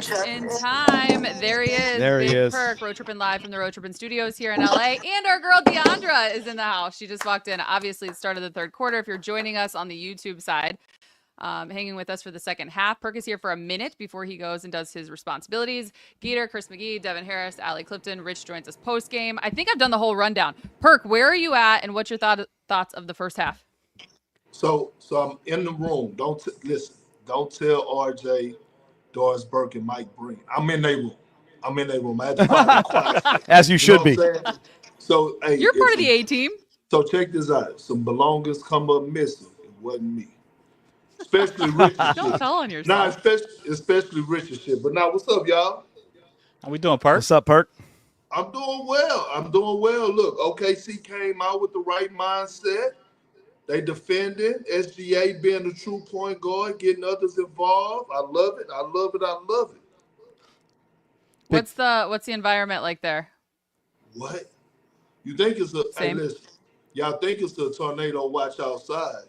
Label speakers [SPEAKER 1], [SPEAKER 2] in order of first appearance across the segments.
[SPEAKER 1] Just in time. There he is.
[SPEAKER 2] There he
[SPEAKER 1] Big
[SPEAKER 2] is.
[SPEAKER 1] Perk, Road Trippin' live from the Road Trippin' Studios here in LA. And our girl Deandra is in the house. She just walked in. Obviously, it started the third quarter. If you're joining us on the YouTube side, hanging with us for the second half. Perk is here for a minute before he goes and does his responsibilities. Geeter, Chris McGee, Devin Harris, Allie Clifton. Rich joins us post-game. I think I've done the whole rundown. Perk, where are you at, and what's your thoughts of the first half?
[SPEAKER 3] So I'm in the room. Listen. Don't tell RJ, Doris Burke, and Mike Breen. I'm in their room. I had to find a quiet.
[SPEAKER 2] As you should be.
[SPEAKER 3] So, hey,
[SPEAKER 1] you're part of the A team.
[SPEAKER 3] So check this out. Some belongings come up missing. It wasn't me. Especially Richard.
[SPEAKER 1] Don't tell on yourself.
[SPEAKER 3] Nah, especially Richard shit. But now, what's up, y'all?
[SPEAKER 4] How we doing, Perk?
[SPEAKER 2] What's up, Perk?
[SPEAKER 3] I'm doing well. Look, OKC came out with the right mindset. They defending. SGA being a true point guard, getting others involved. I love it.
[SPEAKER 1] What's the environment like there?
[SPEAKER 3] What? You think it's a
[SPEAKER 1] Same.
[SPEAKER 3] Hey, listen, y'all think it's a tornado watch outside.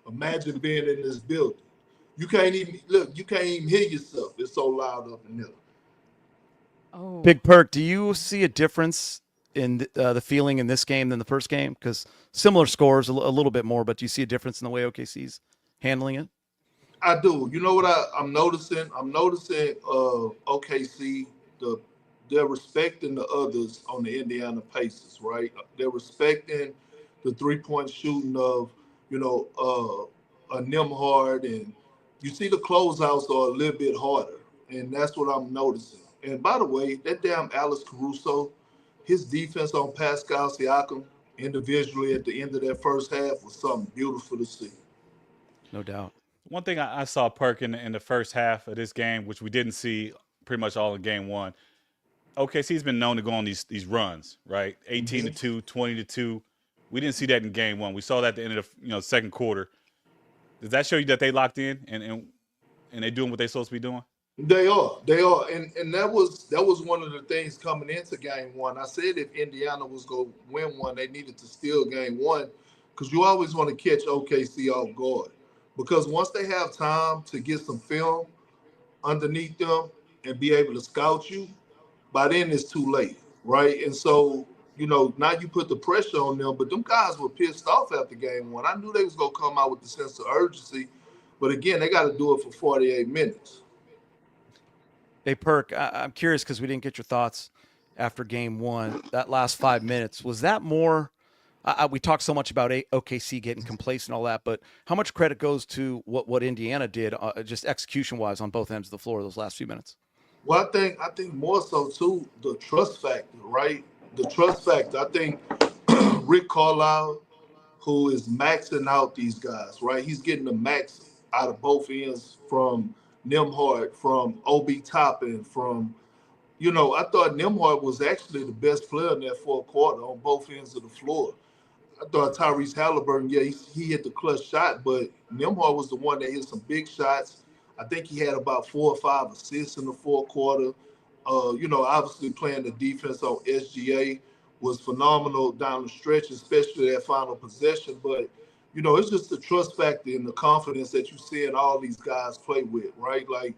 [SPEAKER 3] Imagine being in this building. You can't even hear yourself. It's so loud up in here.
[SPEAKER 1] Oh.
[SPEAKER 2] Big Perk, do you see a difference in the feeling in this game than the first game? Because similar scores, a little bit more, but do you see a difference in the way OKC's handling it?
[SPEAKER 3] I do. You know what I'm noticing? I'm noticing OKC, they're respecting the others on the Indiana Pacers, right? They're respecting the three-point shooting of, a Nimhard, and you see the closeouts are a little bit harder, and that's what I'm noticing. And by the way, that damn Alex Caruso, his defense on Pascal Siakam individually at the end of that first half was something beautiful to see.
[SPEAKER 2] No doubt.
[SPEAKER 4] One thing I saw, Perk, in the first half of this game, which we didn't see pretty much all in game one, OKC's been known to go on these runs, right? 18-2, 20-2. We didn't see that in game one. We saw that at the end of the second quarter. Does that show you that they locked in and they're doing what they're supposed to be doing?
[SPEAKER 3] They are, and that was one of the things coming into game one. I said if Indiana was going to win one, they needed to steal game one, because you always want to catch OKC off guard, because once they have time to get some film underneath them and be able to scout you, by then it's too late, right? And so now you put the pressure on them, but them guys were pissed off after game one. I knew they was going to come out with the sense of urgency, but again, they got to do it for 48 minutes.
[SPEAKER 2] Hey, Perk, I'm curious because we didn't get your thoughts after game one. That last 5 minutes, was that more we talked so much about OKC getting complacent and all that, but how much credit goes to what Indiana did just execution-wise on both ends of the floor those last few minutes?
[SPEAKER 3] Well, I think more so, too, the trust factor, right? The trust factor. I think Rick Carlisle, who is maxing out these guys, right? He's getting the max out of both ends from Nimhard, from Obi Toppin, from, I thought Nimhard was actually the best player in that fourth quarter on both ends of the floor. I thought Tyrese Haliburton, he hit the clutch shot, but Nimhard was the one that hit some big shots. I think he had about 4 or 5 assists in the fourth quarter. Obviously playing the defense on SGA was phenomenal down the stretch, especially that final possession. But, it's just the trust factor and the confidence that you see in all these guys play with, right? Like,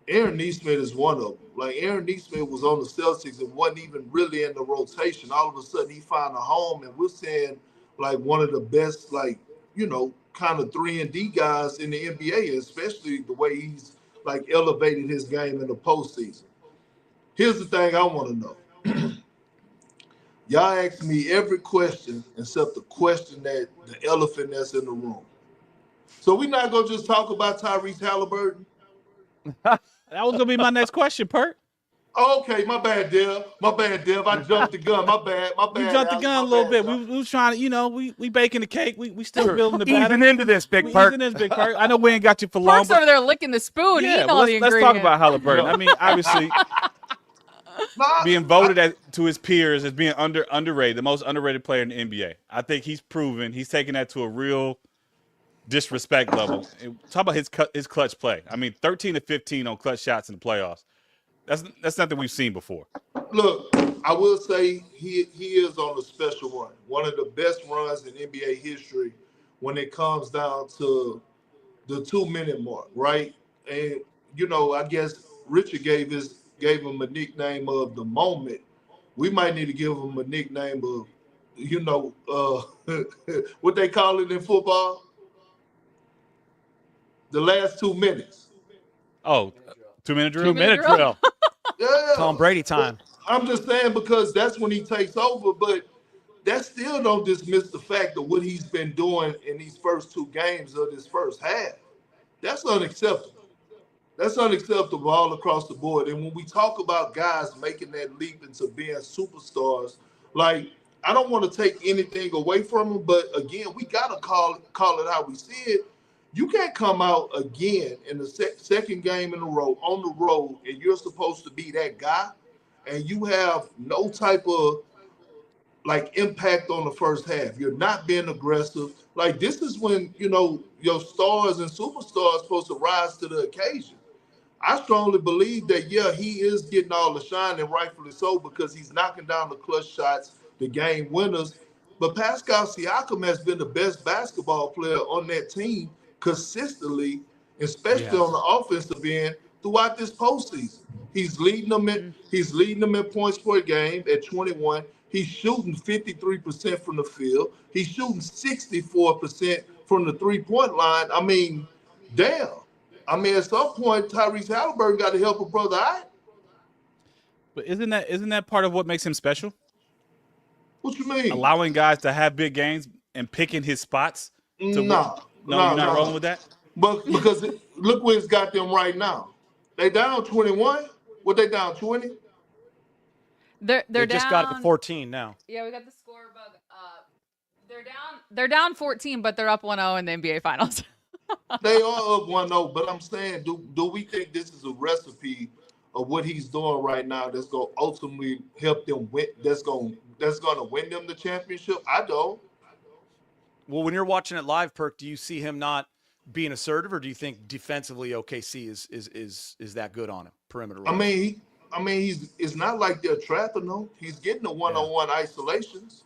[SPEAKER 3] Aaron Nesmith is one of them. Like, Aaron Nesmith was on the Celtics and wasn't even really in the rotation. All of a sudden, he found a home, and we're seeing, like, one of the best, like, kind of 3-and-D guys in the NBA, especially the way he's, like, elevated his game in the postseason. Here's the thing I want to know. Y'all ask me every question except the question that the elephant that's in the room. So we're not going to just talk about Tyrese Haliburton?
[SPEAKER 4] That was going to be my next question, Perk.
[SPEAKER 3] Okay, my bad, Dev. I jumped the gun. My bad.
[SPEAKER 4] You jumped the gun a little bit. We was trying to, we baking the cake. We still building the batter.
[SPEAKER 2] Easing into this, Big Perk.
[SPEAKER 4] I know we ain't got you for long.
[SPEAKER 1] Perk's over there licking the spoon, eating all the ingredients.
[SPEAKER 4] Let's talk about Haliburton. I mean, obviously, being voted to his peers as being underrated, the most underrated player in the NBA. I think he's proven he's taken that to a real disrespect level. Talk about his clutch play. I mean, 13 to 15 on clutch shots in the playoffs. That's nothing we've seen before.
[SPEAKER 3] Look, I will say he is on a special run. One of the best runs in NBA history when it comes down to the 2-minute mark, right? And I guess Richard gave him a nickname of the moment. We might need to give him a nickname of, what they call it in football, the last 2 minutes.
[SPEAKER 4] Oh, 2-minute drill.
[SPEAKER 2] 2-minute drill.
[SPEAKER 3] Yeah.
[SPEAKER 2] Tom Brady time.
[SPEAKER 3] I'm just saying because that's when he takes over, but that still don't dismiss the fact of what he's been doing in these first 2 games of this first half. That's unacceptable. That's unacceptable all across the board. And when we talk about guys making that leap into being superstars, like, I don't want to take anything away from them, but again, we got to call it how we see it. You can't come out again in the second game in a row on the road, and you're supposed to be that guy, and you have no type of impact on the first half. You're not being aggressive. Like, this is when, your stars and superstars are supposed to rise to the occasion. I strongly believe that, he is getting all the shine, and rightfully so, because he's knocking down the clutch shots, the game winners. But Pascal Siakam has been the best basketball player on that team consistently, especially on the offensive end throughout this postseason. He's leading them in points per game at 21. He's shooting 53% from the field. He's shooting 64% from the three-point line. I mean, damn. I mean, at some point, Tyrese Haliburton got to help a brother out.
[SPEAKER 4] But isn't that part of what makes him special?
[SPEAKER 3] What you mean?
[SPEAKER 4] Allowing guys to have big games and picking his spots.
[SPEAKER 3] No,
[SPEAKER 4] you're not rolling with that?
[SPEAKER 3] But because look where it's got them right now. They down 21. What, they down 20?
[SPEAKER 1] They
[SPEAKER 2] just got it to 14 now.
[SPEAKER 1] Yeah, we got the score bug up. They're down 14, but they're up 1-0 in the NBA Finals.
[SPEAKER 3] They are up 1-0, but I'm saying, do we think this is a recipe of what he's doing right now that's going to ultimately help them win? That's going to win them the championship? I don't.
[SPEAKER 2] Well, when you're watching it live, Perk, do you see him not being assertive, or do you think defensively OKC is that good on him perimeter?
[SPEAKER 3] I mean, it's not like they're trapping him. He's getting the one-on-one isolations.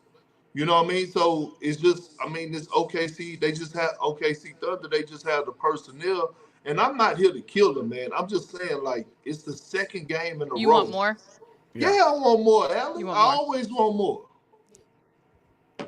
[SPEAKER 3] You know what I mean? So it's just, this OKC, they just have OKC Thunder. They just have the personnel. And I'm not here to kill them, man. I'm just saying, it's the second game in a row.
[SPEAKER 1] You want more?
[SPEAKER 3] Yeah, I want more, Allie.
[SPEAKER 1] Want
[SPEAKER 3] I
[SPEAKER 1] more.
[SPEAKER 3] always want more.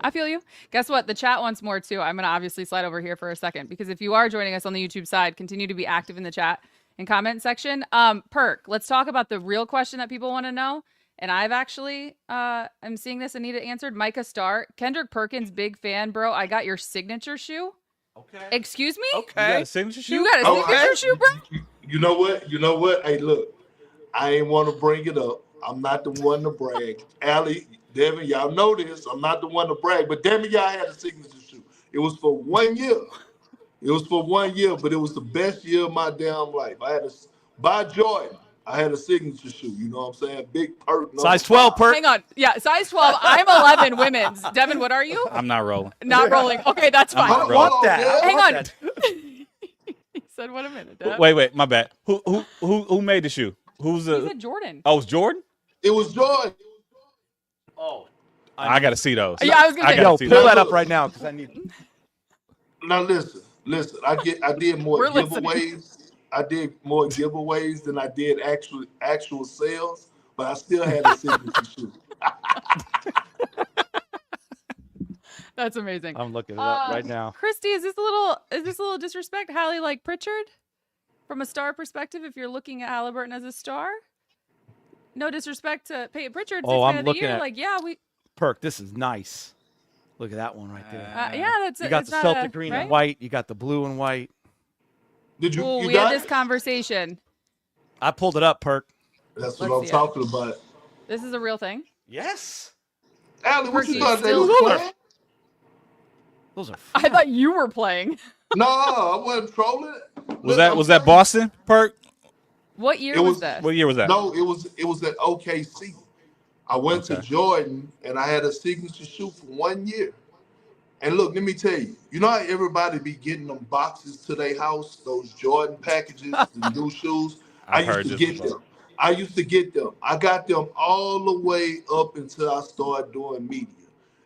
[SPEAKER 1] I feel you. Guess what? The chat wants more too. I'm going to obviously slide over here for a second, because if you are joining us on the YouTube side, continue to be active in the chat and comment section. Perk, let's talk about the real question that people want to know. And I've actually, I'm seeing this and need it answered. Micah Starr, Kendrick Perkins, big fan, bro. I got your signature shoe.
[SPEAKER 2] Okay.
[SPEAKER 1] Excuse me?
[SPEAKER 2] Okay.
[SPEAKER 4] You got a signature shoe?
[SPEAKER 1] You got a signature shoe, bro?
[SPEAKER 3] You know what? Hey, look, I ain't want to bring it up. I'm not the one to brag. Allie, Devin, y'all know this. I'm not the one to brag, but damn it, y'all had a signature shoe. It was for 1 year. But it was the best year of my damn life. I had by Jordan. I had a signature shoe. You know what I'm saying? Big Perk.
[SPEAKER 2] Size 12, Perk.
[SPEAKER 1] Hang on. Yeah, size 12. I'm 11 women's. Devin, what are you?
[SPEAKER 4] I'm not rolling.
[SPEAKER 1] Not rolling. Okay, that's fine.
[SPEAKER 2] I want that.
[SPEAKER 1] Hang on.
[SPEAKER 2] That.
[SPEAKER 1] He said, "What a minute." Dev.
[SPEAKER 4] Wait, my bad. Who made the shoe?
[SPEAKER 1] He said Jordan.
[SPEAKER 4] Oh, it's Jordan?
[SPEAKER 3] It was Jordan.
[SPEAKER 2] Oh.
[SPEAKER 4] I got to see those.
[SPEAKER 1] Yeah, I was gonna say.
[SPEAKER 2] Yo, pull that up right now, because I need.
[SPEAKER 3] Now listen. I did more
[SPEAKER 1] We're listening.
[SPEAKER 3] giveaways. I did more giveaways than I did actual sales, but I still had a signature shoe.
[SPEAKER 1] That's amazing.
[SPEAKER 2] I'm looking it up right now.
[SPEAKER 1] Christy, is this a little disrespect? Hallie like Pritchard from a star perspective? If you're looking at Haliburton as a star, no disrespect to Peyton Pritchard.
[SPEAKER 2] Oh,
[SPEAKER 1] Man
[SPEAKER 2] I'm
[SPEAKER 1] of the
[SPEAKER 2] looking
[SPEAKER 1] year.
[SPEAKER 2] at Perk. This is nice. Look at that one right there.
[SPEAKER 1] Yeah, that's
[SPEAKER 2] You got
[SPEAKER 1] it's
[SPEAKER 2] the
[SPEAKER 1] not
[SPEAKER 2] Celtic green
[SPEAKER 1] right?
[SPEAKER 2] and white. You got the blue and white.
[SPEAKER 3] Did you?
[SPEAKER 1] Ooh,
[SPEAKER 3] You
[SPEAKER 1] we
[SPEAKER 3] got
[SPEAKER 1] had this
[SPEAKER 3] it?
[SPEAKER 1] conversation.
[SPEAKER 2] I pulled it up, Perk.
[SPEAKER 3] That's
[SPEAKER 1] Let's
[SPEAKER 3] what I'm
[SPEAKER 1] see it.
[SPEAKER 3] talking about.
[SPEAKER 1] This is a real thing.
[SPEAKER 2] Yes.
[SPEAKER 3] Allie, what
[SPEAKER 1] Perky,
[SPEAKER 3] you thought they
[SPEAKER 1] still
[SPEAKER 3] was
[SPEAKER 1] look.
[SPEAKER 3] playing?
[SPEAKER 2] Those are.
[SPEAKER 1] I thought you were playing.
[SPEAKER 3] No, I wasn't trolling.
[SPEAKER 4] Was that Boston, Perk?
[SPEAKER 1] What year
[SPEAKER 3] It
[SPEAKER 1] was
[SPEAKER 3] was-
[SPEAKER 1] this?
[SPEAKER 4] What year was that?
[SPEAKER 3] No, it was at OKC. I went to
[SPEAKER 4] Okay.
[SPEAKER 3] Jordan and I had a signature shoe for 1 year. And look, let me tell you, you know how everybody be getting them boxes to their house, those Jordan packages, the new shoes? I
[SPEAKER 4] I've heard
[SPEAKER 3] used to
[SPEAKER 4] this
[SPEAKER 3] get
[SPEAKER 4] before.
[SPEAKER 3] them. I got them all the way up until I started doing media.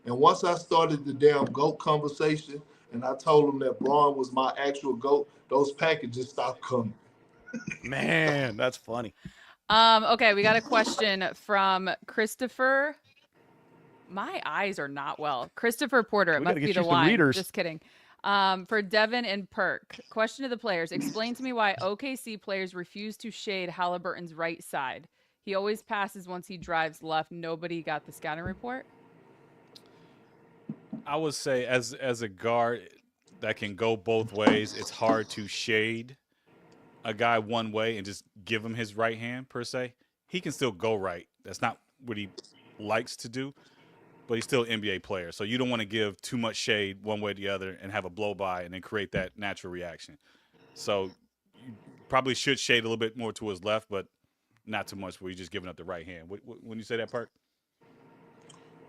[SPEAKER 3] And once I started the damn GOAT conversation and I told them that Braun was my actual GOAT, those packages stopped coming.
[SPEAKER 2] Man, that's funny.
[SPEAKER 1] Okay, we got a question from Christopher. My eyes are not well. Christopher Porter. It
[SPEAKER 2] We
[SPEAKER 1] must
[SPEAKER 2] gotta
[SPEAKER 1] be
[SPEAKER 2] get
[SPEAKER 1] the
[SPEAKER 2] you some
[SPEAKER 1] wine.
[SPEAKER 2] readers.
[SPEAKER 1] Just kidding. For Devin and Perk. Question to the players. Explain to me why OKC players refuse to shade Haliburton's right side. He always passes once he drives left. Nobody got the scouting report.
[SPEAKER 4] I would say as a guard that can go both ways, it's hard to shade a guy one way and just give him his right hand per se. He can still go right. That's not what he likes to do, but he's still an NBA player. So you don't want to give too much shade one way or the other and have a blow by and then create that natural reaction. So you probably should shade a little bit more to his left, but not too much where you're just giving up the right hand. When you say that, Perk?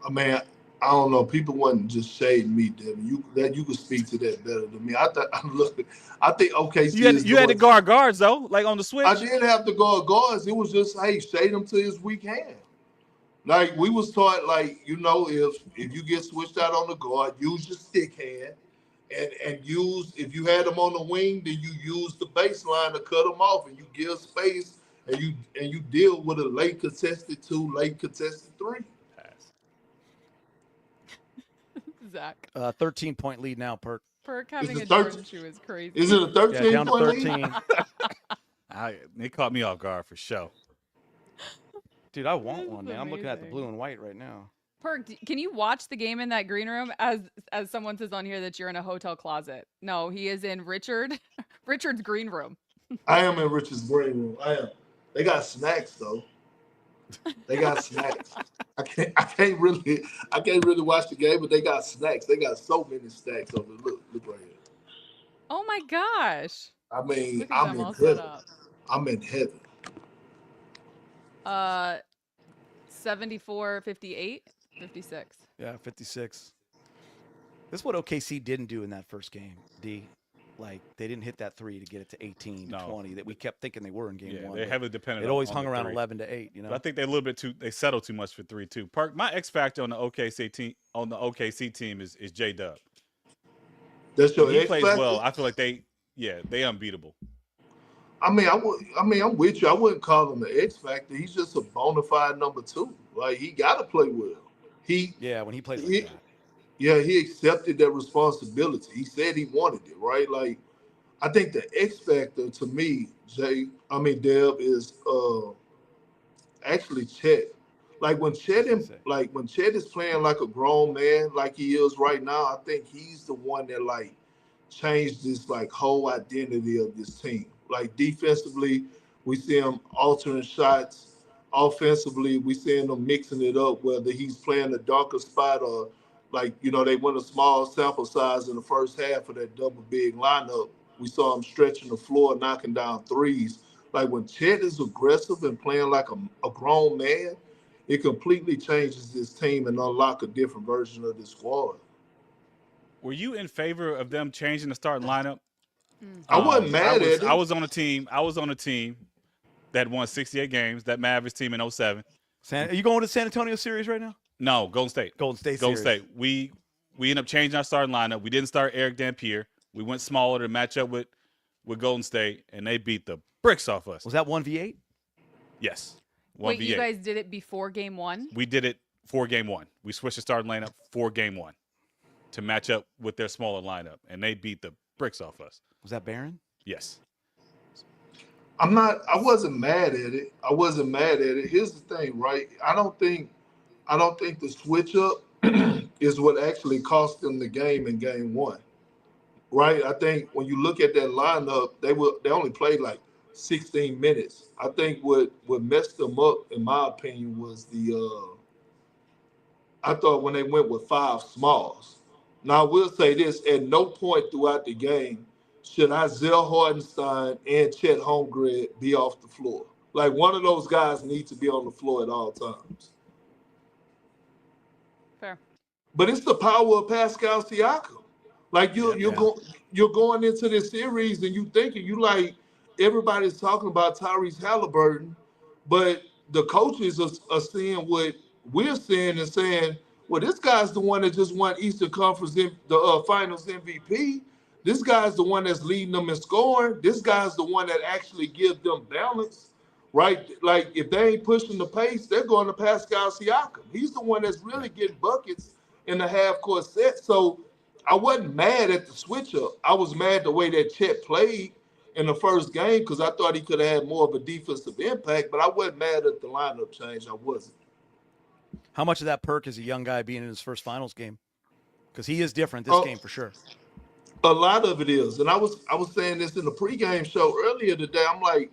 [SPEAKER 3] I mean, I don't know. People wasn't just shading me, Devin. You could speak to that better than me. I think OKC.
[SPEAKER 4] You had to guard guards though, like on the switch.
[SPEAKER 3] I did have to guard guards. It was just, hey, shade him to his weak hand. Like we was taught, like, you know, if you get switched out on the guard, use your stick hand, and use, if you had them on the wing, then you use the baseline to cut them off, and you give space, and you deal with a late contested 2, late contested 3.
[SPEAKER 1] Zach.
[SPEAKER 2] 13-point lead now, Perk.
[SPEAKER 1] Perk having a
[SPEAKER 3] 13
[SPEAKER 1] Jordan shoe is crazy.
[SPEAKER 3] Is it a 13
[SPEAKER 2] Yeah, down to
[SPEAKER 3] point lead?
[SPEAKER 2] 13.
[SPEAKER 4] They caught me off guard for sure.
[SPEAKER 2] Dude, I want
[SPEAKER 1] This
[SPEAKER 2] one,
[SPEAKER 1] is
[SPEAKER 2] man. I'm looking at the
[SPEAKER 1] amazing.
[SPEAKER 2] blue and white right now.
[SPEAKER 1] Perk, can you watch the game in that green room as someone says on here that you're in a hotel closet? No, he is in Richard's green room.
[SPEAKER 3] I am in Richard's green room. I am. They got snacks though. They got snacks. I can't really watch the game, but they got snacks. They got so many snacks over there. Look right here.
[SPEAKER 1] Oh my gosh.
[SPEAKER 3] I mean,
[SPEAKER 1] Look at
[SPEAKER 3] I'm
[SPEAKER 1] them
[SPEAKER 3] in
[SPEAKER 1] all set
[SPEAKER 3] heaven.
[SPEAKER 1] up.
[SPEAKER 3] I'm in heaven.
[SPEAKER 1] 74, 58, 56.
[SPEAKER 2] Yeah, 56. This is what OKC didn't do in that first game, D. Like, they didn't hit that 3 to get it to 18,
[SPEAKER 4] No.
[SPEAKER 2] 20 that we kept thinking they were in game 1.
[SPEAKER 4] They heavily dependent.
[SPEAKER 2] It always
[SPEAKER 4] on
[SPEAKER 2] hung
[SPEAKER 4] the
[SPEAKER 2] around
[SPEAKER 4] 3.
[SPEAKER 2] 11 to 8, you know.
[SPEAKER 4] But I think they a little bit they settle too much for 3 too. Park, my X factor on the OKC team is J Dub.
[SPEAKER 3] That's your
[SPEAKER 4] When he
[SPEAKER 3] X
[SPEAKER 4] plays
[SPEAKER 3] factor?
[SPEAKER 4] well, I feel like they unbeatable.
[SPEAKER 3] I mean, I'm with you. I wouldn't call him the X factor. He's just a bona fide number 2. Like, he got to play well.
[SPEAKER 2] When he plays like that.
[SPEAKER 3] Yeah, he accepted that responsibility. He said he wanted it, right? Like, I think the X factor to me, Deb, is actually Chet. Like when Chet is playing like a grown man, like he is right now, I think he's the one that like changed this like whole identity of this team. Like defensively, we see him altering shots. Offensively, we see him mixing it up, whether he's playing a darker spot or like, you know, they went a small sample size in the first half of that double big lineup. We saw him stretching the floor, knocking down threes. Like when Chet is aggressive and playing like a grown man, it completely changes this team and unlock a different version of the squad.
[SPEAKER 4] Were you in favor of them changing the starting lineup?
[SPEAKER 3] I wasn't mad at it.
[SPEAKER 4] I was on a team that won 68 games, that Mavericks team in 07.
[SPEAKER 2] Are you going to the San Antonio series right now?
[SPEAKER 4] No, Golden State.
[SPEAKER 2] Golden State
[SPEAKER 4] Golden
[SPEAKER 2] series.
[SPEAKER 4] State. We ended up changing our starting lineup. We didn't start Eric Dampier. We went smaller to match up with Golden State, and they beat the bricks off us.
[SPEAKER 2] Was that 1v8?
[SPEAKER 4] Yes. 1v8.
[SPEAKER 1] Wait, you guys did it before game 1?
[SPEAKER 4] We did it for game 1. We switched the starting lineup for game 1 to match up with their smaller lineup, and they beat the bricks off us.
[SPEAKER 2] Was that Barron?
[SPEAKER 4] Yes.
[SPEAKER 3] I wasn't mad at it. Here's the thing, right? I don't think the switch up is what actually cost them the game in game 1. Right? I think when you look at that lineup, they only played like 16 minutes. I think what messed them up, in my opinion, was I thought when they went with 5 smalls. Now I will say this: at no point throughout the game should Isaiah Hartenstein and Chet Holmgren be off the floor. Like one of those guys needs to be on the floor at all times.
[SPEAKER 1] Fair.
[SPEAKER 3] But it's the power of Pascal Siakam. Like you're going into this series and you like everybody's talking about Tyrese Haliburton, but the coaches are seeing what we're seeing and saying, well, this guy's the one that just won Eastern Conference the Finals MVP. This guy's the one that's leading them in scoring. This guy's the one that actually gives them balance, right? Like if they ain't pushing the pace, they're going to Pascal Siakam. He's the one that's really getting buckets in the half-court set. So I wasn't mad at the switch-up. I was mad the way that Chet played in the first game because I thought he could have had more of a defensive impact, but I wasn't mad at the lineup change. I wasn't.
[SPEAKER 2] How much of that perk is a young guy being in his first finals game? Because he is different this game for sure.
[SPEAKER 3] A lot of it is. And I was saying this in the pregame show earlier today. I'm like,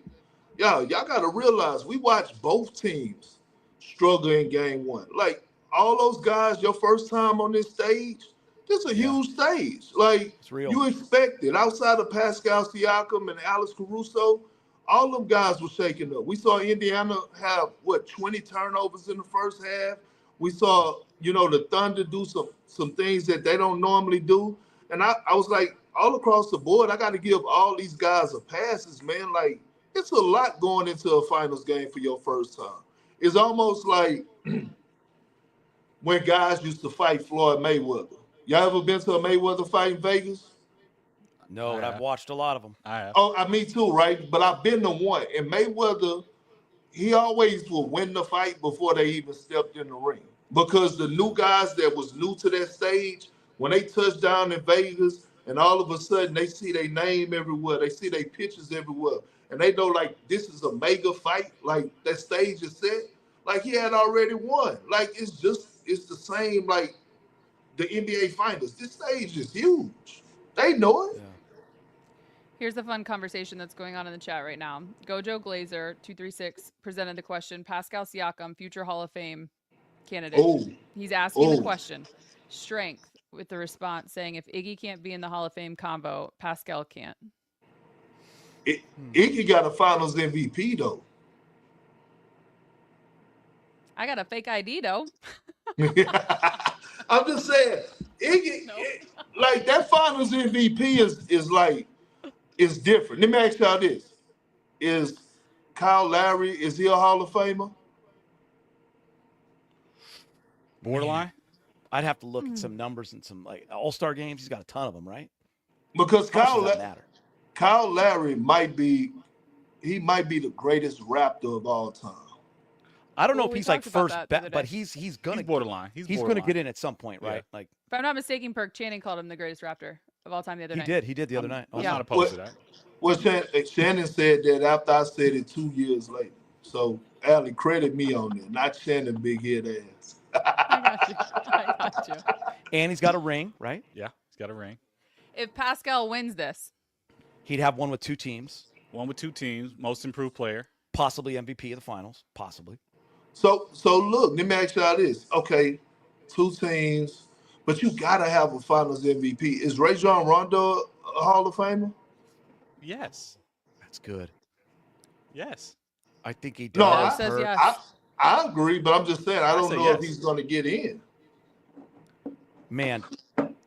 [SPEAKER 3] y'all got to realize we watched both teams struggle in game one. Like, all those guys, your first time on this stage, this is a huge stage. Like,
[SPEAKER 2] it's real.
[SPEAKER 3] You expect it. Outside of Pascal Siakam and Alex Caruso, all them guys were shaking up. We saw Indiana have, 20 turnovers in the first half. We saw, the Thunder do some things that they don't normally do. And I was like, all across the board, I got to give all these guys a passes, man. Like, it's a lot going into a finals game for your first time. It's almost like when guys used to fight Floyd Mayweather. Y'all ever been to a Mayweather fight in Vegas?
[SPEAKER 2] No, but I've watched a lot of them.
[SPEAKER 4] I have.
[SPEAKER 3] Oh, me too, right? But I've been to one. And Mayweather, he always will win the fight before they even stepped in the ring. Because the new guys that was new to that stage, when they touch down in Vegas and all of a sudden they see their name everywhere, they see their pictures everywhere, and they know, like, this is a mega fight, like, that stage is set, like, he had already won. Like, it's the same, like, the NBA Finals. This stage is huge. They know it.
[SPEAKER 2] Yeah.
[SPEAKER 1] Here's a fun conversation that's going on in the chat right now. Gojo Glazer 236 presented the question: Pascal Siakam, future Hall of Fame candidate.
[SPEAKER 3] Oh.
[SPEAKER 1] He's asking the question. Strength with the response saying, if Iggy can't be in the Hall of Fame combo, Pascal can't.
[SPEAKER 3] Iggy got a Finals MVP though.
[SPEAKER 1] I got a fake ID though.
[SPEAKER 3] I'm just saying, Iggy, like that Finals MVP is different. Let me ask y'all this: is Kyle Lowry, is he a Hall of Famer?
[SPEAKER 4] Borderline.
[SPEAKER 2] I'd have to look at some numbers and some like All-Star games. He's got a ton of them, right?
[SPEAKER 3] Because Kyle Lowry might be the greatest Raptor of all time.
[SPEAKER 2] I don't know if he's like first, but he's gonna
[SPEAKER 4] borderline.
[SPEAKER 2] He's gonna get in at some point, right?
[SPEAKER 4] Yeah.
[SPEAKER 2] Like,
[SPEAKER 1] if I'm not mistaken, Perk Channing called him the greatest Raptor of all time the other night.
[SPEAKER 2] He did the other night.
[SPEAKER 4] I'm not opposed to that.
[SPEAKER 3] Well, Shannon said that after I said it 2 years later. So Allie, credit me on that, not Shannon big head ass.
[SPEAKER 1] I got you.
[SPEAKER 2] And he's got a ring, right?
[SPEAKER 4] Yeah, he's got a ring.
[SPEAKER 1] If Pascal wins this,
[SPEAKER 2] he'd have one with two teams.
[SPEAKER 4] One with two teams, most improved player.
[SPEAKER 2] Possibly MVP of the finals. Possibly.
[SPEAKER 3] So look, let me ask y'all this. Okay, two teams, but you gotta have a finals MVP. Is Rajon Rondo a Hall of Famer?
[SPEAKER 4] Yes.
[SPEAKER 2] That's good.
[SPEAKER 4] Yes.
[SPEAKER 2] I think he does.
[SPEAKER 3] No,
[SPEAKER 1] says yes.
[SPEAKER 3] I agree, but I'm just saying I don't know if he's gonna get in.
[SPEAKER 2] Man,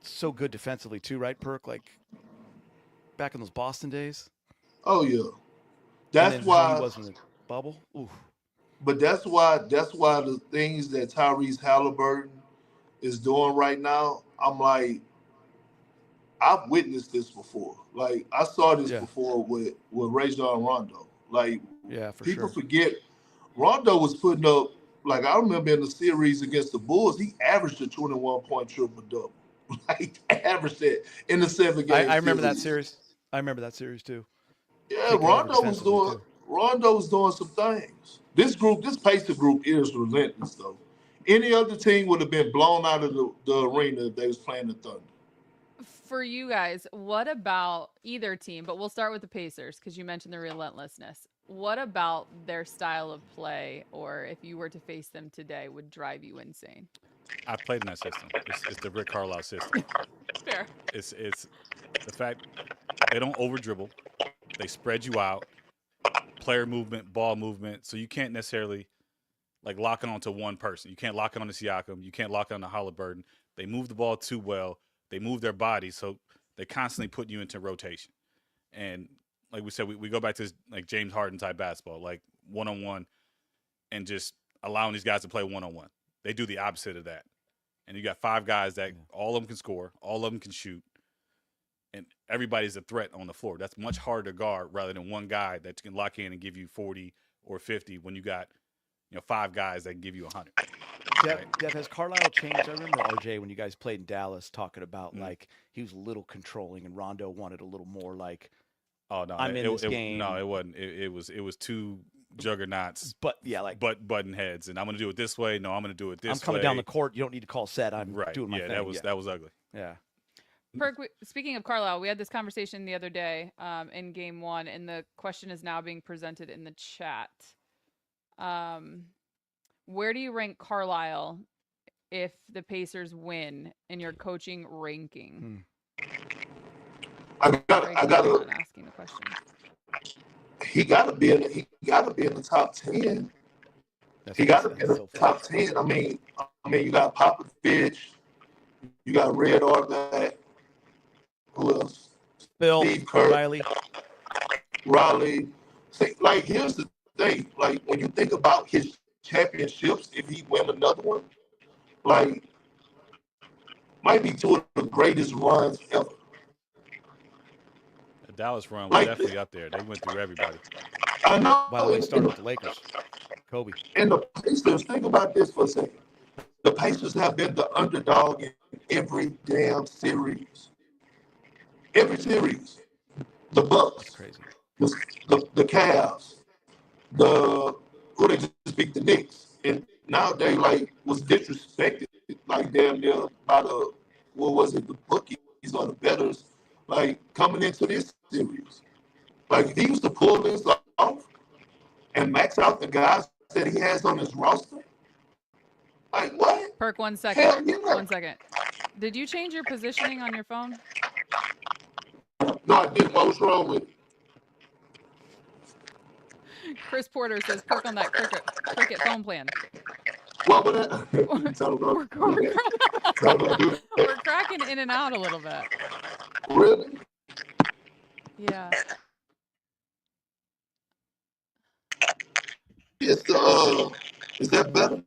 [SPEAKER 2] so good defensively too, right, Perk? Like back in those Boston days.
[SPEAKER 3] Oh yeah, that's why
[SPEAKER 2] he was in the bubble. Oof.
[SPEAKER 3] But that's why the things that Tyrese Haliburton is doing right now, I'm like, I've witnessed this before. Like I saw this before with Rajon Rondo. Like people forget Rondo was putting up. Like I remember in the series against the Bulls, he averaged a 21-point triple-double. Like averaged it in the 7 games.
[SPEAKER 2] I remember that series. I remember that series too.
[SPEAKER 3] Yeah, Rondo was doing some things. This Pacer group is relentless, though. Any other team would have been blown out of the arena if they was playing the Thunder.
[SPEAKER 1] For you guys, what about either team? But we'll start with the Pacers because you mentioned the relentlessness. What about their style of play, or if you were to face them today, would drive you insane?
[SPEAKER 4] I played in that system. It's the Rick Carlisle system.
[SPEAKER 1] Fair.
[SPEAKER 4] It's the fact they don't over dribble. They spread you out. Player movement, ball movement. So you can't necessarily like lock it onto one person. You can't lock it on the Siakam. You can't lock it on the Haliburton. They move the ball too well. They move their bodies, so they constantly put you into rotation. And like we said, we go back to this, like James Harden type basketball, like one-on-one, and just allowing these guys to play one-on-one. They do the opposite of that. And you got 5 guys that all of them can score, all of them can shoot, and everybody's a threat on the floor. That's much harder to guard rather than one guy that can lock in and give you 40 or 50 when you got 5 guys that can give you 100.
[SPEAKER 2] Dev, has Carlisle changed? I remember RJ when you guys played in Dallas talking about like he was a little controlling and Rondo wanted a little more like.
[SPEAKER 4] Oh no,
[SPEAKER 2] I'm in this game.
[SPEAKER 4] No, it wasn't. It was 2 juggernauts,
[SPEAKER 2] but yeah, like
[SPEAKER 4] button heads, and I'm gonna do it this way. No, I'm gonna do it this way.
[SPEAKER 2] I'm coming down the court. You don't need to call set. I'm
[SPEAKER 4] right.
[SPEAKER 2] doing my thing.
[SPEAKER 4] That was ugly.
[SPEAKER 2] Yeah.
[SPEAKER 1] Perk, speaking of Carlisle, we had this conversation the other day in game 1, and the question is now being presented in the chat. Where do you rank Carlisle if the Pacers win in your coaching ranking?
[SPEAKER 3] I got
[SPEAKER 1] asking the question.
[SPEAKER 3] He got to be in the top 10. He got to be in the top 10. I mean, you got Popovich, you got Red Auerbach. Who else?
[SPEAKER 2] Bill,
[SPEAKER 3] Steve Kerr,
[SPEAKER 2] Riley.
[SPEAKER 3] See, like, here's the thing. Like, when you think about his championships, if he win another one, like, might be 2 of the greatest runs ever.
[SPEAKER 4] The Dallas run was definitely up there. They went through everybody.
[SPEAKER 3] I know.
[SPEAKER 2] By the way, started with the Lakers. Kobe.
[SPEAKER 3] And the Pacers, think about this for a second. The Pacers have been the underdog in every damn series. Every series. The Bucks.
[SPEAKER 2] That's crazy.
[SPEAKER 3] The Cavs. Who they just beat the Knicks. And now they was disrespected like damn near by the bookies or the bettors coming into this series. Like if he used to pull this off and max out the guys that he has on his roster. Like what?
[SPEAKER 1] Perk, 1 second. 1 second. Did you change your positioning on your phone?
[SPEAKER 3] No, I didn't. What was wrong with it?
[SPEAKER 1] Chris Porter says Perk on that cricket phone plan.
[SPEAKER 3] What was that?
[SPEAKER 1] We're cracking in and out a little bit.
[SPEAKER 3] Really?
[SPEAKER 1] Yeah.
[SPEAKER 3] Is that better?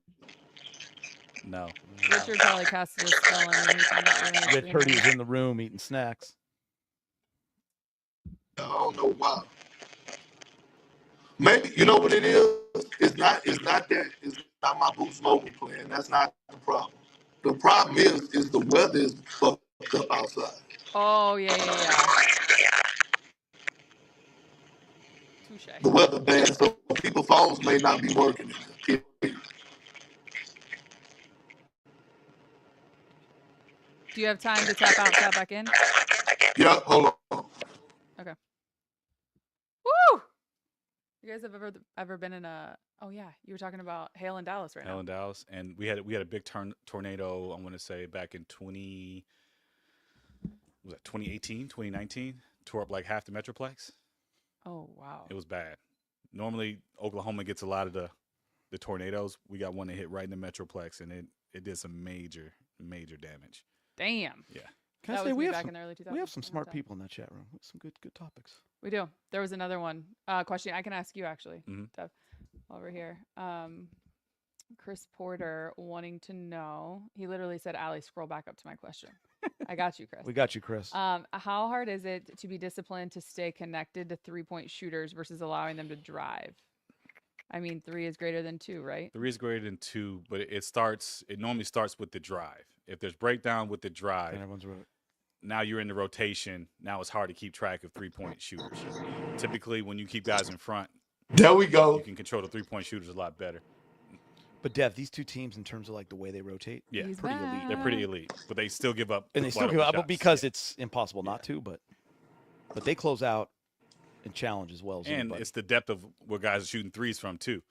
[SPEAKER 4] No.
[SPEAKER 1] Richard probably casted a spell on me.
[SPEAKER 2] Rich heard he was in the room eating snacks.
[SPEAKER 3] I don't know why. Maybe you know what it is? It's not my Boost Mobile plan. That's not the problem. The problem is the weather is fucked up outside.
[SPEAKER 1] Oh yeah. Touche.
[SPEAKER 3] The weather bad, so people's phones may not be working.
[SPEAKER 1] Do you have time to tap out, tap back in?
[SPEAKER 3] Yeah, hold on.
[SPEAKER 1] Okay. Woo! You guys have ever been in a? Oh yeah, you were talking about hail in Dallas right now.
[SPEAKER 4] Hail in Dallas, and we had a big tornado. I'm going to say back in 2018, 2019, tore up like half the Metroplex.
[SPEAKER 1] Oh wow.
[SPEAKER 4] It was bad. Normally Oklahoma gets a lot of the tornadoes. We got one that hit right in the Metroplex, and it did some major damage.
[SPEAKER 1] Damn.
[SPEAKER 4] Yeah.
[SPEAKER 2] Can I say we have some smart people in that chat room with some good topics.
[SPEAKER 1] We do. There was another one question I can ask you actually, Dev, while we're here. Chris Porter wanting to know. He literally said, "Allie, scroll back up to my question." I got you, Chris.
[SPEAKER 2] We got you, Chris.
[SPEAKER 1] How hard is it to be disciplined to stay connected to 3-point shooters versus allowing them to drive? I mean, 3 is greater than 2, right?
[SPEAKER 4] 3 is greater than 2, but it normally starts with the drive. If there's breakdown with the drive, now you're in the rotation. Now it's hard to keep track of 3-point shooters. Typically, when you keep guys in front,
[SPEAKER 3] there we go.
[SPEAKER 4] You can control the 3-point shooters a lot better.
[SPEAKER 2] But Dev, these two teams, in terms of the way they rotate,
[SPEAKER 4] pretty
[SPEAKER 2] elite.
[SPEAKER 4] They're pretty elite, but they still give up.
[SPEAKER 2] And they still give up because it's impossible not to. But they close out and challenge as well as anybody.
[SPEAKER 4] It's the depth of where guys are shooting threes from too.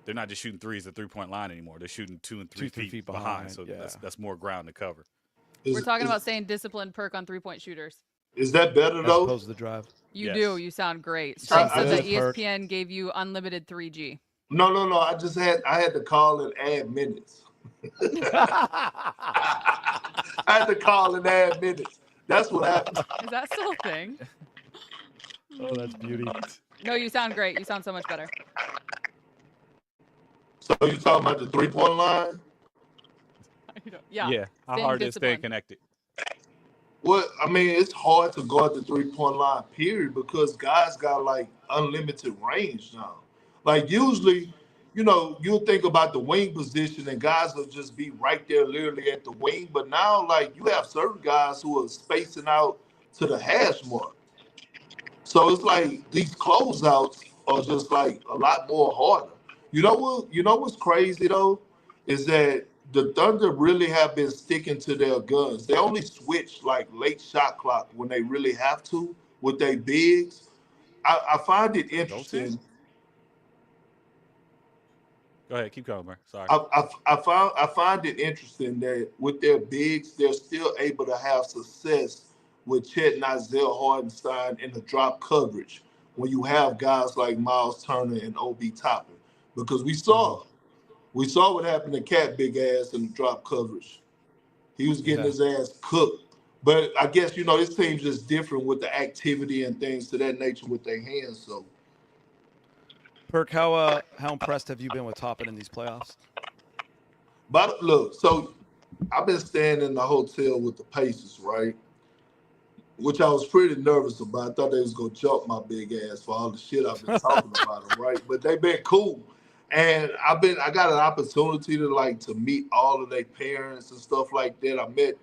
[SPEAKER 4] They're not just shooting threes at the 3-point line anymore. They're shooting 2 and 3 feet behind. So that's more ground to cover.
[SPEAKER 1] We're talking about staying disciplined, Perk, on 3-point shooters.
[SPEAKER 3] Is that better
[SPEAKER 2] as
[SPEAKER 3] though?
[SPEAKER 2] Opposed to the drive.
[SPEAKER 1] You do. You sound great. Strike says that ESPN gave you unlimited 3G.
[SPEAKER 3] No. I had to call and add minutes. I had to call and add minutes. That's what happened.
[SPEAKER 1] Is that still a thing?
[SPEAKER 2] Oh, that's beauty.
[SPEAKER 1] No, you sound great. You sound so much better.
[SPEAKER 3] So you talking about the 3-point line?
[SPEAKER 1] Yeah.
[SPEAKER 4] Yeah. How hard is staying connected?
[SPEAKER 3] Well, I mean, it's hard to guard the 3-point line, period, because guys got like unlimited range now. Like usually, you'll think about the wing position and guys will just be right there literally at the wing. But now, like, you have certain guys who are spacing out to the hash mark. So it's like these closeouts are just like a lot more harder. You know what's crazy though? Is that the Thunder really have been sticking to their guns. They only switch like late shot clock when they really have to with their bigs. I find it
[SPEAKER 4] Go team.
[SPEAKER 3] interesting.
[SPEAKER 4] Go ahead, keep going, bro. Sorry.
[SPEAKER 3] I find it interesting that with their bigs, they're still able to have success with Chet and Isaiah Hardenstein in the drop coverage when you have guys like Miles Turner and Obi Toppin. Because we saw what happened to Cat Big Ass in the drop coverage. He was getting his ass cooked. But I guess, this team's just different with the activity and things to that nature with their hands. So,
[SPEAKER 2] Perk, how impressed have you been with Toppin in these playoffs?
[SPEAKER 3] but look, so I've been staying in the hotel with the Pacers, right? Which I was pretty nervous about. I thought they was going to jump my big ass for all the shit I've been talking about them, right? But they've been cool. And I got an opportunity to meet all of their parents and stuff like that. I met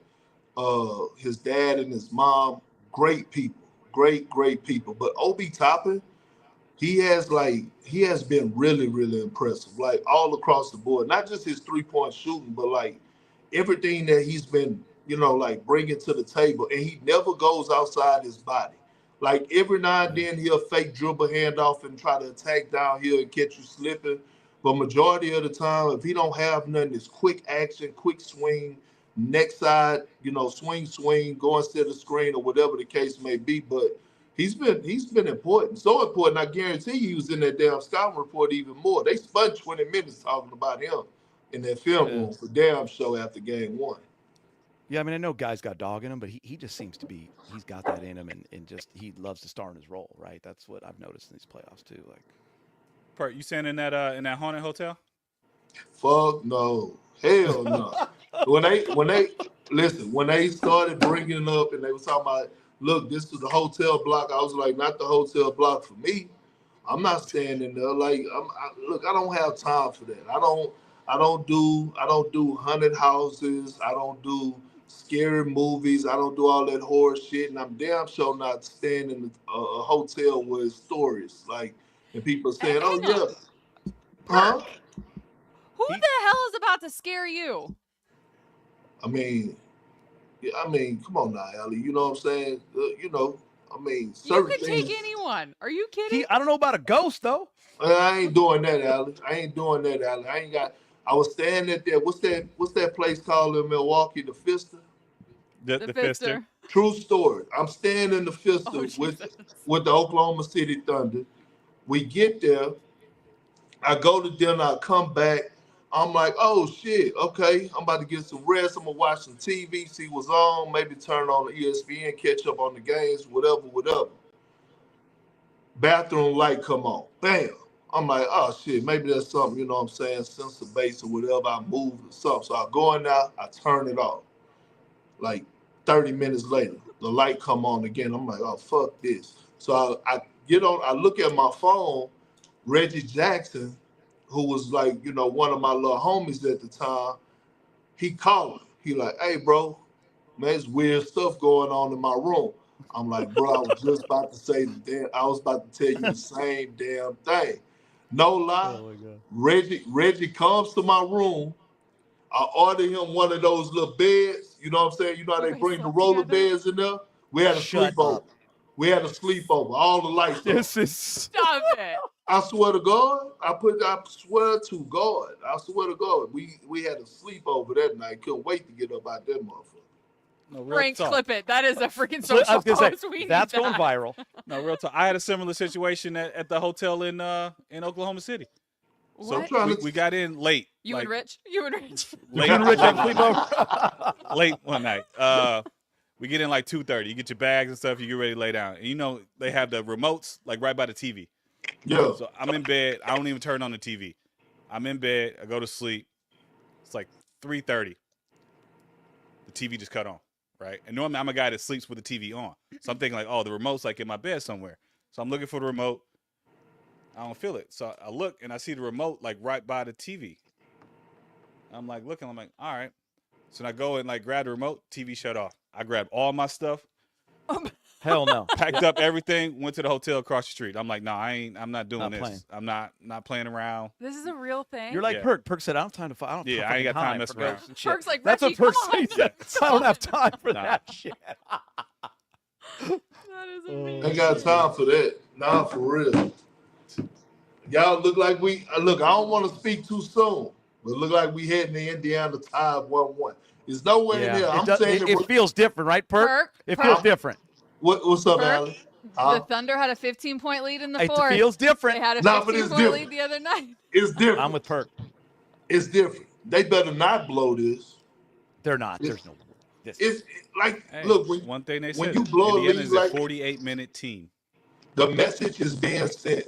[SPEAKER 3] his dad and his mom. Great people. Great people. But Obi Toppin, he has been really, really impressive, like all across the board. Not just his 3-point shooting, but like everything that he's been, like bringing to the table. And he never goes outside his body. Like every now and then he'll fake dribble handoff and try to attack down here and catch you slipping. But majority of the time, if he don't have nothing, it's quick action, quick swing, next side, swing, go instead of screen or whatever the case may be. But he's been important. So important, I guarantee you he was in that damn scouting report even more. They spent 20 minutes talking about him in that film room for damn show after game one.
[SPEAKER 2] Yeah, I mean, I know guys got dog in him, but he just seems to be, he's got that in him and just he loves to star in his role, right? That's what I've noticed in these playoffs too. Like,
[SPEAKER 4] Perk, you staying in that haunted hotel?
[SPEAKER 3] Fuck no. Hell no. When they started bringing it up and they was talking about, look, this is the hotel block. I was like, not the hotel block for me. I'm not staying in there. Like, look, I don't have time for that. I don't do haunted houses. I don't do scary movies. I don't do all that horror shit. And I'm damn sure not staying in a hotel with stories. Like, and people saying, oh yeah, huh?
[SPEAKER 1] Who the hell is about to scare you?
[SPEAKER 3] I mean, come on now, Allie. You know what I'm saying?
[SPEAKER 1] You could take anyone. Are you kidding?
[SPEAKER 2] I don't know about a ghost though.
[SPEAKER 3] I ain't doing that, Allie. I was staying at that. What's that place called in Milwaukee? The Fister.
[SPEAKER 4] The Fister.
[SPEAKER 3] True story. I'm staying in the Fister with the Oklahoma City Thunder. We get there. I go to dinner. I come back. I'm like, oh shit, okay. I'm about to get some rest. I'm gonna watch some TV, see what's on, maybe turn on the ESPN, catch up on the games, whatever. Bathroom light come on. Bam. I'm like, oh shit, maybe that's something, you know what I'm saying, sensor base or whatever. I move or something. So I go in there, I turn it off. Like 30 minutes later, the light come on again. I'm like, oh fuck this. So I get on, I look at my phone, Reggie Jackson, who was like, one of my little homies at the time, he called me. He like, hey, bro, man, there's weird stuff going on in my room. I'm like, bro, I was just about to say I was about to tell you the same damn thing. No lie. Oh my God. Reggie comes to my room. I order him one of those little beds. You know what I'm saying? You know how they bring the roller beds in there? We had a sleepover. All the lights on.
[SPEAKER 1] Stop it.
[SPEAKER 3] I swear to God. I swear to God. We had a sleepover that night. Couldn't wait to get up out that motherfucker.
[SPEAKER 4] No,
[SPEAKER 1] Frank,
[SPEAKER 4] talk.
[SPEAKER 1] Clip it. That is a freaking social
[SPEAKER 2] I was gonna
[SPEAKER 1] post.
[SPEAKER 2] say, that's going viral.
[SPEAKER 4] No, real talk. I had a similar situation at the hotel in Oklahoma City.
[SPEAKER 1] What?
[SPEAKER 4] So we got in late.
[SPEAKER 1] You and Rich?
[SPEAKER 4] Late.
[SPEAKER 2] You and Rich have sleepover?
[SPEAKER 4] Late one night. We get in like 2:30. You get your bags and stuff. You get ready to lay down. And they have the remotes like right by the TV.
[SPEAKER 3] Yeah.
[SPEAKER 4] So I'm in bed. I don't even turn on the TV. I'm in bed. I go to sleep. It's like 3:30. The TV just cut on. right? And normally I'm a guy that sleeps with the TV on. So I'm thinking like, oh, the remote's like in my bed somewhere. So I'm looking for the remote. I don't feel it. So I look and I see the remote like right by the TV. I'm like looking, I'm like, all right. So I go and like grab the remote, TV shut off. I grabbed all my stuff.
[SPEAKER 2] Hell no.
[SPEAKER 4] Packed up everything, went to the hotel across the street. I'm like, no, I'm not doing
[SPEAKER 2] Not
[SPEAKER 4] this.
[SPEAKER 2] playing.
[SPEAKER 4] I'm not playing around.
[SPEAKER 1] This is a real thing.
[SPEAKER 2] You're like
[SPEAKER 4] Yeah.
[SPEAKER 2] Perk. Perk said, I don't have time to fight. I don't
[SPEAKER 4] Yeah,
[SPEAKER 2] have
[SPEAKER 4] I ain't got time to mess
[SPEAKER 2] for
[SPEAKER 4] around.
[SPEAKER 2] ghosts and shit.
[SPEAKER 1] Perk's like,
[SPEAKER 2] That's what
[SPEAKER 1] Reggie,
[SPEAKER 2] Perk
[SPEAKER 1] come on.
[SPEAKER 2] said. I don't have time for
[SPEAKER 4] Nah.
[SPEAKER 2] that shit.
[SPEAKER 1] That is amazing.
[SPEAKER 3] Ain't got time for that. Nah, for real. Y'all look like look, I don't want to speak too soon, but look like we heading to Indiana tied 1-1. There's nowhere in there. I'm saying
[SPEAKER 2] it feels different, right, Perk? It feels different.
[SPEAKER 3] What's up,
[SPEAKER 1] Perk,
[SPEAKER 3] Allie?
[SPEAKER 1] The Thunder had a 15-point lead in the
[SPEAKER 2] It
[SPEAKER 1] fourth.
[SPEAKER 2] feels different.
[SPEAKER 1] They had a
[SPEAKER 3] Nah, but it's
[SPEAKER 1] 15-point
[SPEAKER 3] different.
[SPEAKER 1] lead the other night.
[SPEAKER 3] It's different.
[SPEAKER 2] I'm with Perk.
[SPEAKER 3] It's different. They better not blow this.
[SPEAKER 2] They're not. There's no.
[SPEAKER 3] It's like,
[SPEAKER 4] Hey,
[SPEAKER 3] look,
[SPEAKER 4] one thing they
[SPEAKER 3] when
[SPEAKER 4] said,
[SPEAKER 3] you blow a
[SPEAKER 4] Indiana
[SPEAKER 3] lead
[SPEAKER 4] is a
[SPEAKER 3] like
[SPEAKER 4] 48-minute team.
[SPEAKER 3] the message is being said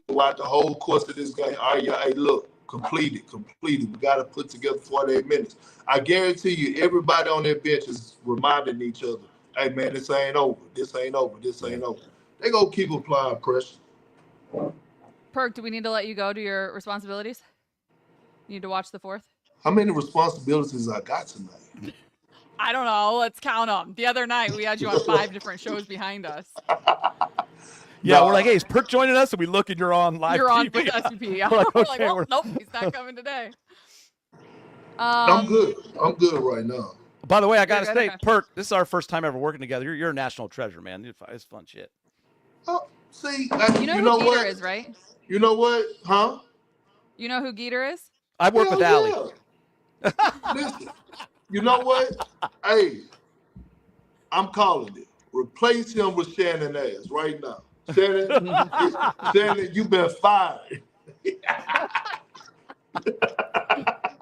[SPEAKER 3] throughout the whole course of this game. All right, y'all, hey, look, completed. We got to put together 48 minutes. I guarantee you, everybody on their bench is reminding each other, hey, man, this ain't over. This ain't over. They going to keep applying pressure.
[SPEAKER 1] Perk, do we need to let you go to your responsibilities? You need to watch the fourth?
[SPEAKER 3] How many responsibilities I got tonight?
[SPEAKER 1] I don't know. Let's count them. The other night, we had you on 5 different shows behind us.
[SPEAKER 2] Yeah,
[SPEAKER 3] Nah.
[SPEAKER 2] we're like, hey, is Perk joining us? And we look and you're on live
[SPEAKER 1] You're on
[SPEAKER 2] TV.
[SPEAKER 1] with SVP. Yeah.
[SPEAKER 2] We're like,
[SPEAKER 1] We're
[SPEAKER 2] okay,
[SPEAKER 1] like, well,
[SPEAKER 2] we're-
[SPEAKER 1] nope, he's not coming today.
[SPEAKER 3] I'm good right now.
[SPEAKER 2] By the way, I got to
[SPEAKER 1] You're
[SPEAKER 2] say,
[SPEAKER 1] good, okay.
[SPEAKER 2] Perk, this is our first time ever working together. You're a national treasure, man. It's fun shit.
[SPEAKER 3] Oh, see,
[SPEAKER 1] You know who Geeter
[SPEAKER 3] what?
[SPEAKER 1] is, right?
[SPEAKER 3] You know what? Huh?
[SPEAKER 1] You know who Geeter is?
[SPEAKER 2] I work with Allie.
[SPEAKER 3] Yeah. Listen, you know what? Hey, I'm calling it. Replace him with Shannon Ass right now. Shannon, you've been fired.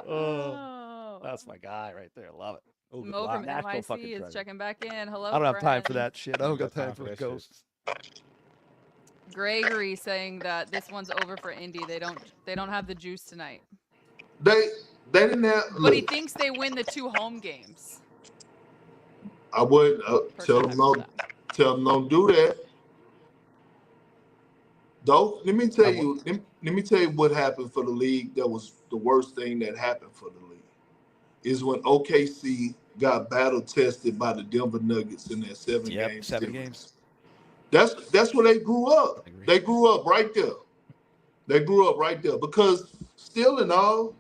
[SPEAKER 2] Oh, that's my guy right there. Love it. Oh,
[SPEAKER 1] Mo
[SPEAKER 2] wow,
[SPEAKER 1] from
[SPEAKER 2] national fucking
[SPEAKER 1] NYC is
[SPEAKER 2] treasure.
[SPEAKER 1] checking back in. Hello,
[SPEAKER 2] I don't have time for
[SPEAKER 1] friend.
[SPEAKER 2] that shit. I don't got time for
[SPEAKER 4] that shit.
[SPEAKER 2] ghosts.
[SPEAKER 1] Gregory saying that this one's over for Indy. They don't have the juice tonight.
[SPEAKER 3] They didn't have.
[SPEAKER 1] But he
[SPEAKER 3] Look,
[SPEAKER 1] thinks they win the 2 home games.
[SPEAKER 3] I would
[SPEAKER 1] Perk
[SPEAKER 3] tell
[SPEAKER 1] doesn't
[SPEAKER 3] them no.
[SPEAKER 1] have that.
[SPEAKER 3] Tell them don't do that. Though, let me tell you what happened for the league. That was the worst thing that happened for the league. Is when OKC got battle tested by the Denver Nuggets in their 7 games.
[SPEAKER 2] 7 games.
[SPEAKER 3] That's where they grew up.
[SPEAKER 2] I agree.
[SPEAKER 3] They grew up right there. Because still in all,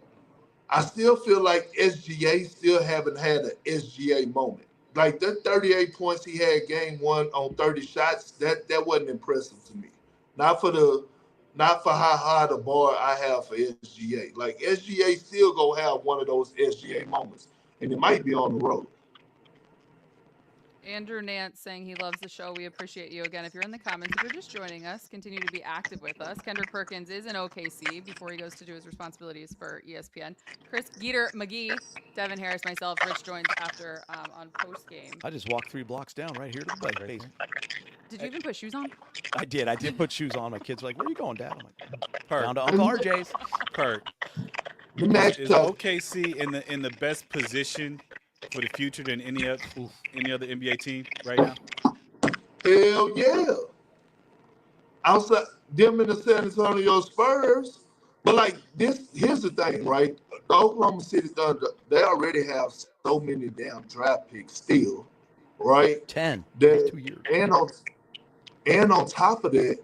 [SPEAKER 3] I still feel like SGA still haven't had an SGA moment. Like that 38 points he had game 1 on 30 shots, that wasn't impressive to me. Not for how high the bar I have for SGA. Like SGA still gonna have one of those SGA moments, and it might be on the road.
[SPEAKER 1] Andrew Nance saying he loves the show. We appreciate you again. If you're in the comments, if you're just joining us, continue to be active with us. Kendrick Perkins is in OKC before he goes to do his responsibilities for ESPN. Chris, Geeter, McGee, Devin Harris, myself, Rich joined after on post game.
[SPEAKER 2] I just walked 3 blocks down right here to the bike base.
[SPEAKER 1] Did you even put shoes on?
[SPEAKER 2] I did put shoes on. My kids were like, where are you going, Dad? I'm like,
[SPEAKER 4] Perk,
[SPEAKER 2] down to Uncle RJ's.
[SPEAKER 4] Perk.
[SPEAKER 3] The next
[SPEAKER 4] Is
[SPEAKER 3] time.
[SPEAKER 4] OKC in the best position for the future than any other NBA team right now?
[SPEAKER 3] Hell yeah. Outside them in the San Antonio Spurs. But like this, here's the thing, right? The Oklahoma City Thunder, they already have so many damn draft picks still, right?
[SPEAKER 2] 10.
[SPEAKER 3] That,
[SPEAKER 2] 2 years.
[SPEAKER 3] and on top of that,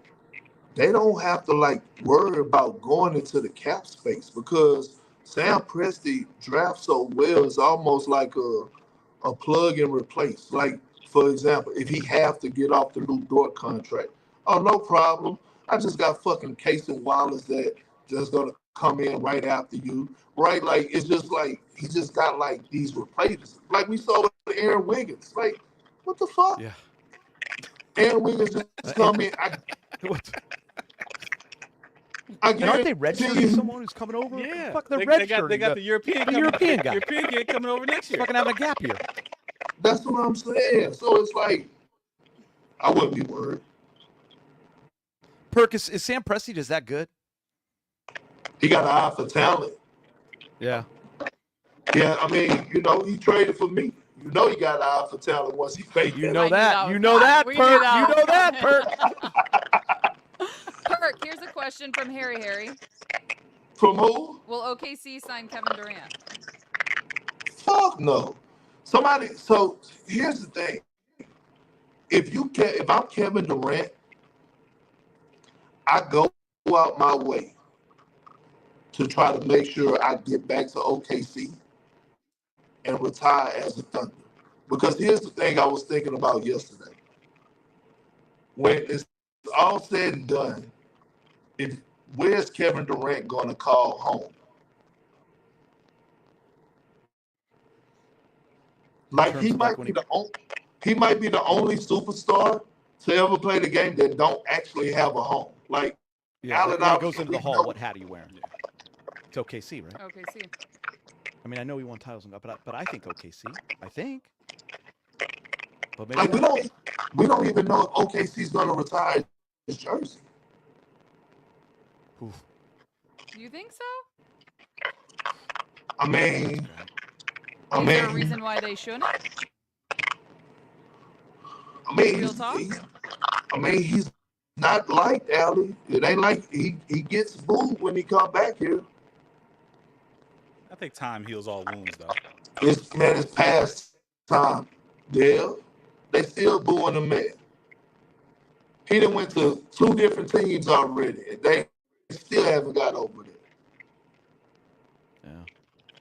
[SPEAKER 3] they don't have to like worry about going into the cap space because Sam Presti drafts so well. It's almost like a plug and replace. Like, for example, if he have to get off the Lou Dort contract, oh, no problem. I just got fucking Casey Wallace that just gonna come in right after you, right? Like, it's just like he just got like these replacements. Like we saw with Aaron Wiggins. Like, what the fuck?
[SPEAKER 2] Yeah.
[SPEAKER 3] Aaron Wiggins just come in.
[SPEAKER 2] And aren't they redshirting someone who's coming over?
[SPEAKER 4] Yeah.
[SPEAKER 2] Fuck, they're
[SPEAKER 4] They
[SPEAKER 2] redshirting.
[SPEAKER 4] got the European
[SPEAKER 2] the European guy.
[SPEAKER 4] European kid coming over next year.
[SPEAKER 2] Fucking having a gap year.
[SPEAKER 3] That's what I'm saying. So it's like, I wouldn't be worried.
[SPEAKER 2] Perk, is Sam Presti just that good?
[SPEAKER 3] He got an eye for talent.
[SPEAKER 2] Yeah.
[SPEAKER 3] Yeah, I mean, he traded for me. You know he got an eye for talent once he made
[SPEAKER 2] You
[SPEAKER 3] that.
[SPEAKER 2] know that.
[SPEAKER 1] was
[SPEAKER 2] You know that,
[SPEAKER 1] we
[SPEAKER 2] Perk.
[SPEAKER 1] knew that
[SPEAKER 2] You
[SPEAKER 1] was
[SPEAKER 2] know that,
[SPEAKER 1] coming.
[SPEAKER 2] Perk.
[SPEAKER 1] Perk, here's a question from Harry.
[SPEAKER 3] From who?
[SPEAKER 1] Will OKC sign Kevin Durant?
[SPEAKER 3] Fuck no. Somebody. So here's the thing. If I'm Kevin Durant, I go out my way to try to make sure I get back to OKC and retire as a Thunder. Because here's the thing I was thinking about yesterday. When it's all said and done, where's Kevin Durant going to call home? Like he might be the only superstar to ever play the game that don't actually have a home. Like
[SPEAKER 2] When he goes into the hall, what hat are you wearing? It's OKC, right?
[SPEAKER 1] OKC.
[SPEAKER 2] I mean, I know he won titles, but I think OKC. I think. But
[SPEAKER 3] maybe we don't even know if OKC's going to retire his jersey.
[SPEAKER 1] Oof. Do you think so?
[SPEAKER 3] I mean,
[SPEAKER 1] is there a reason why they shouldn't? Real talk?
[SPEAKER 3] He's not liked, Allie. It ain't like he gets booed when he come back here.
[SPEAKER 4] I think time heals all wounds, though.
[SPEAKER 3] It's past time. Yeah, they still booing the man. He done went to 2 different teams already, and they still haven't got over it.
[SPEAKER 2] Yeah.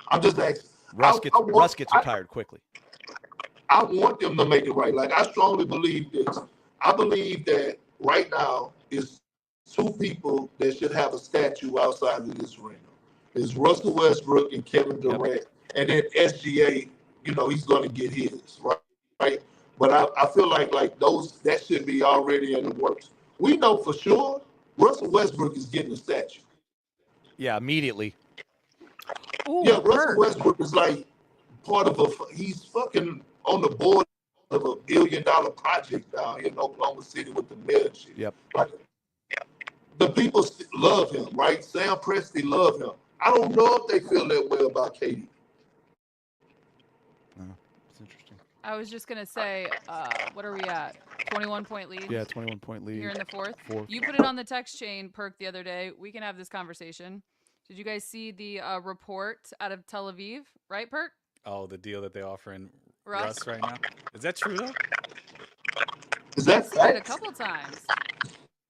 [SPEAKER 3] I'm just asking.
[SPEAKER 2] Russ gets retired quickly.
[SPEAKER 3] I want them to make it right. Like, I strongly believe this. I believe that right now is 2 people that should have a statue outside of this arena. It's Russell Westbrook and Kevin Durant. Yep. And then SGA, he's going to get his, right? But I feel like that should be already in the works. We know for sure Russell Westbrook is getting a statue.
[SPEAKER 2] Yeah, immediately.
[SPEAKER 1] Ooh,
[SPEAKER 3] yeah, Russell Westbrook is like part of he's fucking on the board of $1 billion project down here in Oklahoma City with the mayor and shit.
[SPEAKER 2] Yep.
[SPEAKER 3] Like, the people love him, right? Sam Presti love him. I don't know if they feel that way about KD.
[SPEAKER 2] It's interesting.
[SPEAKER 1] I was just going to say, what are we at? 21-point lead?
[SPEAKER 2] Yeah, 21-point lead.
[SPEAKER 1] Here in the fourth.
[SPEAKER 2] Fourth.
[SPEAKER 1] You put it on the text chain, Perk, the other day. We can have this conversation. Did you guys see the report out of Tel Aviv? Right, Perk?
[SPEAKER 4] Oh, the deal that they're offering Russ right now? Is that true, though?
[SPEAKER 3] Is that
[SPEAKER 1] I've seen it a couple times.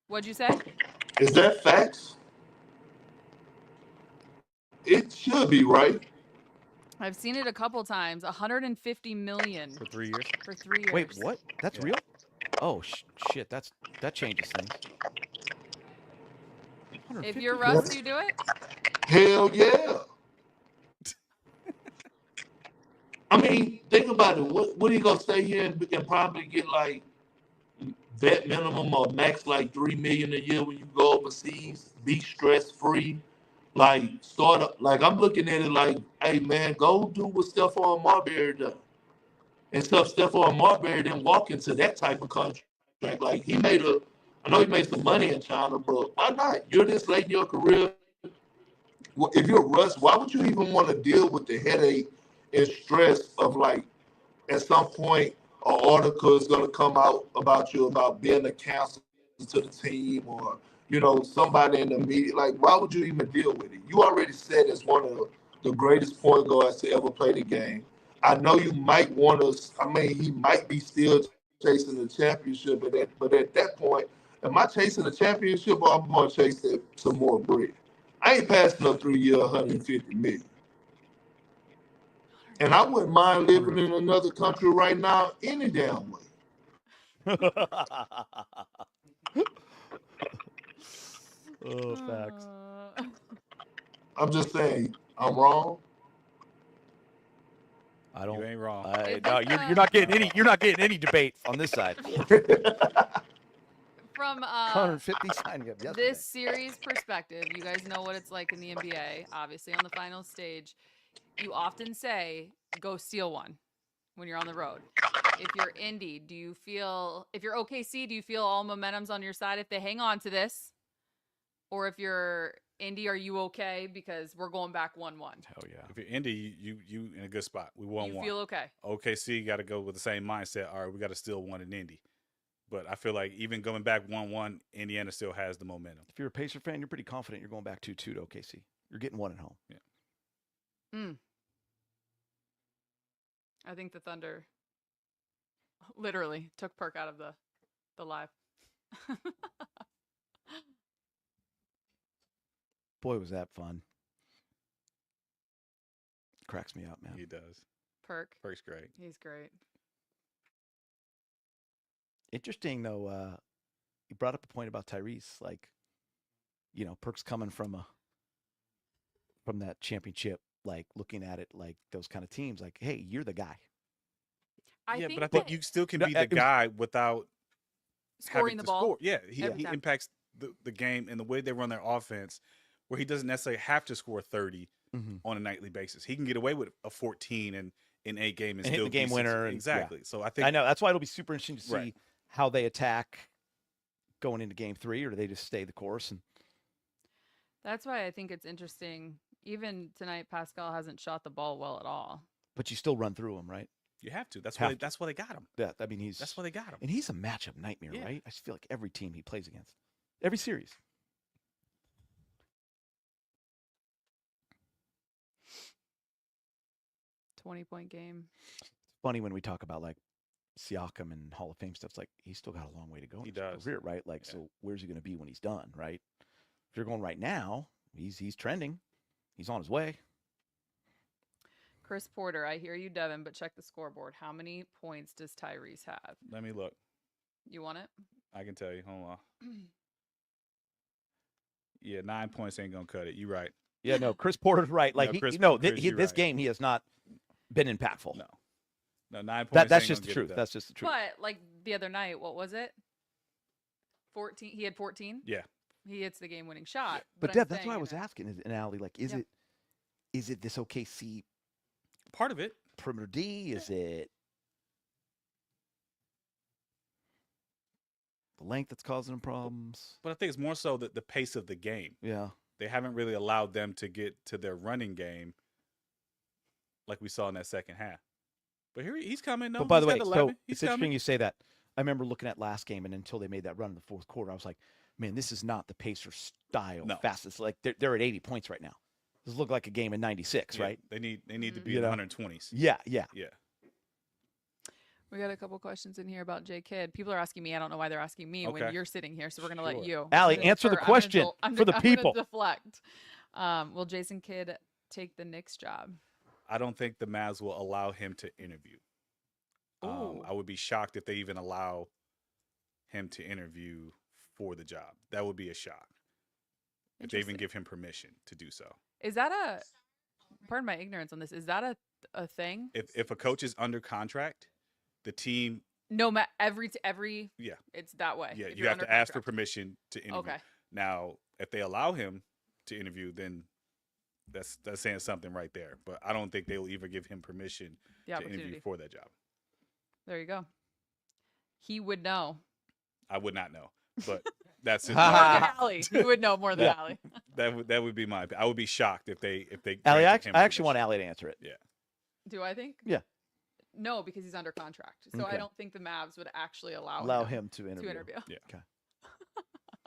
[SPEAKER 1] What'd you say?
[SPEAKER 3] Is that facts? It should be, right?
[SPEAKER 1] I've seen it a couple times. $150 million
[SPEAKER 4] for 3 years.
[SPEAKER 1] For 3 years.
[SPEAKER 2] Wait, what? That's real? Oh shit! That changes things.
[SPEAKER 1] If you're Russ, you do it?
[SPEAKER 3] Hell yeah! I mean, think about it. What are you gonna stay here and probably get like vet minimum or max like $3 million a year when you go overseas? Be stress free. Like start up. Like I'm looking at it like, hey man, go do what Stephon Marbury done. And Stephon Marbury didn't walk into that type of contract. Like I know he made some money in China, but why not? You're this late in your career. If you're Russ, why would you even want to deal with the headache and stress of like, at some point, an article is going to come out about you about being a counselor to the team or, somebody in the media. Like, why would you even deal with it? You already said as one of the greatest point guards to ever play the game. I know you might want to, he might be still chasing the championship, but at that point, am I chasing the championship or I'm going to chase some more bread? I ain't passing up 3 year, $150 million. And I wouldn't mind living in another country right now any damn way.
[SPEAKER 2] Oh, facts.
[SPEAKER 3] I'm just saying, I'm wrong.
[SPEAKER 2] I don't.
[SPEAKER 4] You ain't wrong.
[SPEAKER 2] No, you're not getting any debate on this side.
[SPEAKER 1] From
[SPEAKER 2] 150 signing up yesterday.
[SPEAKER 1] This series perspective, you guys know what it's like in the NBA, obviously on the final stage. You often say, go steal one when you're on the road. If you're Indy, if you're OKC, do you feel all momentum's on your side if they hang on to this? Or if you're Indy, are you okay? Because we're going back 1-1.
[SPEAKER 2] Hell yeah.
[SPEAKER 4] If you're Indy, you in a good spot. We won
[SPEAKER 1] You
[SPEAKER 4] one.
[SPEAKER 1] feel okay.
[SPEAKER 4] OKC got to go with the same mindset. All right, we got to steal one in Indy. But I feel like even going back 1-1, Indiana still has the momentum.
[SPEAKER 2] If you're a Pacer fan, you're pretty confident you're going back 2-2 to OKC. You're getting one at home.
[SPEAKER 4] Yeah.
[SPEAKER 1] I think the Thunder literally took Perk out of the live.
[SPEAKER 2] Boy, was that fun. Cracks me up, man.
[SPEAKER 4] He does.
[SPEAKER 1] Perk's
[SPEAKER 4] great.
[SPEAKER 1] He's great.
[SPEAKER 2] Interesting, though, you brought up a point about Tyrese. Like, Perk's coming from that championship, like looking at it like those kind of teams, like, hey, you're the guy.
[SPEAKER 1] I
[SPEAKER 4] But I think
[SPEAKER 1] that
[SPEAKER 4] you still can
[SPEAKER 2] No,
[SPEAKER 4] be the guy without
[SPEAKER 1] scoring
[SPEAKER 4] having
[SPEAKER 1] the
[SPEAKER 4] to
[SPEAKER 1] ball.
[SPEAKER 4] score. Yeah, he
[SPEAKER 1] every time.
[SPEAKER 4] impacts the game and the way they run their offense, where he doesn't necessarily have to score 30 on a nightly basis. He can get away with a 14 in 8 games and
[SPEAKER 2] hit
[SPEAKER 4] still
[SPEAKER 2] the game
[SPEAKER 4] be
[SPEAKER 2] winner.
[SPEAKER 4] successful.
[SPEAKER 2] And,
[SPEAKER 4] Exactly.
[SPEAKER 2] yeah.
[SPEAKER 4] So I think
[SPEAKER 2] I know that's why it'll be super interesting to see
[SPEAKER 4] Right.
[SPEAKER 2] how they attack going into game 3, or do they just stay the course? And
[SPEAKER 1] That's why I think it's interesting. Even tonight, Pascal hasn't shot the ball well at all.
[SPEAKER 2] but you still run through them, right?
[SPEAKER 4] you have to. That's
[SPEAKER 2] Have
[SPEAKER 4] why
[SPEAKER 2] to.
[SPEAKER 4] that's why they got him.
[SPEAKER 2] Yeah, I mean
[SPEAKER 4] That's why they got him.
[SPEAKER 2] and he's a matchup nightmare,
[SPEAKER 4] Yeah.
[SPEAKER 2] right? I just feel like every team he plays against, every series.
[SPEAKER 1] $20-point game.
[SPEAKER 2] It's funny when we talk about like Siakam and Hall of Fame stuff. It's like he's still got a long way to go in
[SPEAKER 4] He
[SPEAKER 2] his
[SPEAKER 4] does.
[SPEAKER 2] career, right? Like,
[SPEAKER 4] Yeah.
[SPEAKER 2] so where's he going to be when he's done, right? If you're going right now, he's trending. He's on his way.
[SPEAKER 1] Chris Porter, I hear you, Devin, but check the scoreboard. How many points does Tyrese have?
[SPEAKER 4] Let me look.
[SPEAKER 1] You want it?
[SPEAKER 4] I can tell you. Hold on. Yeah, 9 points ain't gonna cut it. You right.
[SPEAKER 2] Yeah, no, Chris Porter's right. Like,
[SPEAKER 4] Chris,
[SPEAKER 2] this
[SPEAKER 4] you're
[SPEAKER 2] game
[SPEAKER 4] right.
[SPEAKER 2] he has not been impactful.
[SPEAKER 4] No, 9 points.
[SPEAKER 2] That's
[SPEAKER 4] ain't
[SPEAKER 2] just
[SPEAKER 4] gonna
[SPEAKER 2] the
[SPEAKER 4] get it
[SPEAKER 2] truth.
[SPEAKER 4] done.
[SPEAKER 2] That's just the truth.
[SPEAKER 1] But like the other night, what was it? 14. He had 14.
[SPEAKER 4] Yeah.
[SPEAKER 1] He hits the game-winning shot.
[SPEAKER 2] But
[SPEAKER 1] I'm
[SPEAKER 2] Dev, that's
[SPEAKER 1] saying
[SPEAKER 2] why I
[SPEAKER 1] in
[SPEAKER 2] was
[SPEAKER 1] a-
[SPEAKER 2] asking in Allie, like, is
[SPEAKER 1] Yeah.
[SPEAKER 2] it this OKC
[SPEAKER 4] Part of it.
[SPEAKER 2] perimeter D? Is it the length that's causing them problems?
[SPEAKER 4] But I think it's more so the pace of the game.
[SPEAKER 2] Yeah.
[SPEAKER 4] They haven't really allowed them to get to their running game like we saw in that second half. But here he's coming. No,
[SPEAKER 2] But by the
[SPEAKER 4] he's
[SPEAKER 2] way,
[SPEAKER 4] got
[SPEAKER 2] so
[SPEAKER 4] 11. He's
[SPEAKER 2] it's interesting
[SPEAKER 4] coming.
[SPEAKER 2] you say that. I remember looking at last game, and until they made that run in the fourth quarter, I was like, man, this is not the Pacers style
[SPEAKER 4] No.
[SPEAKER 2] fastest. Like they're at 80 points right now. This looked like a game in 96,
[SPEAKER 4] Yeah,
[SPEAKER 2] right?
[SPEAKER 4] They need to be
[SPEAKER 2] You
[SPEAKER 4] in
[SPEAKER 2] know?
[SPEAKER 4] the 120s.
[SPEAKER 2] Yeah.
[SPEAKER 4] Yeah.
[SPEAKER 1] We got a couple questions in here about J Kidd. People are asking me. I don't know why they're asking me when
[SPEAKER 4] Okay.
[SPEAKER 1] you're sitting here. So we're gonna
[SPEAKER 4] Sure.
[SPEAKER 1] let you.
[SPEAKER 2] Allie,
[SPEAKER 1] I'm gonna
[SPEAKER 2] answer the
[SPEAKER 1] defer. I'm gonna
[SPEAKER 2] question
[SPEAKER 1] del- I'm
[SPEAKER 2] for
[SPEAKER 1] gonna-
[SPEAKER 2] the
[SPEAKER 1] I'm gonna
[SPEAKER 2] people.
[SPEAKER 1] deflect. Will Jason Kidd take the Knicks job?
[SPEAKER 4] I don't think the Mavs will allow him to interview.
[SPEAKER 1] Ooh.
[SPEAKER 4] I would be shocked if they even allow him to interview for the job. That would be a shock. If they even
[SPEAKER 1] Interesting.
[SPEAKER 4] give him permission to do so.
[SPEAKER 1] Is that a? Pardon my ignorance on this. Is that a thing?
[SPEAKER 4] If a coach is under contract, the team,
[SPEAKER 1] No, every
[SPEAKER 4] yeah,
[SPEAKER 1] it's that way.
[SPEAKER 4] yeah,
[SPEAKER 1] if
[SPEAKER 4] you
[SPEAKER 1] you're
[SPEAKER 4] have to
[SPEAKER 1] under
[SPEAKER 4] ask for
[SPEAKER 1] contract.
[SPEAKER 4] permission to interview.
[SPEAKER 1] Okay.
[SPEAKER 4] Now, if they allow him to interview, then that's saying something right there. But I don't think they will even give him permission
[SPEAKER 1] The
[SPEAKER 4] to
[SPEAKER 1] opportunity.
[SPEAKER 4] interview for that job.
[SPEAKER 1] There you go. He would know.
[SPEAKER 4] I would not know, but that's
[SPEAKER 1] More than
[SPEAKER 2] Ah.
[SPEAKER 1] Allie. He would know more than
[SPEAKER 2] Yeah.
[SPEAKER 1] Allie.
[SPEAKER 4] that would be my. I would be shocked if they
[SPEAKER 2] Allie,
[SPEAKER 4] granted him
[SPEAKER 2] I actually want
[SPEAKER 4] permission.
[SPEAKER 2] Allie to answer it.
[SPEAKER 1] Do I think?
[SPEAKER 2] Yeah.
[SPEAKER 1] No, because he's under contract. So
[SPEAKER 2] Okay.
[SPEAKER 1] I don't think the Mavs would actually allow
[SPEAKER 2] him to
[SPEAKER 1] to
[SPEAKER 2] interview.
[SPEAKER 1] interview.
[SPEAKER 4] Yeah.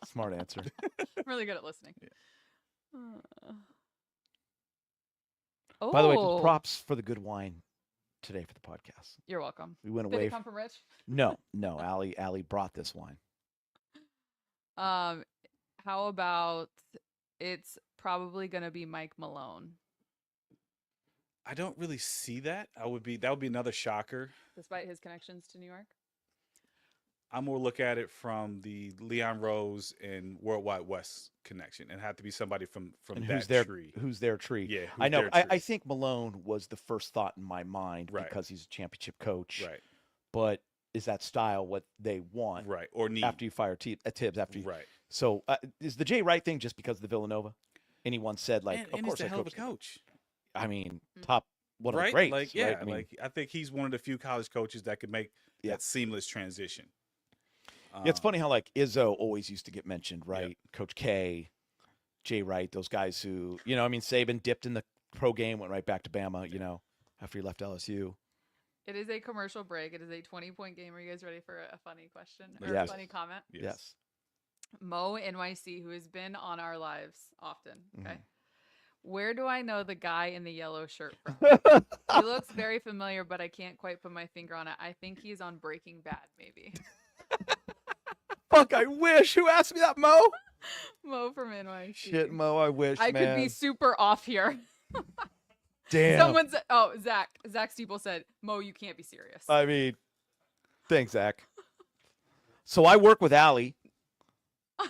[SPEAKER 2] Smart answer.
[SPEAKER 1] I'm really good at listening. Oh,
[SPEAKER 2] By the way, just props for the good wine today for the podcast.
[SPEAKER 1] You're welcome.
[SPEAKER 2] We went
[SPEAKER 1] Did
[SPEAKER 2] away.
[SPEAKER 1] it come from Rich?
[SPEAKER 2] No. Allie brought this wine.
[SPEAKER 1] How about it's probably gonna be Mike Malone,
[SPEAKER 4] I don't really see that. That would be another shocker.
[SPEAKER 1] despite his connections to New York.
[SPEAKER 4] I'm more look at it from the Leon Rose and Worldwide West connection. It had to be somebody from
[SPEAKER 2] And
[SPEAKER 4] that
[SPEAKER 2] who's their
[SPEAKER 4] tree.
[SPEAKER 2] who's their tree?
[SPEAKER 4] Yeah,
[SPEAKER 2] I
[SPEAKER 4] who's
[SPEAKER 2] know.
[SPEAKER 4] their
[SPEAKER 2] I
[SPEAKER 4] tree.
[SPEAKER 2] think Malone was the first thought in my mind
[SPEAKER 4] Right.
[SPEAKER 2] because he's a championship coach.
[SPEAKER 4] Right,
[SPEAKER 2] But is that style what they want
[SPEAKER 4] right, or need
[SPEAKER 2] after you fire Tibbs? After you,
[SPEAKER 4] right.
[SPEAKER 2] so is the Jay Wright thing just because of the Villanova? Anyone said like,
[SPEAKER 4] and
[SPEAKER 2] of
[SPEAKER 4] he's
[SPEAKER 2] course
[SPEAKER 4] a
[SPEAKER 2] I
[SPEAKER 4] hell of a
[SPEAKER 2] coached.
[SPEAKER 4] coach,
[SPEAKER 2] I mean,
[SPEAKER 1] Mm.
[SPEAKER 2] top one of
[SPEAKER 4] right?
[SPEAKER 2] the greats.
[SPEAKER 4] Like, yeah,
[SPEAKER 2] right? I mean,
[SPEAKER 4] like I think he's one of the few college coaches that could make
[SPEAKER 2] Yeah.
[SPEAKER 4] that seamless transition.
[SPEAKER 2] yeah, it's funny how like Izzo always used to get mentioned, right?
[SPEAKER 4] Yep.
[SPEAKER 2] Coach K, Jay Wright, those guys who, Saban dipped in the pro game, went right back to Bama, after he left LSU.
[SPEAKER 1] It is a commercial break. It is a 20-point game. Are you guys ready for a funny question or
[SPEAKER 2] Yes.
[SPEAKER 1] a funny comment?
[SPEAKER 2] Yes.
[SPEAKER 1] Mo NYC, who has been on our lives often. Okay.
[SPEAKER 2] Mhm.
[SPEAKER 1] Where do I know the guy in the yellow shirt from? He looks very familiar, but I can't quite put my finger on it. I think he's on Breaking Bad, maybe.
[SPEAKER 2] Fuck, I wish. Who asked me that, Mo?
[SPEAKER 1] Mo from NYC.
[SPEAKER 2] Shit, Mo, I wish,
[SPEAKER 1] I
[SPEAKER 2] man.
[SPEAKER 1] could be super off here.
[SPEAKER 2] Damn.
[SPEAKER 1] Someone said, Zach Steeple said, Mo, you can't be serious.
[SPEAKER 2] I mean, thanks, Zach. So I work with Allie.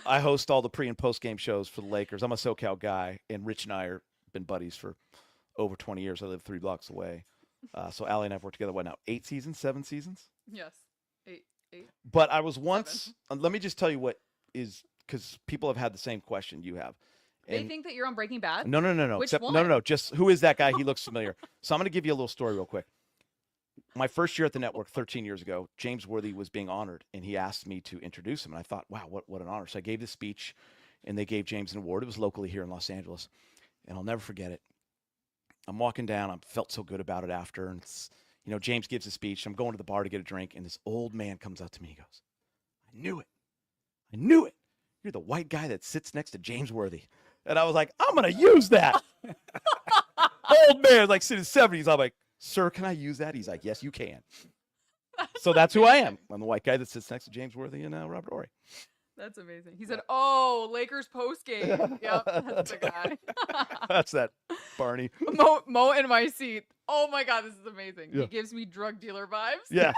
[SPEAKER 2] I host all the pre and post game shows for the Lakers. I'm a SoCal guy, and Rich and I have been buddies for over 20 years. I live 3 blocks away. So Allie and I have worked together, 8 seasons, 7 seasons?
[SPEAKER 1] Yes. 8.
[SPEAKER 2] But I was once, let me just tell you what is, because people have had the same question you have.
[SPEAKER 1] They think that you're on Breaking Bad?
[SPEAKER 2] No.
[SPEAKER 1] Which
[SPEAKER 2] Except,
[SPEAKER 1] one?
[SPEAKER 2] No. Just who is that guy? He looks familiar. So I'm going to give you a little story real quick. My first year at the network 13 years ago, James Worthy was being honored, and he asked me to introduce him. And I thought, wow, what an honor. So I gave this speech, and they gave James an award. It was locally here in Los Angeles, and I'll never forget it. I'm walking down. I felt so good about it after. And it's, James gives a speech. I'm going to the bar to get a drink, and this old man comes up to me. He goes, I knew it. You're the white guy that sits next to James Worthy. And I was like, I'm going to use that. Old man, like in his 70s. I'm like, sir, can I use that? He's like, yes, you can. So that's who I am. I'm the white guy that sits next to James Worthy and Robert Horry.
[SPEAKER 1] That's amazing. He said, oh, Lakers post game. Yep, that's the guy.
[SPEAKER 2] That's that Barney.
[SPEAKER 1] Mo in my seat. Oh my God, this is amazing.
[SPEAKER 2] Yeah.
[SPEAKER 1] He gives me drug dealer vibes.
[SPEAKER 2] Yeah.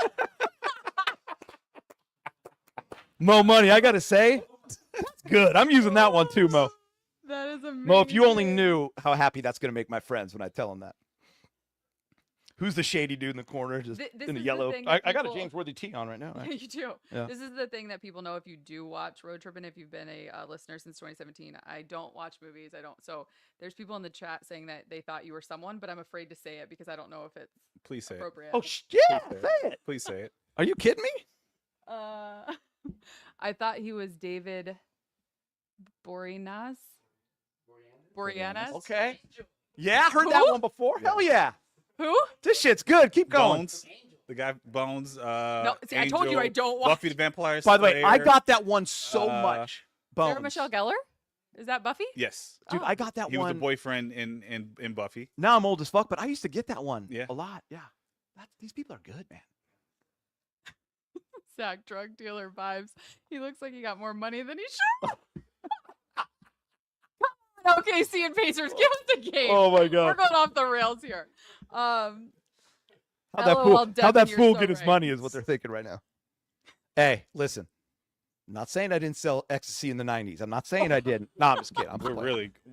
[SPEAKER 2] Mo Money, I got to say, it's good. I'm using that one too, Mo.
[SPEAKER 1] That is amazing.
[SPEAKER 2] Mo, if you only knew how happy that's going to make my friends when I tell them that. Who's the shady dude in the corner, just
[SPEAKER 1] This
[SPEAKER 2] in the
[SPEAKER 1] is
[SPEAKER 2] yellow?
[SPEAKER 1] thing
[SPEAKER 2] I
[SPEAKER 1] that
[SPEAKER 2] got a
[SPEAKER 1] people-
[SPEAKER 2] James Worthy tee on right now. Right?
[SPEAKER 1] You do.
[SPEAKER 2] Yeah.
[SPEAKER 1] This is the thing that people know if you do watch Road Trip, and if you've been a listener since 2017. I don't watch movies. I don't. So there's people in the chat saying that they thought you were someone, but I'm afraid to say it because I don't know if it's
[SPEAKER 4] Please say it.
[SPEAKER 1] appropriate.
[SPEAKER 2] Oh, yeah,
[SPEAKER 4] Please
[SPEAKER 2] say it.
[SPEAKER 4] Please say it.
[SPEAKER 2] Are you kidding me?
[SPEAKER 1] I thought he was David Boreanaz.
[SPEAKER 2] Okay. Yeah, I heard that
[SPEAKER 1] Who?
[SPEAKER 2] one before.
[SPEAKER 4] Yeah.
[SPEAKER 2] Hell yeah.
[SPEAKER 1] Who?
[SPEAKER 2] This shit's good. Keep going.
[SPEAKER 4] Bones. The guy Bones.
[SPEAKER 1] No, see, I told you I don't watch.
[SPEAKER 4] Buffy the Vampire
[SPEAKER 2] By the way,
[SPEAKER 4] Slayer.
[SPEAKER 2] I got that one so much. Bones.
[SPEAKER 1] Sarah Michelle Gellar? Is that Buffy?
[SPEAKER 4] Yes.
[SPEAKER 2] Dude,
[SPEAKER 1] Oh.
[SPEAKER 2] I got that
[SPEAKER 4] He
[SPEAKER 2] one.
[SPEAKER 4] was the boyfriend in Buffy.
[SPEAKER 2] Now I'm old as fuck, but I used to get that one
[SPEAKER 4] Yeah.
[SPEAKER 2] a lot. Yeah. These people are good, man.
[SPEAKER 1] Zach, drug dealer vibes. He looks like he got more money than he should. OKC and Pacers, give us the game.
[SPEAKER 2] Oh, my
[SPEAKER 1] We're
[SPEAKER 2] God.
[SPEAKER 1] going off the rails here.
[SPEAKER 2] How'd
[SPEAKER 1] LOL,
[SPEAKER 2] that
[SPEAKER 1] Devin,
[SPEAKER 2] fool
[SPEAKER 1] you're so
[SPEAKER 2] get his
[SPEAKER 1] right.
[SPEAKER 2] money is what they're thinking right now. Hey, listen. I'm not saying I didn't sell ecstasy in the 90s. I'm not saying I didn't. No, I'm just kidding.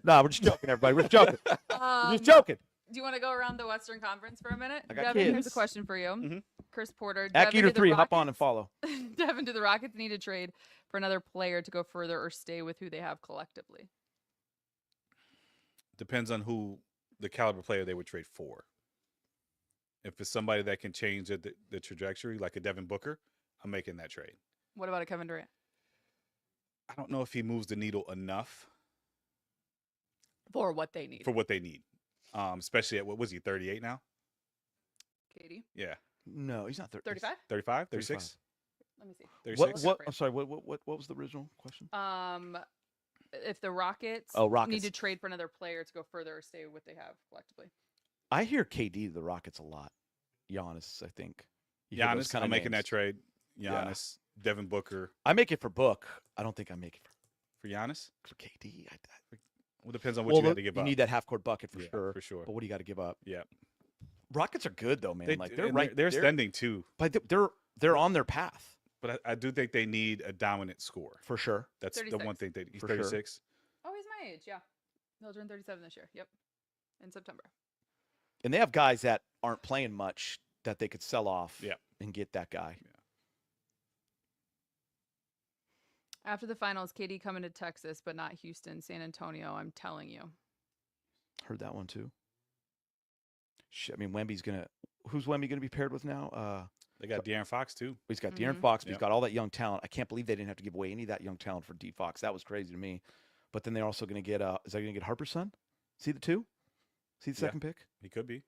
[SPEAKER 2] No, we're just joking, everybody. We're joking. We're just joking.
[SPEAKER 1] Do you want to go around the Western Conference for a minute?
[SPEAKER 2] I got
[SPEAKER 1] Devin, here's a
[SPEAKER 2] kids.
[SPEAKER 1] question for you.
[SPEAKER 4] Mhm.
[SPEAKER 1] Chris Porter.
[SPEAKER 2] At
[SPEAKER 1] Devin,
[SPEAKER 2] Geeter
[SPEAKER 1] do the
[SPEAKER 2] 3, hop on and
[SPEAKER 1] Rockets-
[SPEAKER 2] follow.
[SPEAKER 1] Devin, do the Rockets need to trade for another player to go further or stay with who they have collectively?
[SPEAKER 4] Depends on who the caliber player they would trade for. If it's somebody that can change the trajectory, like a Devin Booker, I'm making that trade.
[SPEAKER 1] What about a Kevin Durant?
[SPEAKER 4] I don't know if he moves the needle enough
[SPEAKER 1] For what they need.
[SPEAKER 4] for what they need. Especially at, what was he, 38 now?
[SPEAKER 1] Katie?
[SPEAKER 4] Yeah.
[SPEAKER 2] No, he's not 30.
[SPEAKER 1] 35?
[SPEAKER 4] 35? 36?
[SPEAKER 1] Let me see.
[SPEAKER 4] 36?
[SPEAKER 2] I'm sorry. What was the original question?
[SPEAKER 1] If the Rockets,
[SPEAKER 2] Oh,
[SPEAKER 1] need
[SPEAKER 2] Rockets.
[SPEAKER 1] to trade for another player to go further or stay with what they have collectively.
[SPEAKER 2] I hear KD to the Rockets a lot. Giannis, I think. You hear those
[SPEAKER 4] Giannis,
[SPEAKER 2] kinda
[SPEAKER 4] I'm making that
[SPEAKER 2] names.
[SPEAKER 4] trade.
[SPEAKER 2] Yeah.
[SPEAKER 4] Giannis, Devin Booker
[SPEAKER 2] I make it for Book. I don't think I make it
[SPEAKER 4] for Giannis.
[SPEAKER 2] for KD.
[SPEAKER 4] Well, depends on what you got to give
[SPEAKER 2] you
[SPEAKER 4] up.
[SPEAKER 2] need that half court bucket for
[SPEAKER 4] Yeah,
[SPEAKER 2] sure.
[SPEAKER 4] for sure.
[SPEAKER 2] But what do you got to give up?
[SPEAKER 4] Yeah.
[SPEAKER 2] Rockets are good though, man. They're
[SPEAKER 4] and
[SPEAKER 2] right.
[SPEAKER 4] They're ascending too,
[SPEAKER 2] But they're on their path
[SPEAKER 4] but I do think they need a dominant score.
[SPEAKER 2] for sure.
[SPEAKER 4] That's the
[SPEAKER 1] 36.
[SPEAKER 4] one thing he's
[SPEAKER 2] For sure.
[SPEAKER 4] 36.
[SPEAKER 1] Oh, he's my age. Yeah. He'll turn 37 this year. Yep. In September.
[SPEAKER 2] And they have guys that aren't playing much that they could sell off
[SPEAKER 4] Yeah.
[SPEAKER 2] and get that guy.
[SPEAKER 1] After the finals, KD coming to Texas, but not Houston, San Antonio. I'm telling you.
[SPEAKER 2] Heard that one too. Shit, I mean, who's Wemby gonna be paired with now?
[SPEAKER 4] They got De'Aaron Fox too.
[SPEAKER 2] He's got De'Aaron
[SPEAKER 1] Mhm.
[SPEAKER 2] Fox, but he's
[SPEAKER 4] Yep.
[SPEAKER 2] got all that young talent. I can't believe they didn't have to give away any of that young talent for D Fox. That was crazy to me. But then they're also going to get is that going to get Harper's son? See the 2? See the second pick?
[SPEAKER 4] He could be.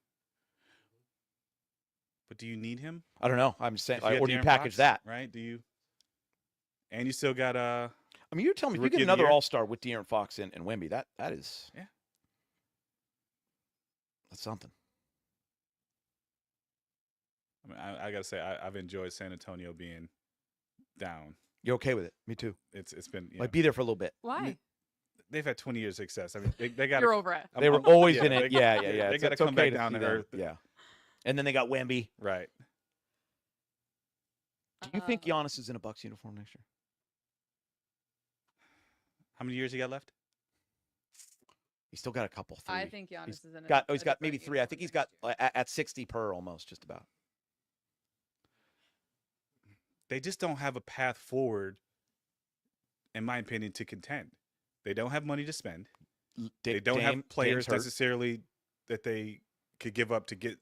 [SPEAKER 4] But do you need him?
[SPEAKER 2] I don't know. I'm saying,
[SPEAKER 4] If
[SPEAKER 2] or do you
[SPEAKER 4] De'Aaron
[SPEAKER 2] package
[SPEAKER 4] Fox,
[SPEAKER 2] that?
[SPEAKER 4] right? Do you? And you still got
[SPEAKER 2] I mean, you're telling me if you
[SPEAKER 4] Rookie
[SPEAKER 2] get
[SPEAKER 4] of the
[SPEAKER 2] another
[SPEAKER 4] year?
[SPEAKER 2] All-Star with De'Aaron Fox and Wemby, that is that's something.
[SPEAKER 4] I mean, I gotta say I've enjoyed San Antonio being down.
[SPEAKER 2] You're okay with it? Me too.
[SPEAKER 4] It's been
[SPEAKER 2] Like, be there for a little bit.
[SPEAKER 1] Why?
[SPEAKER 4] they've had 20 years of success. I mean, they got
[SPEAKER 1] You're over it.
[SPEAKER 2] They were always in it.
[SPEAKER 4] they-
[SPEAKER 2] Yeah.
[SPEAKER 4] They
[SPEAKER 2] It's
[SPEAKER 4] got to come
[SPEAKER 2] okay
[SPEAKER 4] back down
[SPEAKER 2] see
[SPEAKER 4] to
[SPEAKER 2] them.
[SPEAKER 4] earth.
[SPEAKER 2] Yeah. And then they got Wemby.
[SPEAKER 4] Right.
[SPEAKER 2] Do you think Giannis is in a Bucks uniform next year?
[SPEAKER 4] How many years he got left?
[SPEAKER 2] He's still got a couple. 3.
[SPEAKER 1] I think Giannis is in.
[SPEAKER 2] He's got maybe 3. I think he's got at 60 per almost, just about.
[SPEAKER 4] They just don't have a path forward, in my opinion, to contend. They don't have money to spend. They don't have players necessarily that they could give up to get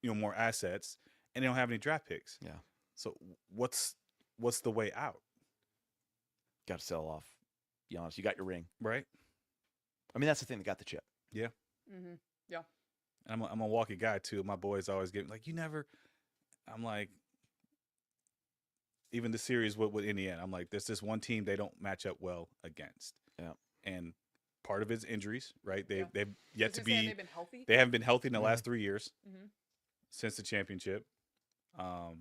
[SPEAKER 4] more assets, and they don't have any draft picks.
[SPEAKER 2] Yeah.
[SPEAKER 4] So what's the way out?
[SPEAKER 2] Got to sell off Giannis. You got your ring.
[SPEAKER 4] Right.
[SPEAKER 2] I mean, that's the thing. They got the chip.
[SPEAKER 4] Yeah.
[SPEAKER 1] Mm-hmm. Yeah.
[SPEAKER 4] I'm a Milwaukee guy too. My boys always get like, you never. I'm like, even the series with Indiana, I'm like, there's this one team they don't match up well against.
[SPEAKER 2] Yeah.
[SPEAKER 4] And part of it's injuries, right? They've
[SPEAKER 1] I
[SPEAKER 4] yet
[SPEAKER 1] was
[SPEAKER 4] to
[SPEAKER 1] gonna say,
[SPEAKER 4] be.
[SPEAKER 1] They've been healthy.
[SPEAKER 4] They haven't been healthy in the last 3 years
[SPEAKER 1] Mhm.
[SPEAKER 4] since the championship. But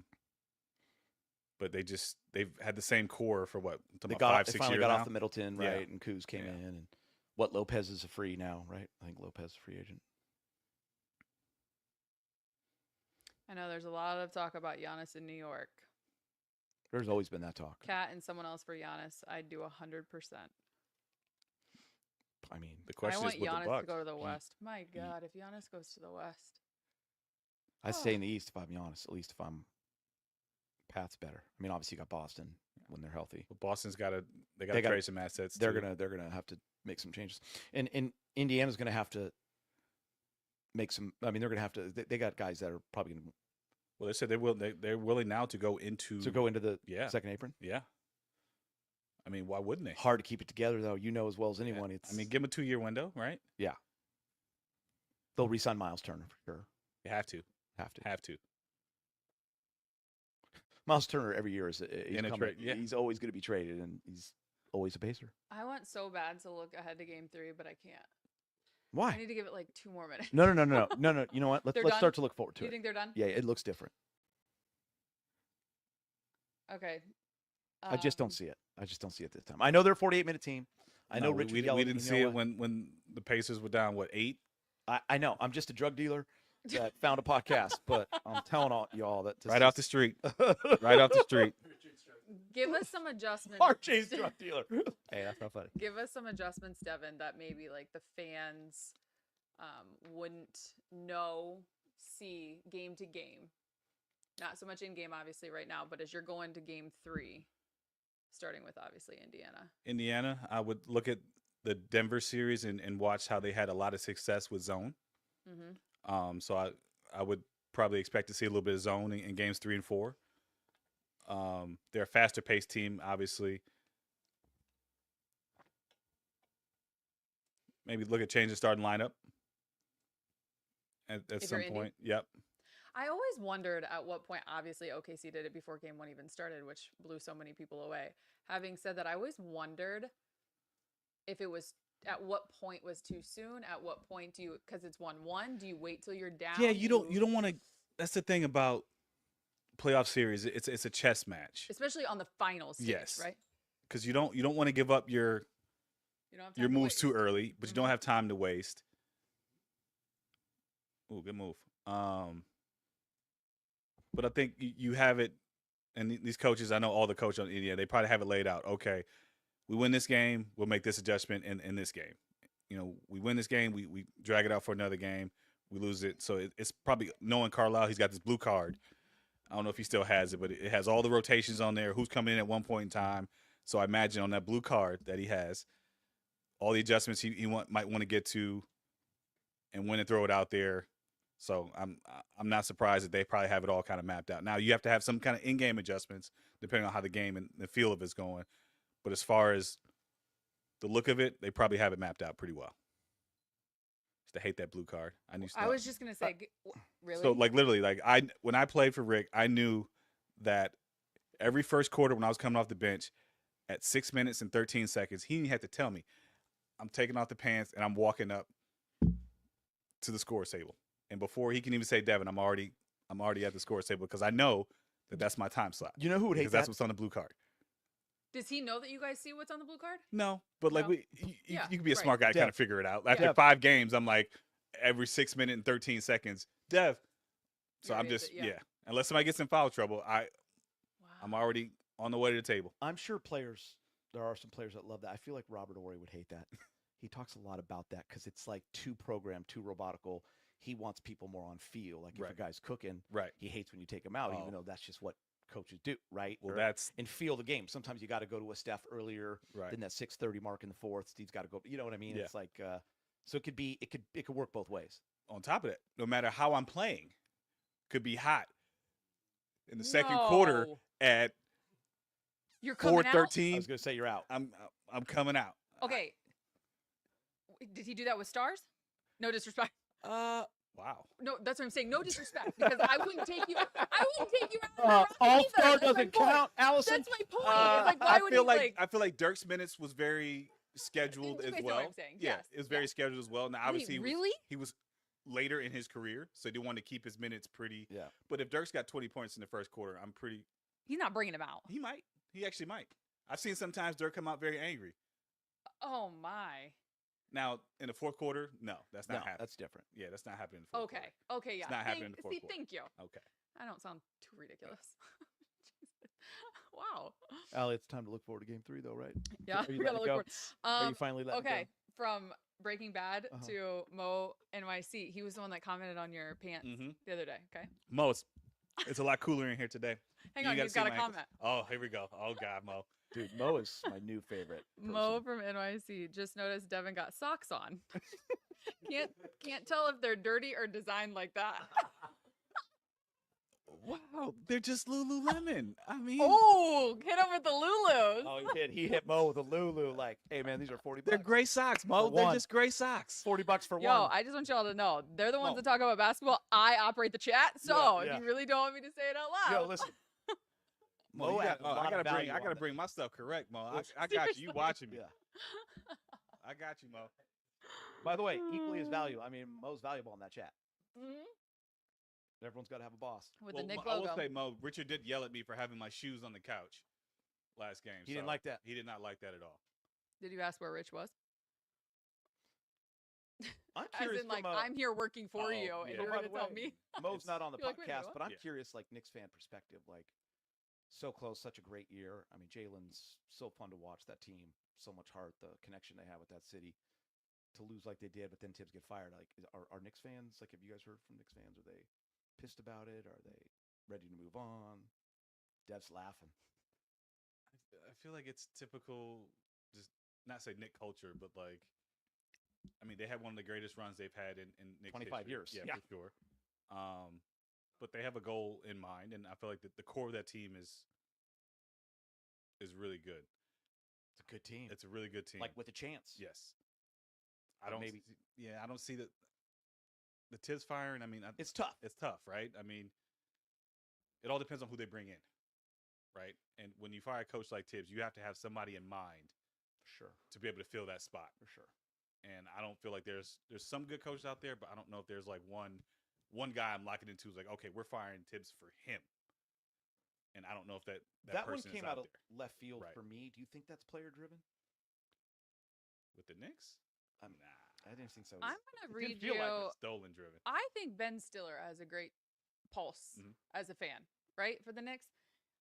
[SPEAKER 4] they've had the same core for what?
[SPEAKER 2] They
[SPEAKER 4] 5, 6
[SPEAKER 2] finally
[SPEAKER 4] years
[SPEAKER 2] got
[SPEAKER 4] now?
[SPEAKER 2] off the Middleton,
[SPEAKER 4] Yeah.
[SPEAKER 2] right? And Kuz came
[SPEAKER 4] Yeah.
[SPEAKER 2] in, and what Lopez is a free now, right? I think Lopez is a free agent.
[SPEAKER 1] I know there's a lot of talk about Giannis in New York.
[SPEAKER 2] There's always been that talk.
[SPEAKER 1] Cat and someone else for Giannis. I'd do 100%.
[SPEAKER 2] I mean,
[SPEAKER 4] The
[SPEAKER 1] I
[SPEAKER 4] question
[SPEAKER 1] want
[SPEAKER 4] is with the
[SPEAKER 1] Giannis
[SPEAKER 4] Bucks.
[SPEAKER 1] to go to the West. My God, if Giannis goes to the West,
[SPEAKER 2] I'd stay in the East if I'm Giannis. At least if I'm Pat's better. I mean, obviously you got Boston when they're healthy.
[SPEAKER 4] Well, Boston's got to
[SPEAKER 2] They
[SPEAKER 4] trade
[SPEAKER 2] gotta-
[SPEAKER 4] some assets.
[SPEAKER 2] They're
[SPEAKER 4] too.
[SPEAKER 2] gonna have to make some changes, and Indiana's gonna have to make some. I mean, they're gonna have to. They got guys that are probably gonna
[SPEAKER 4] Well, they said they're willing now to go into
[SPEAKER 2] go into the
[SPEAKER 4] Yeah.
[SPEAKER 2] second apron.
[SPEAKER 4] Yeah. I mean, why wouldn't they?
[SPEAKER 2] Hard to keep it together though. You know as well as
[SPEAKER 4] Yeah.
[SPEAKER 2] anyone. It's.
[SPEAKER 4] I mean, give them a 2-year window, right?
[SPEAKER 2] they'll re-sign Miles Turner for sure.
[SPEAKER 4] You have to.
[SPEAKER 2] Have to. Miles Turner every year is
[SPEAKER 4] In a
[SPEAKER 2] coming.
[SPEAKER 4] trade, yeah.
[SPEAKER 2] He's always going to be traded, and he's always a Pacer.
[SPEAKER 1] I want so bad to look ahead to Game 3, but I can't. I
[SPEAKER 2] Why?
[SPEAKER 1] need to give it like 2 more minutes.
[SPEAKER 2] No. You know what?
[SPEAKER 1] They're
[SPEAKER 2] Let's
[SPEAKER 1] done?
[SPEAKER 2] start to look forward
[SPEAKER 1] Do
[SPEAKER 2] to
[SPEAKER 1] you
[SPEAKER 2] it.
[SPEAKER 1] think they're done?
[SPEAKER 2] Yeah, it looks different.
[SPEAKER 1] Okay.
[SPEAKER 2] I just don't see it. I just don't see it this time. I know they're a 48-minute team. I know
[SPEAKER 4] No,
[SPEAKER 2] Rich.
[SPEAKER 4] we didn't see it when the Pacers were down, 8?
[SPEAKER 2] I know. I'm just a drug dealer that found a podcast, but I'm telling y'all that
[SPEAKER 4] Right off the street. Right off the street.
[SPEAKER 1] Give us some adjustments.
[SPEAKER 2] RJ's drug dealer. Hey, that's not funny.
[SPEAKER 1] Give us some adjustments, Devin, that maybe like the fans wouldn't see game to game. Not so much in game, obviously, right now, but as you're going to Game 3, starting with obviously
[SPEAKER 4] Indiana, I would look at the Denver series and watch how they had a lot of success with zone.
[SPEAKER 1] Mm-hmm.
[SPEAKER 4] So I would probably expect to see a little bit of zone in games 3 and 4. They're a faster paced team, obviously. Maybe look at changing starting lineup at
[SPEAKER 1] If
[SPEAKER 4] some
[SPEAKER 1] you're Indy?
[SPEAKER 4] point. Yep.
[SPEAKER 1] I always wondered at what point, obviously, OKC did it before Game 1 even started, which blew so many people away. Having said that, I always wondered if it was at what point was too soon. At what point do you, because it's 1-1, do you wait till you're down?
[SPEAKER 4] Yeah, you don't want to. That's the thing about playoff series. It's a chess match,
[SPEAKER 1] especially on the final series,
[SPEAKER 4] Yes.
[SPEAKER 1] right?
[SPEAKER 4] because you don't want to give up your
[SPEAKER 1] You don't have
[SPEAKER 4] your
[SPEAKER 1] time to
[SPEAKER 4] moves too
[SPEAKER 1] waste.
[SPEAKER 4] early, but you don't
[SPEAKER 1] Mhm.
[SPEAKER 4] have time to waste. Ooh, good move. But I think you have it, and these coaches, I know all the coaches on Indiana, they probably have it laid out. Okay, we win this game, we'll make this adjustment in this game. We win this game, we drag it out for another game, we lose it. So it's probably, knowing Carlisle, he's got this blue card. I don't know if he still has it, but it has all the rotations on there, who's coming in at one point in time. So I imagine on that blue card that he has, all the adjustments he might want to get to and when to throw it out there. So I'm not surprised that they probably have it all kind of mapped out. Now you have to have some kind of in-game adjustments depending on how the game and the feel of it's going. But as far as the look of it, they probably have it mapped out pretty well. Used to hate that blue card.
[SPEAKER 1] I was just gonna say, really.
[SPEAKER 4] So like literally, like when I played for Rick, I knew that every first quarter when I was coming off the bench, at 6 minutes and 13 seconds, he had to tell me, I'm taking off the pants and I'm walking up to the score table. And before he can even say, Devin, I'm already at the score table because I know that that's my time slot.
[SPEAKER 2] You know who would hate that?
[SPEAKER 4] That's what's on the blue card.
[SPEAKER 1] Does he know that you guys see what's on the blue card?
[SPEAKER 4] No, but like
[SPEAKER 1] No.
[SPEAKER 4] you can be a smart guy to
[SPEAKER 2] Dev.
[SPEAKER 4] kind of figure it out. After 5 games, I'm like every 6 minutes and 13 seconds, Dev. So I'm just unless somebody gets in foul trouble, I'm already on the way to the table.
[SPEAKER 2] I'm sure there are some players that love that. I feel like Robert Horry would hate that. He talks a lot about that because it's like too programmed, too robotical. He wants people more on feel. Like if a guy's cooking, he hates when you take him out, even though that's just what coaches do, right?
[SPEAKER 4] Well,
[SPEAKER 2] and feel the game. Sometimes you got to go to a Steph earlier than that 6:30 mark in the fourth. Steve's got to go. You know what I mean? It's like so it could work both ways.
[SPEAKER 4] On top of that, no matter how I'm playing, could be hot in the second quarter at 4:13.
[SPEAKER 2] I was going to say you're out.
[SPEAKER 4] I'm coming out.
[SPEAKER 1] Okay. Did he do that with stars? No disrespect.
[SPEAKER 4] Wow.
[SPEAKER 1] No, that's what I'm saying. No disrespect, because I wouldn't take you. I wouldn't take you out.
[SPEAKER 2] All-Star doesn't count, Allison.
[SPEAKER 1] That's my point. It's like, why would he
[SPEAKER 4] I feel like Dirk's minutes was very scheduled as well.
[SPEAKER 1] What I'm saying.
[SPEAKER 4] Yeah,
[SPEAKER 1] Yes.
[SPEAKER 4] it was very scheduled as well. Now, obviously,
[SPEAKER 1] really?
[SPEAKER 4] he was later in his career, so they wanted to keep his minutes pretty.
[SPEAKER 2] Yeah.
[SPEAKER 4] But if Dirk's got 20 points in the first quarter, I'm pretty.
[SPEAKER 1] He's not bringing him out.
[SPEAKER 4] He might. He actually might. I've seen sometimes Dirk come out very angry.
[SPEAKER 1] Oh my.
[SPEAKER 4] Now, in the fourth quarter, no, that's not happening.
[SPEAKER 2] That's different.
[SPEAKER 4] Yeah, that's not happening in the fourth quarter.
[SPEAKER 1] Okay, yeah.
[SPEAKER 4] It's not happening in the fourth quarter.
[SPEAKER 1] Thank you.
[SPEAKER 4] Okay.
[SPEAKER 1] I don't sound too ridiculous. Wow.
[SPEAKER 2] Allie, it's time to look forward to game 3, though, right?
[SPEAKER 1] Yeah,
[SPEAKER 2] Are you
[SPEAKER 1] we gotta
[SPEAKER 2] letting
[SPEAKER 1] look
[SPEAKER 2] it
[SPEAKER 1] for
[SPEAKER 2] Are you finally letting it
[SPEAKER 1] Okay,
[SPEAKER 2] go?
[SPEAKER 1] from Breaking Bad to Mo NYC. He was the one that commented on your pants the other day. Okay.
[SPEAKER 4] Mo, it's a lot cooler in here today.
[SPEAKER 1] Hang on, he's got a comment.
[SPEAKER 4] Oh, here we go. Oh God, Mo.
[SPEAKER 2] Dude, Mo is my new favorite person.
[SPEAKER 1] Mo from NYC just noticed Devin got socks on. Can't tell if they're dirty or designed like that.
[SPEAKER 4] Wow, they're just Lululemon. I mean,
[SPEAKER 1] Oh, hit him with the Lulus.
[SPEAKER 2] Oh, he did. He hit Mo with a Lulu. Like, hey man, these are $40.
[SPEAKER 4] they're gray socks, Mo.
[SPEAKER 2] For
[SPEAKER 4] They're
[SPEAKER 2] one.
[SPEAKER 4] just gray socks.
[SPEAKER 2] $40 for
[SPEAKER 1] Yo,
[SPEAKER 2] one.
[SPEAKER 1] I just want y'all to know they're the ones
[SPEAKER 2] Mo.
[SPEAKER 1] that talk about basketball. I operate the chat, so
[SPEAKER 2] Yeah.
[SPEAKER 1] if you really don't want me to say it out loud.
[SPEAKER 2] Yo, listen.
[SPEAKER 4] Mo,
[SPEAKER 2] Mo
[SPEAKER 4] you
[SPEAKER 2] has
[SPEAKER 4] got,
[SPEAKER 2] a lot
[SPEAKER 4] I
[SPEAKER 2] of
[SPEAKER 4] gotta
[SPEAKER 2] value on that.
[SPEAKER 4] bring my stuff correct, Mo.
[SPEAKER 2] Listen.
[SPEAKER 4] I got you. You watching me?
[SPEAKER 2] Yeah.
[SPEAKER 4] I got you, Mo.
[SPEAKER 2] By the way, equally as valuable. I mean, Mo's valuable in that chat.
[SPEAKER 1] Mhm.
[SPEAKER 2] Everyone's got to have a boss.
[SPEAKER 1] With
[SPEAKER 4] Well,
[SPEAKER 1] the Nick
[SPEAKER 4] I
[SPEAKER 1] logo.
[SPEAKER 4] will say, Mo, Richard did yell at me for having my shoes on the couch last game.
[SPEAKER 2] He didn't like that.
[SPEAKER 4] He did not like that at all.
[SPEAKER 1] Did you ask where Rich was?
[SPEAKER 2] I'm
[SPEAKER 1] As
[SPEAKER 2] curious
[SPEAKER 1] in, like,
[SPEAKER 2] from a,
[SPEAKER 1] I'm here working for you, and
[SPEAKER 4] yeah.
[SPEAKER 1] you're
[SPEAKER 2] By
[SPEAKER 1] going to
[SPEAKER 2] the
[SPEAKER 1] tell
[SPEAKER 2] way,
[SPEAKER 1] me.
[SPEAKER 2] Mo's not on the
[SPEAKER 1] You're like, wait a minute,
[SPEAKER 2] podcast,
[SPEAKER 1] what?
[SPEAKER 2] but I'm
[SPEAKER 4] Yeah.
[SPEAKER 2] curious, like Knicks fan perspective. Like, so close, such a great year. I mean, Jalen's so fun to watch. That team, so much heart. The connection they have with that city. To lose like they did, but then Tibbs get fired. Like, are Knicks fans? Like, have you guys heard from Knicks fans? Are they pissed about it? Are they ready to move on? Dev's laughing.
[SPEAKER 4] I feel like it's typical, just not say Nick culture, but like, I mean, they had one of the greatest runs they've had in Nick's
[SPEAKER 2] 25
[SPEAKER 4] history.
[SPEAKER 2] years.
[SPEAKER 4] Yeah,
[SPEAKER 2] Yeah.
[SPEAKER 4] for sure. But they have a goal in mind, and I feel like the core of that team is really good.
[SPEAKER 2] It's a good team.
[SPEAKER 4] It's a really good team.
[SPEAKER 2] Like with a chance.
[SPEAKER 4] Yes. I
[SPEAKER 2] But
[SPEAKER 4] don't
[SPEAKER 2] maybe-
[SPEAKER 4] I don't see the Tibbs firing. I mean,
[SPEAKER 2] It's tough.
[SPEAKER 4] It's tough, right? I mean, it all depends on who they bring in, right? And when you fire a coach like Tibbs, you have to have somebody in mind
[SPEAKER 2] For sure.
[SPEAKER 4] to be able to fill that spot.
[SPEAKER 2] For sure.
[SPEAKER 4] And I don't feel like there's some good coaches out there, but I don't know if there's like one guy I'm locking into who's like, okay, we're firing Tibbs for him. And I don't know if that
[SPEAKER 2] That one
[SPEAKER 4] person
[SPEAKER 2] came
[SPEAKER 4] is
[SPEAKER 2] out
[SPEAKER 4] out
[SPEAKER 2] of
[SPEAKER 4] there
[SPEAKER 2] left field
[SPEAKER 4] Right.
[SPEAKER 2] for me. Do you think that's player driven?
[SPEAKER 4] with the Knicks.
[SPEAKER 2] Nah, I didn't think so.
[SPEAKER 1] I'm going to
[SPEAKER 2] It
[SPEAKER 1] read
[SPEAKER 2] didn't feel
[SPEAKER 1] you.
[SPEAKER 2] like it.
[SPEAKER 4] Stolen driven.
[SPEAKER 1] I think Ben Stiller has a great pulse
[SPEAKER 4] Mhm.
[SPEAKER 1] as a fan, right, for the Knicks.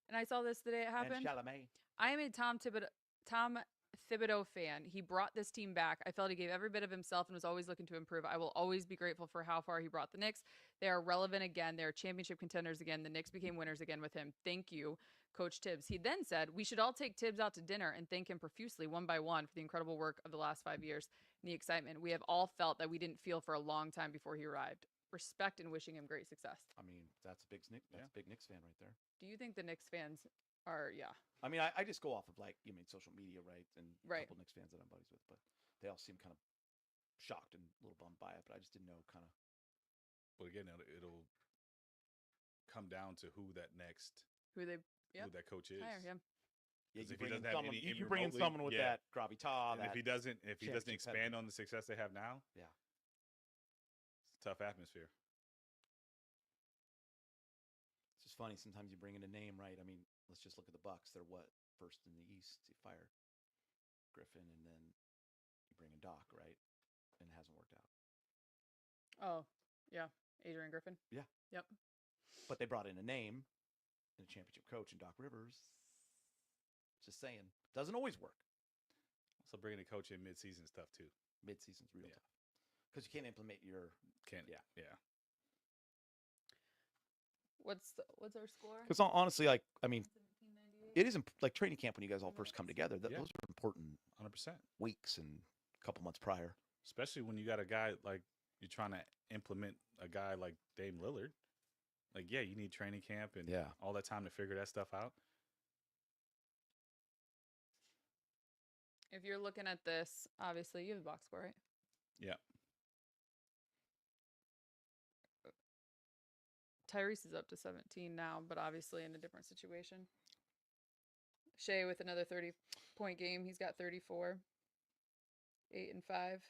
[SPEAKER 1] And I saw this the day it
[SPEAKER 2] And
[SPEAKER 1] happened.
[SPEAKER 2] Chalamet.
[SPEAKER 1] I am a Tom Thibodeau fan. He brought this team back. I felt he gave every bit of himself and was always looking to improve. I will always be grateful for how far he brought the Knicks. They are relevant again. They are championship contenders again. The Knicks became winners again with him. Thank you, Coach Tibbs. He then said, we should all take Tibbs out to dinner and thank him profusely one by one for the incredible work of the last 5 years and the excitement we have all felt that we didn't feel for a long time before he arrived. Respect and wishing him great success.
[SPEAKER 2] I mean, that's a big Knicks fan right there.
[SPEAKER 1] Do you think the Knicks fans are, yeah.
[SPEAKER 2] I mean, I just go off of social media, right? And
[SPEAKER 1] Right.
[SPEAKER 2] a couple Knicks fans that I'm buddies with, but they all seem kind of shocked and a little bummed by it. But I just didn't know kind of.
[SPEAKER 4] But again, it'll come down to who that next
[SPEAKER 1] Who they
[SPEAKER 4] who that coach is.
[SPEAKER 1] hire, yeah.
[SPEAKER 2] Yeah,
[SPEAKER 4] 'Cause
[SPEAKER 2] you
[SPEAKER 4] if he
[SPEAKER 2] bring in
[SPEAKER 4] doesn't have
[SPEAKER 2] someone,
[SPEAKER 4] any
[SPEAKER 2] you bring in
[SPEAKER 4] remotely-
[SPEAKER 2] someone with
[SPEAKER 4] yeah.
[SPEAKER 2] that gravitas.
[SPEAKER 4] And if he doesn't
[SPEAKER 2] championship
[SPEAKER 4] expand
[SPEAKER 2] pedigree.
[SPEAKER 4] on the success they have now,
[SPEAKER 2] Yeah.
[SPEAKER 4] it's a tough atmosphere.
[SPEAKER 2] It's just funny. Sometimes you bring in a name, right? I mean, let's just look at the Bucks. They're what, first in the East? You fire Griffin, and then you bring in Doc, right? And it hasn't worked out.
[SPEAKER 1] Oh, yeah. Adrian Griffin.
[SPEAKER 2] Yeah.
[SPEAKER 1] Yep.
[SPEAKER 2] But they brought in a name and a championship coach in Doc Rivers. Just saying, doesn't always work.
[SPEAKER 4] Also, bringing a coach in mid-season is tough too.
[SPEAKER 2] Mid-season's real
[SPEAKER 4] Yeah.
[SPEAKER 2] tough because you can't implement your.
[SPEAKER 4] Can't.
[SPEAKER 2] Yeah.
[SPEAKER 4] Yeah.
[SPEAKER 1] What's our score?
[SPEAKER 2] Because honestly, I mean,
[SPEAKER 1] 1798?
[SPEAKER 2] it isn't like training camp when you guys all first come together.
[SPEAKER 4] Yeah.
[SPEAKER 2] Those are important
[SPEAKER 4] 100%.
[SPEAKER 2] weeks and a couple months prior.
[SPEAKER 4] Especially when you got a guy like you're trying to implement a guy like Dame Lillard. Like, yeah, you need training camp and
[SPEAKER 2] Yeah.
[SPEAKER 4] all that time to figure that stuff out.
[SPEAKER 1] If you're looking at this, obviously you have the box score, right?
[SPEAKER 4] Yeah.
[SPEAKER 1] Tyrese is up to 17 now, but obviously in a different situation. Shea with another 30-point game. He's got 34. 8 and 5.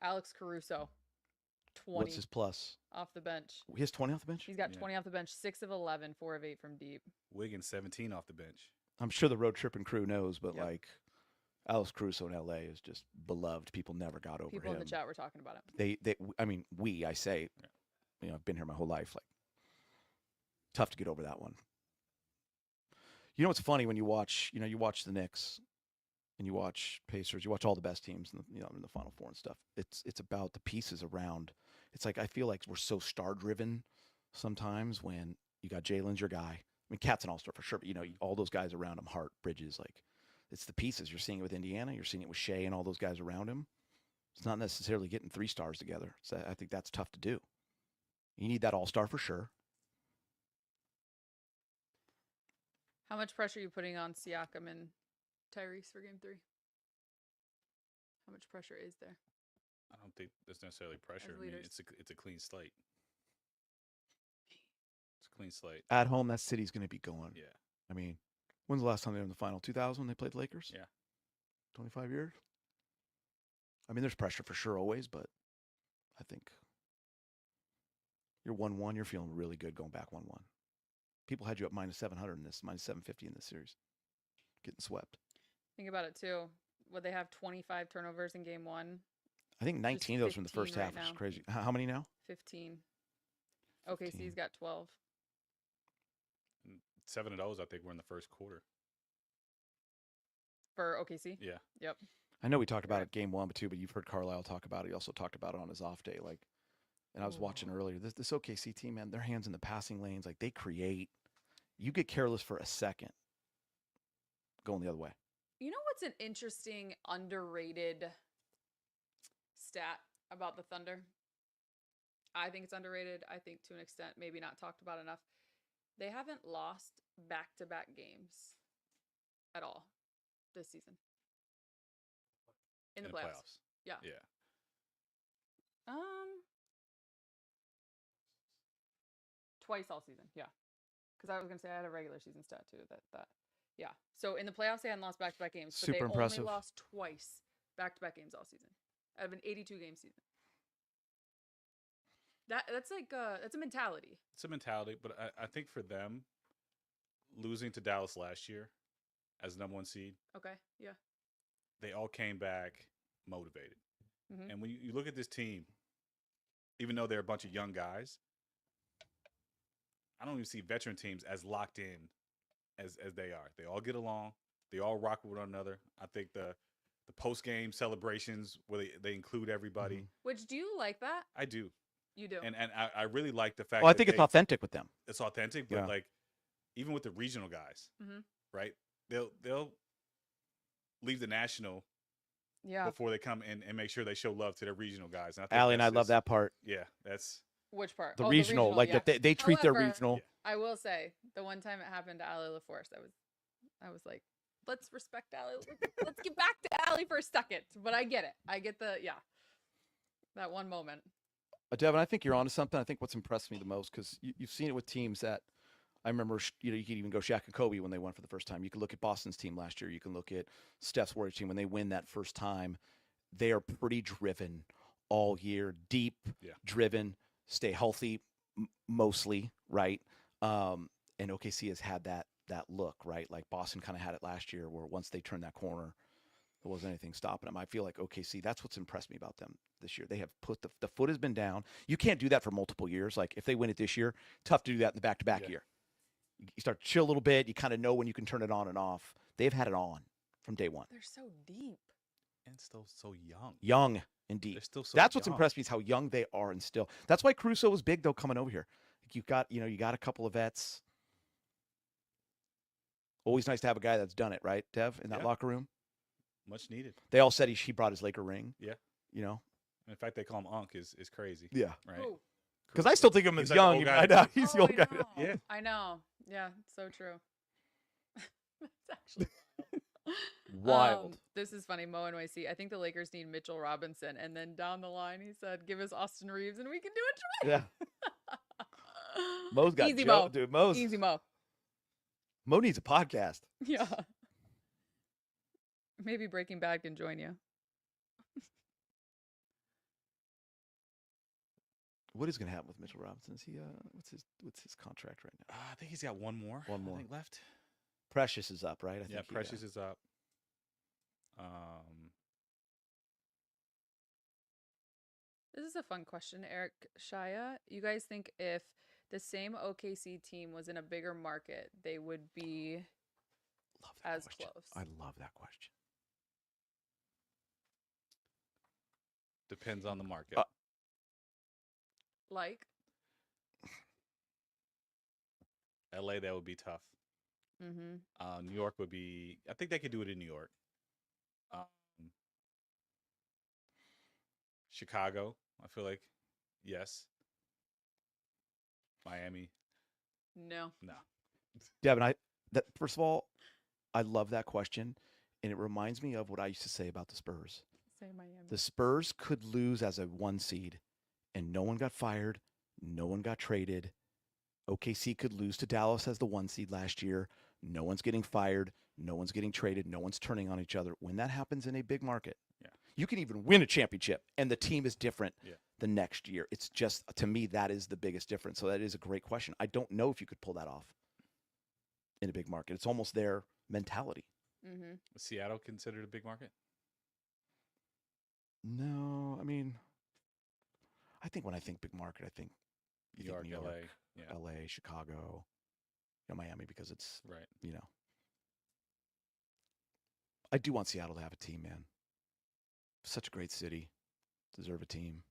[SPEAKER 1] Alex Caruso, 20
[SPEAKER 2] What's his plus?
[SPEAKER 1] off the bench.
[SPEAKER 2] He has 20 off the bench?
[SPEAKER 1] He's got
[SPEAKER 4] Yeah.
[SPEAKER 1] 20 off the bench, 6 of 11, 4 of 8 from deep.
[SPEAKER 4] Wiggins 17 off the bench.
[SPEAKER 2] I'm sure the road tripping crew knows, but
[SPEAKER 1] Yep.
[SPEAKER 2] Alex Caruso in LA is just beloved. People never got over
[SPEAKER 1] People
[SPEAKER 2] him.
[SPEAKER 1] in the chat were talking about him.
[SPEAKER 2] I say, I've been here my whole life. Like, tough to get over that one. You know what's funny when you watch the Knicks and you watch Pacers, you watch all the best teams in the Final Four and stuff. It's about the pieces around. It's like I feel like we're so star driven sometimes when you got Jalen's your guy. I mean, Cat's an all-star for sure, but all those guys around him, Hart, Bridges, like it's the pieces. You're seeing it with Indiana. You're seeing it with Shea and all those guys around him. It's not necessarily getting 3 stars together. So I think that's tough to do. You need that all-star for sure.
[SPEAKER 1] How much pressure are you putting on Siakam and Tyrese for game 3? How much pressure is there?
[SPEAKER 4] I don't think there's necessarily pressure. I mean,
[SPEAKER 1] leaders.
[SPEAKER 4] it's a clean slate. It's a clean slate.
[SPEAKER 2] At home, that city's going to be going.
[SPEAKER 4] Yeah.
[SPEAKER 2] I mean, when's the last time they were in the final? 2000 when they played the Lakers?
[SPEAKER 4] Yeah.
[SPEAKER 2] 25 years? I mean, there's pressure for sure always, but I think you're 1-1. You're feeling really good going back 1-1. People had you up minus 700 in this, minus 750 in this series. Getting swept.
[SPEAKER 1] Think about it too. Would they have 25 turnovers in game 1?
[SPEAKER 2] I think 19 of those were in the
[SPEAKER 1] 15
[SPEAKER 2] first
[SPEAKER 1] right
[SPEAKER 2] half, which is
[SPEAKER 1] now.
[SPEAKER 2] crazy. How many now?
[SPEAKER 1] 15.
[SPEAKER 2] 15.
[SPEAKER 1] OKC's got 12.
[SPEAKER 4] 7 of those, I think, were in the first quarter.
[SPEAKER 1] For OKC?
[SPEAKER 4] Yeah.
[SPEAKER 1] Yep.
[SPEAKER 2] I know we talked about
[SPEAKER 1] Right.
[SPEAKER 2] it game 1, but 2, but you've heard Carlisle talk about it. He also talked about it on his off day. And I was watching earlier. This OKC team, man, their hands in the passing lanes, they create. You get careless for a second, going the other way.
[SPEAKER 1] You know what's an interesting, underrated stat about the Thunder? I think it's underrated. I think to an extent, maybe not talked about enough. They haven't lost back-to-back games at all this season. In the playoffs. Yeah.
[SPEAKER 4] Yeah.
[SPEAKER 1] Twice all season. Yeah. Because I was gonna say I had a regular season stat too. Yeah. So in the playoffs they hadn't lost back-to-back games, but
[SPEAKER 2] Super
[SPEAKER 1] they
[SPEAKER 2] impressive.
[SPEAKER 1] only lost twice back-to-back games all season. Out of an 82-game season. That's a mentality.
[SPEAKER 4] It's a mentality, but I think for them, losing to Dallas last year as number 1 seed,
[SPEAKER 1] Okay. Yeah.
[SPEAKER 4] they all came back motivated.
[SPEAKER 1] Mhm.
[SPEAKER 4] And when you look at this team, even though they're a bunch of young guys, I don't even see veteran teams as locked in as they are. They all get along. They all rock with one another. I think the post-game celebrations where they include everybody,
[SPEAKER 1] Which, do you like that?
[SPEAKER 4] I do.
[SPEAKER 1] You do.
[SPEAKER 4] And I really like the fact
[SPEAKER 2] Well, I
[SPEAKER 4] that
[SPEAKER 2] think it's authentic with them.
[SPEAKER 4] it's authentic, but
[SPEAKER 2] Yeah.
[SPEAKER 4] even with the regional guys,
[SPEAKER 1] Mhm.
[SPEAKER 4] right? They'll leave the national
[SPEAKER 1] Yeah.
[SPEAKER 4] before they come in and make sure they show love to their regional guys. And I think
[SPEAKER 2] Allie and I
[SPEAKER 4] that's
[SPEAKER 2] love
[SPEAKER 4] just-
[SPEAKER 2] that part.
[SPEAKER 4] Yeah, that's
[SPEAKER 1] Which part?
[SPEAKER 2] The
[SPEAKER 1] Oh,
[SPEAKER 2] regional,
[SPEAKER 1] yeah.
[SPEAKER 2] that they treat their
[SPEAKER 1] However,
[SPEAKER 2] regional.
[SPEAKER 4] Yeah.
[SPEAKER 1] I will say the one time it happened to Allie LaForce, that was I was like, let's respect Allie. Let's get back to Allie for a second. But I get it. I get that one moment.
[SPEAKER 2] Devin, I think you're onto something. I think what's impressed me the most, because you've seen it with teams that I remember, you could even go Shaq and Kobe when they won for the first time. You can look at Boston's team last year. You can look at Steph's Warriors team when they win that first time. They are pretty driven all year, deep, driven, stay healthy mostly, right? And OKC has had that look, right? Like Boston kind of had it last year, where once they turned that corner, there wasn't anything stopping them. I feel like OKC, that's what's impressed me about them this year. They have put the foot has been down. You can't do that for multiple years. Like if they win it this year, tough to do that in the back-to-back year. You start to chill a little bit. You kind of know when you can turn it on and off. They've had it on from day one.
[SPEAKER 1] They're so deep.
[SPEAKER 4] And still so young.
[SPEAKER 2] Young and deep.
[SPEAKER 4] They're still so
[SPEAKER 2] That's what's
[SPEAKER 4] young.
[SPEAKER 2] impressed me, is how young they are and still. That's why Caruso was big, though, coming over here. Like you got a couple of vets. Always nice to have a guy that's done it, right, Dev, in that locker room?
[SPEAKER 4] Much needed.
[SPEAKER 2] They all said he brought his Laker ring.
[SPEAKER 4] Yeah.
[SPEAKER 2] You know?
[SPEAKER 4] In fact, they call him Unc is crazy.
[SPEAKER 2] Yeah.
[SPEAKER 4] Right?
[SPEAKER 2] Because I still think of him as
[SPEAKER 4] He's like
[SPEAKER 2] young.
[SPEAKER 4] the old guy.
[SPEAKER 2] I know. He's the old guy.
[SPEAKER 4] Yeah.
[SPEAKER 1] I know. Yeah, so true. That's actually
[SPEAKER 2] wild.
[SPEAKER 1] This is funny. Mo NYC. I think the Lakers need Mitchell Robinson. And then down the line, he said, give us Austin Reeves and we can do a trade.
[SPEAKER 2] Yeah. Mo's got
[SPEAKER 1] Easy,
[SPEAKER 2] Joe,
[SPEAKER 1] Mo.
[SPEAKER 2] dude.
[SPEAKER 1] Easy, Mo.
[SPEAKER 2] Mo needs a podcast.
[SPEAKER 1] Yeah. Maybe Breaking Bad can join you.
[SPEAKER 2] What is going to happen with Mitchell Robinson? Is he what's his contract right now?
[SPEAKER 4] I think he's got one more.
[SPEAKER 2] One more.
[SPEAKER 4] I think left.
[SPEAKER 2] Precious is up, right? I think
[SPEAKER 4] Precious is up.
[SPEAKER 1] This is a fun question, Eric Shaya. You guys think if the same OKC team was in a bigger market, they would be as
[SPEAKER 2] question.
[SPEAKER 1] close?
[SPEAKER 2] I love that question.
[SPEAKER 4] Depends on the market.
[SPEAKER 1] Like?
[SPEAKER 4] LA, that would be tough.
[SPEAKER 1] Mm-hmm.
[SPEAKER 4] New York would be. I think they could do it in New York. Chicago, I feel like, yes. Miami,
[SPEAKER 1] No.
[SPEAKER 2] Devin, first of all, I love that question, and it reminds me of what I used to say about the Spurs.
[SPEAKER 1] Say Miami.
[SPEAKER 2] The Spurs could lose as a 1 seed, and no one got fired, no one got traded. OKC could lose to Dallas as the 1 seed last year. No one's getting fired, no one's getting traded, no one's turning on each other. When that happens in a big market, you can even win a championship, and the team is different the next year. It's just, to me, that is the biggest difference. So that is a great question. I don't know if you could pull that off in a big market. It's almost their mentality.
[SPEAKER 1] Mm-hmm.
[SPEAKER 4] Was Seattle considered a big market?
[SPEAKER 2] No, I mean, I think when I think big market, I think
[SPEAKER 4] New York, LA,
[SPEAKER 2] LA, Chicago, Miami, because it's
[SPEAKER 4] right.
[SPEAKER 2] I do want Seattle to have a team, man. Such a great city, deserve a team.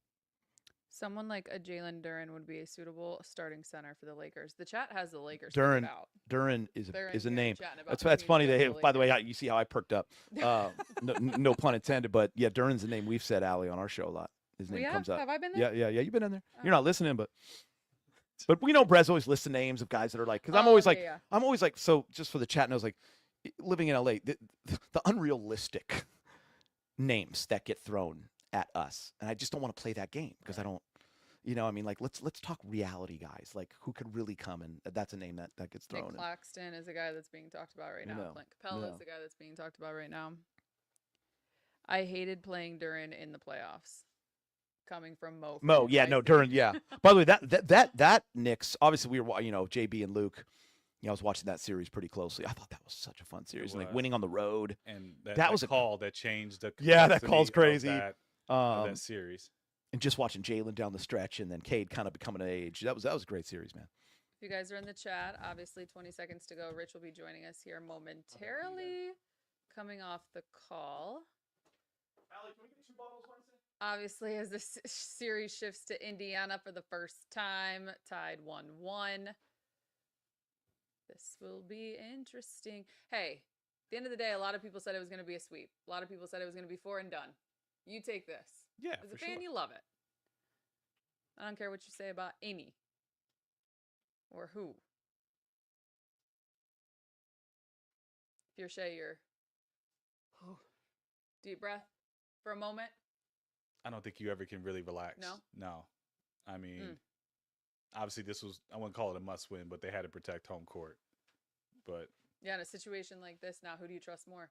[SPEAKER 1] Someone like a Jalen Duren would be a suitable starting center for the Lakers. The chat has the Lakers.
[SPEAKER 2] Duren is a name. That's
[SPEAKER 1] funny.
[SPEAKER 2] By the way, you see how I perked up. No pun intended, but yeah, Duren's a name we've said, Allie, on our show a lot. His name comes up.
[SPEAKER 1] Have I been there?
[SPEAKER 2] Yeah. You've been in there. You're not listening, but we know Brez always lists the names of guys that are like, because I'm always like, so just for the chat knows, like, living in LA, the unrealistic names that get thrown at us, and I just don't want to play that game because I don't, like let's talk reality guys, like who could really come, and that's a name that gets thrown.
[SPEAKER 1] Nick Claxton is a guy that's being talked about right now. Clint Capella is the guy that's being talked about right now. I hated playing Duren in the playoffs. Coming from Mo.
[SPEAKER 2] Duren, yeah. By the way, that Knicks, obviously we were, JB and Luke. I was watching that series pretty closely. I thought that was such a fun series, like winning on the road.
[SPEAKER 4] And
[SPEAKER 2] that was
[SPEAKER 4] a call that changed the.
[SPEAKER 2] That call's crazy.
[SPEAKER 4] That series.
[SPEAKER 2] And just watching Jalen down the stretch, and then Cade kind of becoming an age. That was a great series, man.
[SPEAKER 1] If you guys are in the chat, obviously 20 seconds to go. Rich will be joining us here momentarily, coming off the call.
[SPEAKER 2] Allie, can we get 2 bottles,
[SPEAKER 1] Obviously, as the series shifts to Indiana for the first time, tied 1-1. This will be interesting. Hey, at the end of the day, a lot of people said it was going to be a sweep. A lot of people said it was going to be 4 and done. You take this.
[SPEAKER 4] Yeah,
[SPEAKER 1] as a fan, you love it. I don't care what you say about any or who. If you're Shea, you're deep breath for a moment.
[SPEAKER 4] I don't think you ever can really relax.
[SPEAKER 1] No?
[SPEAKER 4] No. I mean, obviously this was, I wouldn't call it a must win, but they had to protect home court. But
[SPEAKER 1] yeah, in a situation like this now, who do you trust more?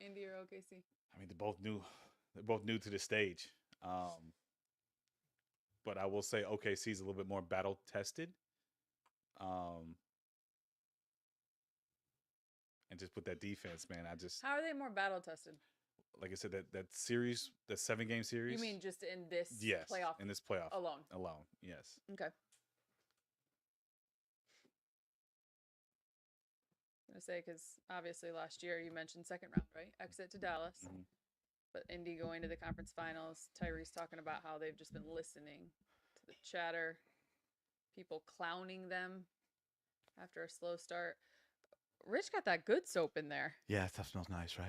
[SPEAKER 1] Indy or OKC?
[SPEAKER 4] I mean, they're both new to the stage. But I will say OKC is a little bit more battle tested. And just with that defense, man,
[SPEAKER 1] How are they more battle tested?
[SPEAKER 4] like I said, that series, the 7-game series.
[SPEAKER 1] You mean just in this playoff?
[SPEAKER 4] In this playoff
[SPEAKER 1] alone.
[SPEAKER 4] Yes.
[SPEAKER 1] Okay. I'm gonna say because obviously last year you mentioned second round, right? Exit to Dallas, but Indy going to the conference finals. Tyrese talking about how they've just been listening to the chatter, people clowning them after a slow start. Rich got that good soap in there.
[SPEAKER 2] Yeah, stuff smells nice, right?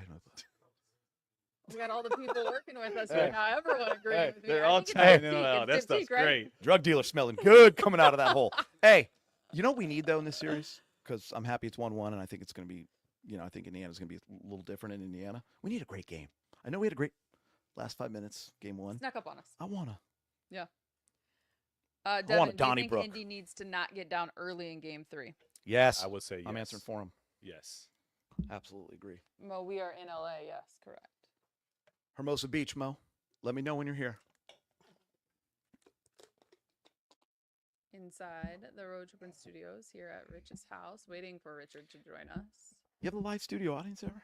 [SPEAKER 1] We got all the people working with us right now. Everyone agreeing with me.
[SPEAKER 4] They're
[SPEAKER 1] I
[SPEAKER 4] all
[SPEAKER 1] think it's
[SPEAKER 4] chiming
[SPEAKER 1] Diptyque.
[SPEAKER 4] in. That
[SPEAKER 1] It's
[SPEAKER 4] stuff's
[SPEAKER 1] Diptyque, right?
[SPEAKER 4] great.
[SPEAKER 2] Drug dealer smelling good coming out of that hole. Hey, you know what we need though in this series? Because I'm happy it's 1-1, and I think it's going to be, I think Indiana's going to be a little different in Indiana. We need a great game. I know we had a great last 5 minutes, game 1.
[SPEAKER 1] Snuck up on us.
[SPEAKER 2] I want to.
[SPEAKER 1] Yeah.
[SPEAKER 2] want a
[SPEAKER 1] Devin, do you
[SPEAKER 2] Donnybrook.
[SPEAKER 1] think Indy needs to not get down early in game 3?
[SPEAKER 2] Yes.
[SPEAKER 4] I would say yes.
[SPEAKER 2] I'm answering for him.
[SPEAKER 4] Yes.
[SPEAKER 2] Absolutely agree.
[SPEAKER 1] Well, we are in LA. Yes, correct.
[SPEAKER 2] Hermosa Beach, Mo. Let me know when you're here.
[SPEAKER 1] Inside the Road Trippin' Studios here at Rich's house, waiting for Richard to join us.
[SPEAKER 2] You have a live studio audience ever?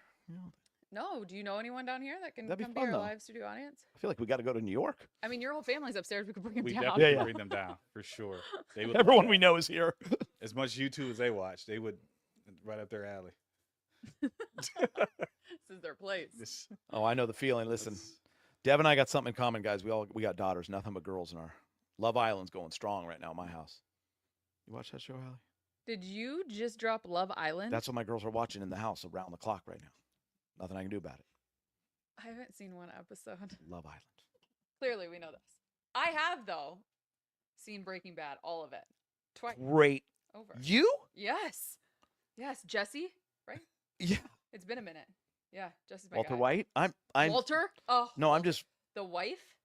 [SPEAKER 1] No, do you know anyone down here that can
[SPEAKER 2] That'd be
[SPEAKER 1] come
[SPEAKER 2] fun,
[SPEAKER 1] to your
[SPEAKER 2] though.
[SPEAKER 1] live studio audience?
[SPEAKER 2] I feel like we got to go to New York.
[SPEAKER 1] I mean, your whole family's upstairs. We could bring them
[SPEAKER 4] We
[SPEAKER 1] down.
[SPEAKER 4] definitely
[SPEAKER 2] Yeah.
[SPEAKER 4] bring them down for sure. They would
[SPEAKER 2] Everyone
[SPEAKER 4] love
[SPEAKER 2] we
[SPEAKER 4] that.
[SPEAKER 2] know is here.
[SPEAKER 4] As much YouTube as they watch, they would right up their alley.
[SPEAKER 1] This is their place.
[SPEAKER 4] This-
[SPEAKER 2] Oh, I know the feeling. Listen,
[SPEAKER 4] this-
[SPEAKER 2] Dev and I got something in common, guys. We got daughters, nothing but girls in our Love Island's going strong right now in my house. You watch that show, Allie?
[SPEAKER 1] Did you just drop Love Island?
[SPEAKER 2] That's what my girls are watching in the house around the clock right now. Nothing I can do about it.
[SPEAKER 1] I haven't seen one episode.
[SPEAKER 2] Love Island.
[SPEAKER 1] Clearly, we know this. I have, though, seen Breaking Bad, all of it. Twice.
[SPEAKER 2] Great.
[SPEAKER 1] Over.
[SPEAKER 2] You?
[SPEAKER 1] Yes. Yes, Jesse, right?
[SPEAKER 2] Yeah.
[SPEAKER 1] It's been a minute. Yeah, Jesse's my
[SPEAKER 2] Walter
[SPEAKER 1] guy.
[SPEAKER 2] White? I'm
[SPEAKER 1] Walter? Oh.
[SPEAKER 2] No, I'm just
[SPEAKER 1] The wife?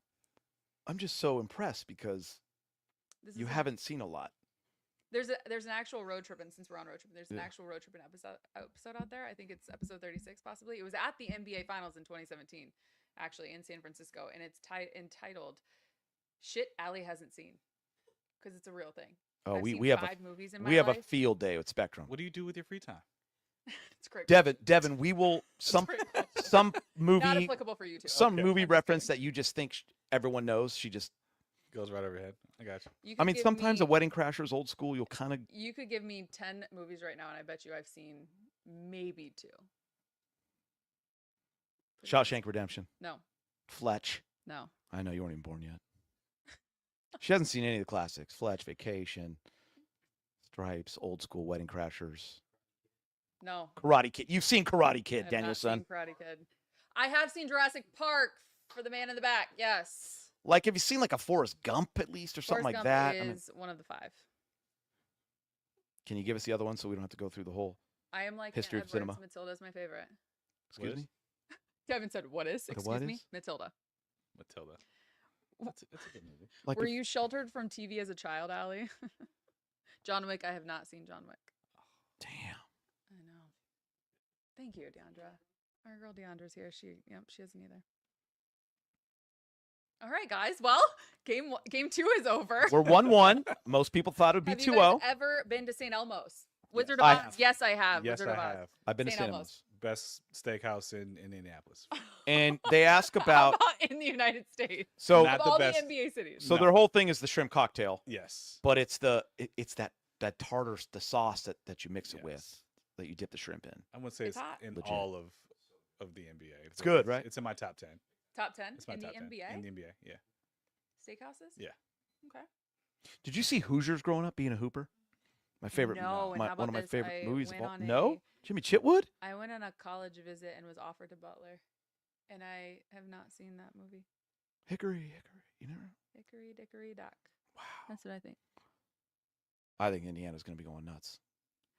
[SPEAKER 2] so impressed because
[SPEAKER 1] This
[SPEAKER 2] you
[SPEAKER 1] is a-
[SPEAKER 2] haven't seen a lot.
[SPEAKER 1] There's an actual road trip, and since we're on road trip, there's an
[SPEAKER 2] Yeah.
[SPEAKER 1] actual road trip episode out there. I think it's episode 36, possibly. It was at the NBA Finals in 2017, actually in San Francisco, and it's entitled "Shit Allie Hasn't Seen," because it's a real thing.
[SPEAKER 2] Oh,
[SPEAKER 1] I've
[SPEAKER 2] we
[SPEAKER 1] seen
[SPEAKER 2] have
[SPEAKER 1] 5 movies in my
[SPEAKER 2] we have a
[SPEAKER 1] life.
[SPEAKER 2] field day with Spectrum.
[SPEAKER 4] What do you do with your free time?
[SPEAKER 1] It's great.
[SPEAKER 2] Devin, we will some
[SPEAKER 1] Not
[SPEAKER 2] movie
[SPEAKER 1] applicable for you two.
[SPEAKER 2] some
[SPEAKER 4] Okay.
[SPEAKER 2] movie
[SPEAKER 1] I'm just
[SPEAKER 2] reference
[SPEAKER 1] kidding.
[SPEAKER 2] that you just think everyone knows. She just
[SPEAKER 4] Goes right over your head. I got you.
[SPEAKER 1] You
[SPEAKER 2] I
[SPEAKER 1] could
[SPEAKER 2] mean,
[SPEAKER 1] give
[SPEAKER 2] sometimes
[SPEAKER 1] me,
[SPEAKER 2] a Wedding Crashers old school, you'll kind of
[SPEAKER 1] You could give me 10 movies right now, and I bet you I've seen maybe 2. Pretty much.
[SPEAKER 2] Shawshank Redemption,
[SPEAKER 1] No,
[SPEAKER 2] Fletch.
[SPEAKER 1] no.
[SPEAKER 2] I know you weren't even born yet. She hasn't seen any of the classics. Fletch, Vacation, Stripes, Old School, Wedding Crashers,
[SPEAKER 1] No.
[SPEAKER 2] Karate Kid. You've seen Karate Kid,
[SPEAKER 1] I have
[SPEAKER 2] Daniel's
[SPEAKER 1] not
[SPEAKER 2] son.
[SPEAKER 1] seen Karate Kid. I have seen Jurassic Park for the man in the back. Yes.
[SPEAKER 2] Like, have you seen like a Forrest Gump at least or something
[SPEAKER 1] Forrest
[SPEAKER 2] like
[SPEAKER 1] Gump
[SPEAKER 2] that? I mean,
[SPEAKER 1] is one of the 5.
[SPEAKER 2] can you give us the other one so we don't have to go through the whole
[SPEAKER 1] I am like
[SPEAKER 2] History
[SPEAKER 1] Aunt
[SPEAKER 2] of cinema.
[SPEAKER 1] Edwards. Matilda's my favorite.
[SPEAKER 2] excuse
[SPEAKER 4] is?
[SPEAKER 2] me?
[SPEAKER 1] Devin said, "What is?"
[SPEAKER 2] What a
[SPEAKER 1] Excuse
[SPEAKER 2] what
[SPEAKER 1] me,
[SPEAKER 2] is?
[SPEAKER 1] Matilda.
[SPEAKER 4] Matilda. That's a good movie.
[SPEAKER 2] Like
[SPEAKER 1] Were
[SPEAKER 2] if-
[SPEAKER 1] you sheltered from TV as a child, Allie? John Wick. I have not seen John Wick.
[SPEAKER 2] damn.
[SPEAKER 1] I know. Thank you, Deandra. Our girl Deandra's here. She hasn't either. All right, guys. Well, game 2 is over.
[SPEAKER 2] We're 1-1. Most people thought it would be
[SPEAKER 1] Have you guys
[SPEAKER 2] 2-0.
[SPEAKER 1] ever been to St. Elmo's? Wizard
[SPEAKER 2] I
[SPEAKER 1] of Oz?
[SPEAKER 2] have.
[SPEAKER 1] Yes, I have.
[SPEAKER 4] Yes,
[SPEAKER 1] Wizard
[SPEAKER 4] I
[SPEAKER 1] of Oz.
[SPEAKER 4] have.
[SPEAKER 2] I've been to
[SPEAKER 1] St.
[SPEAKER 2] St.
[SPEAKER 1] Elmo's.
[SPEAKER 4] Best steakhouse in Indianapolis.
[SPEAKER 2] And they ask
[SPEAKER 1] How
[SPEAKER 2] about
[SPEAKER 1] about in the United States?
[SPEAKER 2] so
[SPEAKER 4] Not
[SPEAKER 1] Of
[SPEAKER 4] the
[SPEAKER 1] all
[SPEAKER 4] best.
[SPEAKER 1] the NBA cities.
[SPEAKER 2] so
[SPEAKER 4] No.
[SPEAKER 2] their whole thing is the shrimp cocktail,
[SPEAKER 4] Yes.
[SPEAKER 2] but it's that tartar, the sauce that you mix it with,
[SPEAKER 4] Yes.
[SPEAKER 2] that you dip the shrimp in.
[SPEAKER 4] I wouldn't say
[SPEAKER 1] It's
[SPEAKER 4] it's
[SPEAKER 1] hot.
[SPEAKER 4] in
[SPEAKER 2] Legit.
[SPEAKER 4] all of the NBA.
[SPEAKER 2] It's good, right?
[SPEAKER 4] It's in my top 10.
[SPEAKER 1] Top 10
[SPEAKER 4] It's my
[SPEAKER 1] in the
[SPEAKER 4] top 10.
[SPEAKER 1] NBA?
[SPEAKER 4] In the NBA, yeah.
[SPEAKER 1] Steakhouses?
[SPEAKER 4] Yeah.
[SPEAKER 1] Okay.
[SPEAKER 2] Did you see Hoosiers growing up being a hooper? My favorite,
[SPEAKER 1] No, and how
[SPEAKER 2] one of
[SPEAKER 1] about
[SPEAKER 2] my
[SPEAKER 1] this?
[SPEAKER 2] favorite
[SPEAKER 1] I
[SPEAKER 2] movies of
[SPEAKER 1] went
[SPEAKER 2] all.
[SPEAKER 1] on
[SPEAKER 2] No,
[SPEAKER 1] a-
[SPEAKER 2] Jimmy Chitwood.
[SPEAKER 1] I went on a college visit and was offered to Butler, and I have not seen that movie.
[SPEAKER 2] Hickory, you never.
[SPEAKER 1] Hickory Dickory Dock.
[SPEAKER 2] Wow.
[SPEAKER 1] That's what I think.
[SPEAKER 2] I think Indiana's going to be going nuts.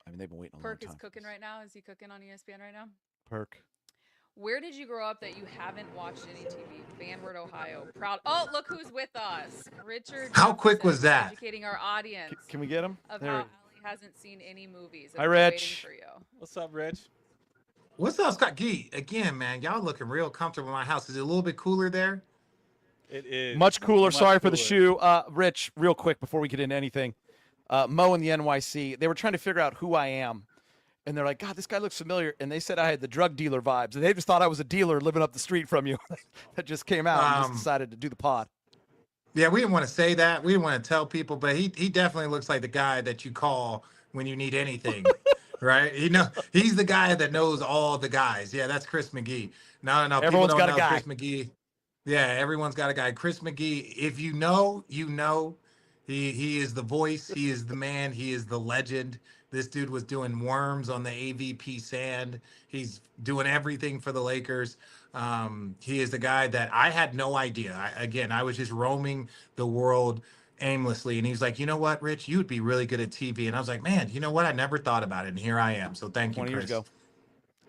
[SPEAKER 2] I mean, they've been waiting a long
[SPEAKER 1] Perk
[SPEAKER 2] time.
[SPEAKER 1] is cooking right now. Is he cooking on ESPN right now?
[SPEAKER 2] Perk.
[SPEAKER 1] Where did you grow up that you haven't watched any TV? Vanward, Ohio. Proud. Oh, look who's with us. Richard.
[SPEAKER 5] How quick
[SPEAKER 1] Jefferson,
[SPEAKER 5] was that?
[SPEAKER 1] Educating our audience
[SPEAKER 2] Can we get him?
[SPEAKER 1] of
[SPEAKER 2] There
[SPEAKER 1] how
[SPEAKER 2] he-
[SPEAKER 1] Allie hasn't seen any movies.
[SPEAKER 2] Hi,
[SPEAKER 1] and we're
[SPEAKER 2] Rich.
[SPEAKER 1] waiting for you.
[SPEAKER 4] What's up, Reg?
[SPEAKER 5] What's up, Scott? Gee, again, man, y'all looking real comfortable in my house. Is it a little bit cooler there?
[SPEAKER 4] It is
[SPEAKER 2] Much cooler. Sorry for the
[SPEAKER 4] cooler.
[SPEAKER 2] shoe. Rich, real quick before we get into anything. Mo and the NYC, they were trying to figure out who I am. And they're like, God, this guy looks familiar. And they said I had the drug dealer vibes. And they just thought I was a dealer living up the street from you. That just came out and just decided to do the pod.
[SPEAKER 5] Yeah, we didn't want to say that. We didn't want to tell people, but he definitely looks like the guy that you call when you need anything, right? He's the guy that knows all the guys. Yeah, that's Chris McGee. No.
[SPEAKER 2] Everyone's
[SPEAKER 5] people
[SPEAKER 2] got
[SPEAKER 5] don't
[SPEAKER 2] a
[SPEAKER 5] know
[SPEAKER 2] guy.
[SPEAKER 5] Chris McGee. Yeah, everyone's got a guy. Chris McGee. If you know, you know. He is the voice. He is the man. He is the legend. This dude was doing worms on the AVP sand. He's doing everything for the Lakers. He is the guy that I had no idea. I was just roaming the world aimlessly. And he was like, you know what, Rich, you'd be really good at TV. And I was like, man, you know what? I never thought about it. And here I am. So thank you,
[SPEAKER 2] 20
[SPEAKER 5] Chris.
[SPEAKER 2] years ago.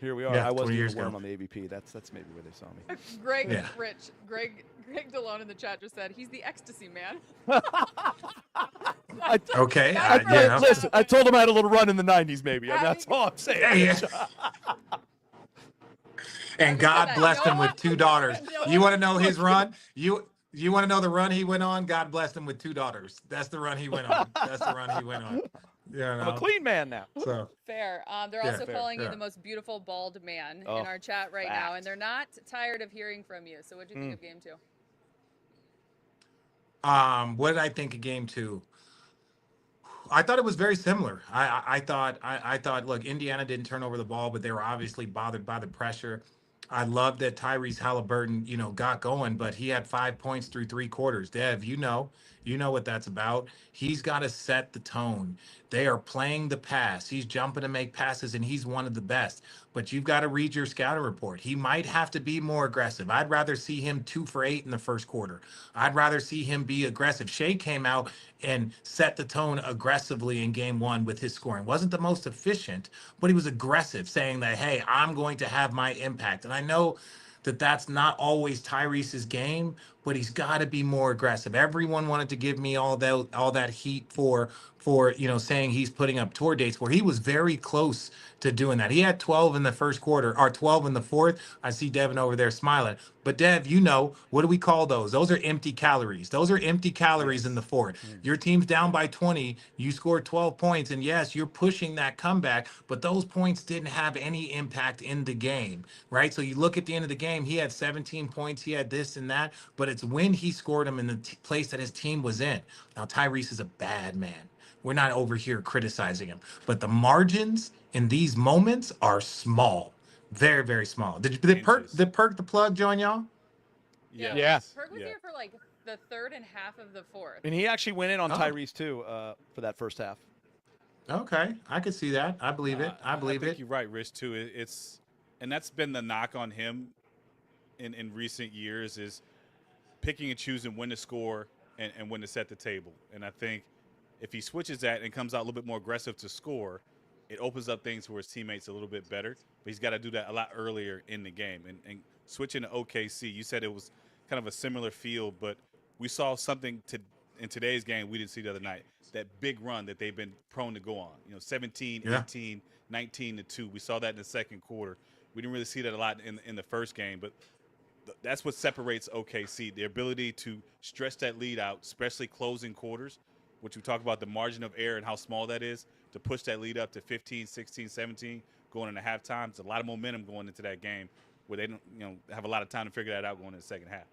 [SPEAKER 2] Here we are.
[SPEAKER 5] Yeah,
[SPEAKER 2] I was
[SPEAKER 5] 20
[SPEAKER 2] doing
[SPEAKER 5] years
[SPEAKER 2] the worm
[SPEAKER 5] ago.
[SPEAKER 2] on the AVP. That's maybe where they saw me.
[SPEAKER 1] Greg,
[SPEAKER 5] Yeah.
[SPEAKER 1] Rich, Greg DeLone in the chat just said he's the ecstasy man.
[SPEAKER 5] Okay.
[SPEAKER 2] Listen, I told him I had a little run in the 90s, maybe. And that's all I'm saying.
[SPEAKER 5] Yeah. And God blessed him with 2 daughters. You want to know his run? You want to know the run he went on? God blessed him with 2 daughters. That's the run he went on.
[SPEAKER 2] I'm a clean man now.
[SPEAKER 5] So
[SPEAKER 1] Fair. They're
[SPEAKER 5] Yeah,
[SPEAKER 1] also
[SPEAKER 5] fair,
[SPEAKER 1] calling you
[SPEAKER 5] yeah.
[SPEAKER 1] the most beautiful bald man in
[SPEAKER 2] Oh,
[SPEAKER 1] our chat right now, and
[SPEAKER 2] fact.
[SPEAKER 1] they're not tired of hearing from you. So, what do you think of game 2?
[SPEAKER 5] what did I think of game 2? I thought it was very similar. I thought, look, Indiana didn't turn over the ball, but they were obviously bothered by the pressure. I love that Tyrese Haliburton, got going, but he had 5 points through 3 quarters. Dev, you know what that's about. He's got to set the tone. They are playing the pass. He's jumping to make passes, and he's one of the best. But you've got to read your scouting report. He might have to be more aggressive. I'd rather see him 2 for 8 in the first quarter. I'd rather see him be aggressive. Shea came out and set the tone aggressively in game 1 with his scoring. Wasn't the most efficient, but he was aggressive, saying that, hey, I'm going to have my impact. And I know that that's not always Tyrese's game, but he's got to be more aggressive. Everyone wanted to give me all that heat for saying he's putting up tour dates, where he was very close to doing that. He had 12 in the first quarter, or 12 in the fourth. I see Devin over there smiling. But Dev, what do we call those? Those are empty calories. Those are empty calories in the fourth. Your team's down by 20. You scored 12 points, and yes, you're pushing that comeback, but those points didn't have any impact in the game, right? So you look at the end of the game, he had 17 points, he had this and that, but it's when he scored them in the place that his team was in. Now, Tyrese is a bad man. We're not over here criticizing him, but the margins in these moments are small, very, very small. Did Perk the plug join y'all?
[SPEAKER 2] Yeah.
[SPEAKER 1] Perk was here for like the third and half of the fourth.
[SPEAKER 2] And he actually went in on Tyrese, too, for that first half.
[SPEAKER 5] Okay, I could see that. I believe it. I
[SPEAKER 4] think
[SPEAKER 5] it.
[SPEAKER 4] you're right, Rich, too. And that's been the knock on him in recent years, is picking and choosing when to score and when to set the table. And I think if he switches that and comes out a little bit more aggressive to score, it opens up things for his teammates a little bit better. But he's got to do that a lot earlier in the game. And switching to OKC, you said it was kind of a similar field, but we saw something in today's game we didn't see the other night. That big run that they've been prone to go on. 17, 18, 19-2. We saw that in the second quarter. We didn't really see that a lot in the first game, but that's what separates OKC, the ability to stretch that lead out, especially closing quarters, which we talk about the margin of error and how small that is, to push that lead up to 15, 16, 17, going into halftime. There's a lot of momentum going into that game where they don't have a lot of time to figure that out going into the second half.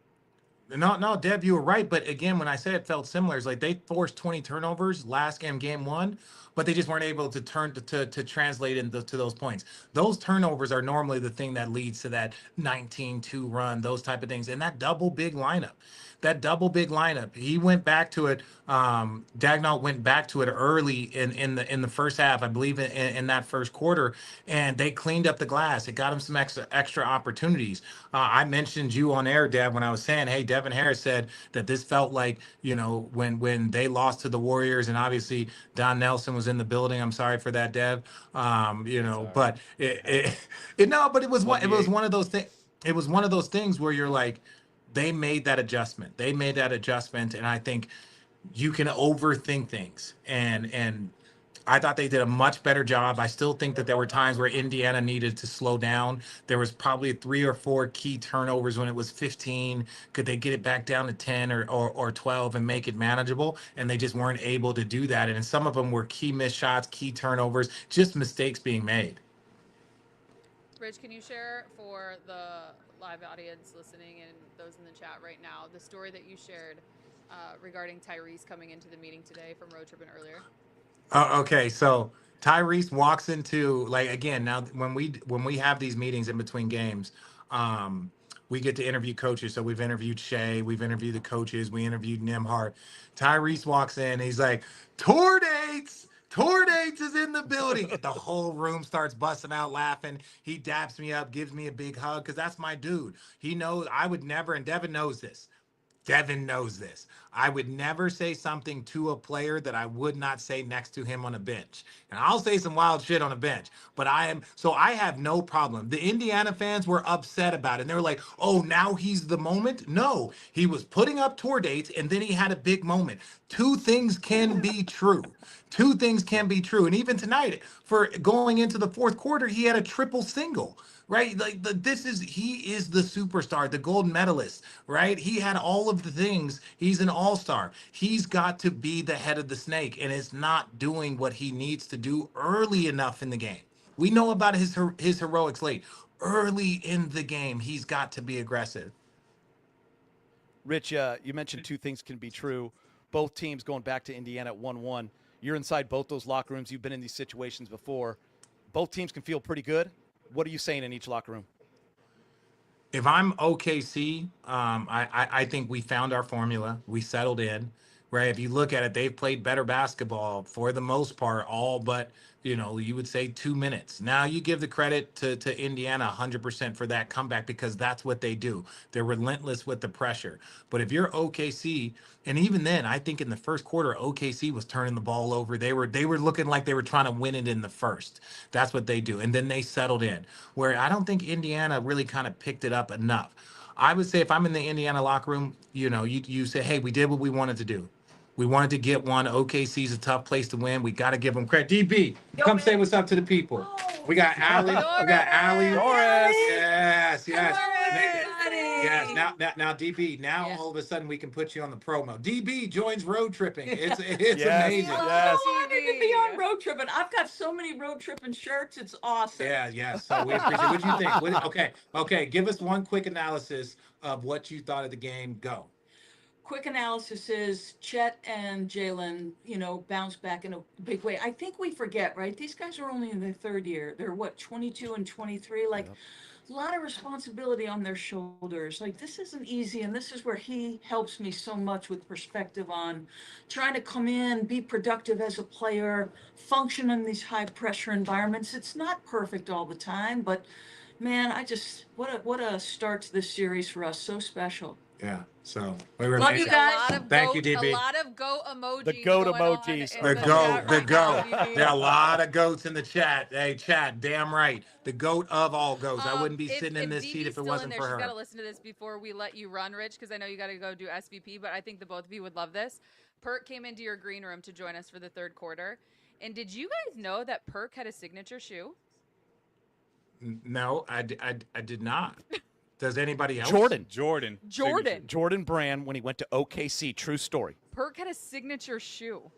[SPEAKER 5] No, Deb, you were right. But again, when I said it felt similar, it's like they forced 20 turnovers last game 1, but they just weren't able to to translate into those points. Those turnovers are normally the thing that leads to that 19-2 run, those type of things. And that double big lineup, he went back to it. Dagnall went back to it early in the first half, I believe in that first quarter, and they cleaned up the glass. It got him some extra opportunities. I mentioned you on air, Deb, when I was saying, hey, Deb, Devin Harris said that this felt like, when they lost to the Warriors, and obviously Don Nelson was in the building. I'm sorry for that, Dev. But but it was one of those things. It was one of those things where you're like, they made that adjustment. And I think you can overthink things. And I thought they did a much better job. I still think that there were times where Indiana needed to slow down. There was probably 3 or 4 key turnovers when it was 15. Could they get it back down to 10 or 12 and make it manageable? And they just weren't able to do that. And some of them were key missed shots, key turnovers, just mistakes being made.
[SPEAKER 1] Rich, can you share for the live audience listening and those in the chat right now the story that you shared regarding Tyrese coming into the meeting today from Road Trippin' earlier?
[SPEAKER 5] Okay, so Tyrese walks into, again, now when we have these meetings in between games, we get to interview coaches. So we've interviewed Shea, we've interviewed the coaches, we interviewed Nimhart. Tyrese walks in, he's like, Tour dates is in the building. The whole room starts busting out laughing. He daps me up, gives me a big hug, because that's my dude. He knows I would never, and Devin knows this. I would never say something to a player that I would not say next to him on a bench. And I'll say some wild shit on a bench, but I have no problem. The Indiana fans were upset about it. And they were like, oh, now he's the moment. No, he was putting up tour dates and then he had a big moment. Two things can be true. And even tonight, for going into the fourth quarter, he had a triple single. Right? He is the superstar, the gold medalist, right? He had all of the things. He's an all-star. He's got to be the head of the snake, and is not doing what he needs to do early enough in the game. We know about his heroics late. Early in the game, he's got to be aggressive.
[SPEAKER 2] Rich, you mentioned two things can be true. Both teams going back to Indiana at 1-1. You're inside both those locker rooms. You've been in these situations before. Both teams can feel pretty good. What are you saying in each locker room?
[SPEAKER 5] If I'm OKC, I think we found our formula. We settled in, right? If you look at it, they've played better basketball for the most part, all but, you would say 2 minutes. Now you give the credit to Indiana 100% for that comeback, because that's what they do. They're relentless with the pressure. But if you're OKC, and even then, I think in the first quarter, OKC was turning the ball over. They were looking like they were trying to win it in the first. That's what they do. And then they settled in, where I don't think Indiana really kind of picked it up enough. I would say if I'm in the Indiana locker room, you say, hey, we did what we wanted to do. We wanted to get one. OKC's a tough place to win. We got to give them credit. DB, come say what's up to the people. We got Allie.
[SPEAKER 2] Doris.
[SPEAKER 5] Yes.
[SPEAKER 6] Everybody.
[SPEAKER 5] Yes. Now, DB. Now all of a sudden we can put you on the promo. DB joins Road Tripping. It's
[SPEAKER 2] Yes,
[SPEAKER 5] amazing.
[SPEAKER 6] I'm so honored to be on Road Tripping. I've got so many Road Tripping shirts. It's awesome.
[SPEAKER 5] Yeah. So we appreciate it. What do you think? Okay. Give us one quick analysis of what you thought of the game. Go.
[SPEAKER 6] Quick analysis is Chet and Jalen, bounced back in a big way. I think we forget, right? These guys are only in their third year. They're 22 and 23. A lot of responsibility on their shoulders. This isn't easy. And this is where he helps me so much with perspective on trying to come in, be productive as a player, function in these high pressure environments. It's not perfect all the time, but man, what a start to this series for us. So special.
[SPEAKER 5] Yeah. So
[SPEAKER 6] love you guys.
[SPEAKER 5] Thank you, DB.
[SPEAKER 1] A lot of goat emojis.
[SPEAKER 2] The goat emojis.
[SPEAKER 5] The goat. There are a lot of goats in the chat. Hey, chat, damn right. The goat of all goats. I wouldn't be sitting in this seat if it wasn't for her.
[SPEAKER 1] She's got to listen to this before we let you run, Rich, because I know you got to go do SVP, but I think the both of you would love this. Perk came into your green room to join us for the third quarter. And did you guys know that Perk had a signature shoe?
[SPEAKER 5] No, I did not. Does anybody else?
[SPEAKER 2] Jordan Brand when he went to OKC. True story.
[SPEAKER 1] Perk had a signature shoe.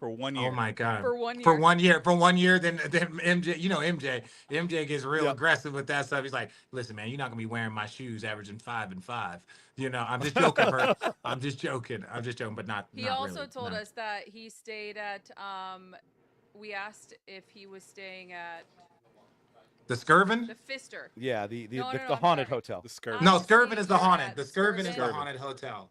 [SPEAKER 4] For 1 year.
[SPEAKER 5] Oh my God.
[SPEAKER 1] For 1 year.
[SPEAKER 5] For 1 year, then MJ, MJ gets real aggressive with that stuff. He's like, listen, man, you're not gonna be wearing my shoes averaging 5 and 5. I'm just joking, Bert. I'm just joking, but not.
[SPEAKER 1] He
[SPEAKER 5] not
[SPEAKER 1] also
[SPEAKER 5] really.
[SPEAKER 1] told us that he stayed at. We asked if he was staying at.
[SPEAKER 5] The Skirvin?
[SPEAKER 1] The Pfister.
[SPEAKER 2] Yeah, the
[SPEAKER 1] No,
[SPEAKER 2] haunted hotel.
[SPEAKER 4] The Skirvin.
[SPEAKER 5] No, Skirvin is the haunted.
[SPEAKER 1] at
[SPEAKER 5] The Skirvin is the
[SPEAKER 1] Skirvin.
[SPEAKER 5] haunted hotel.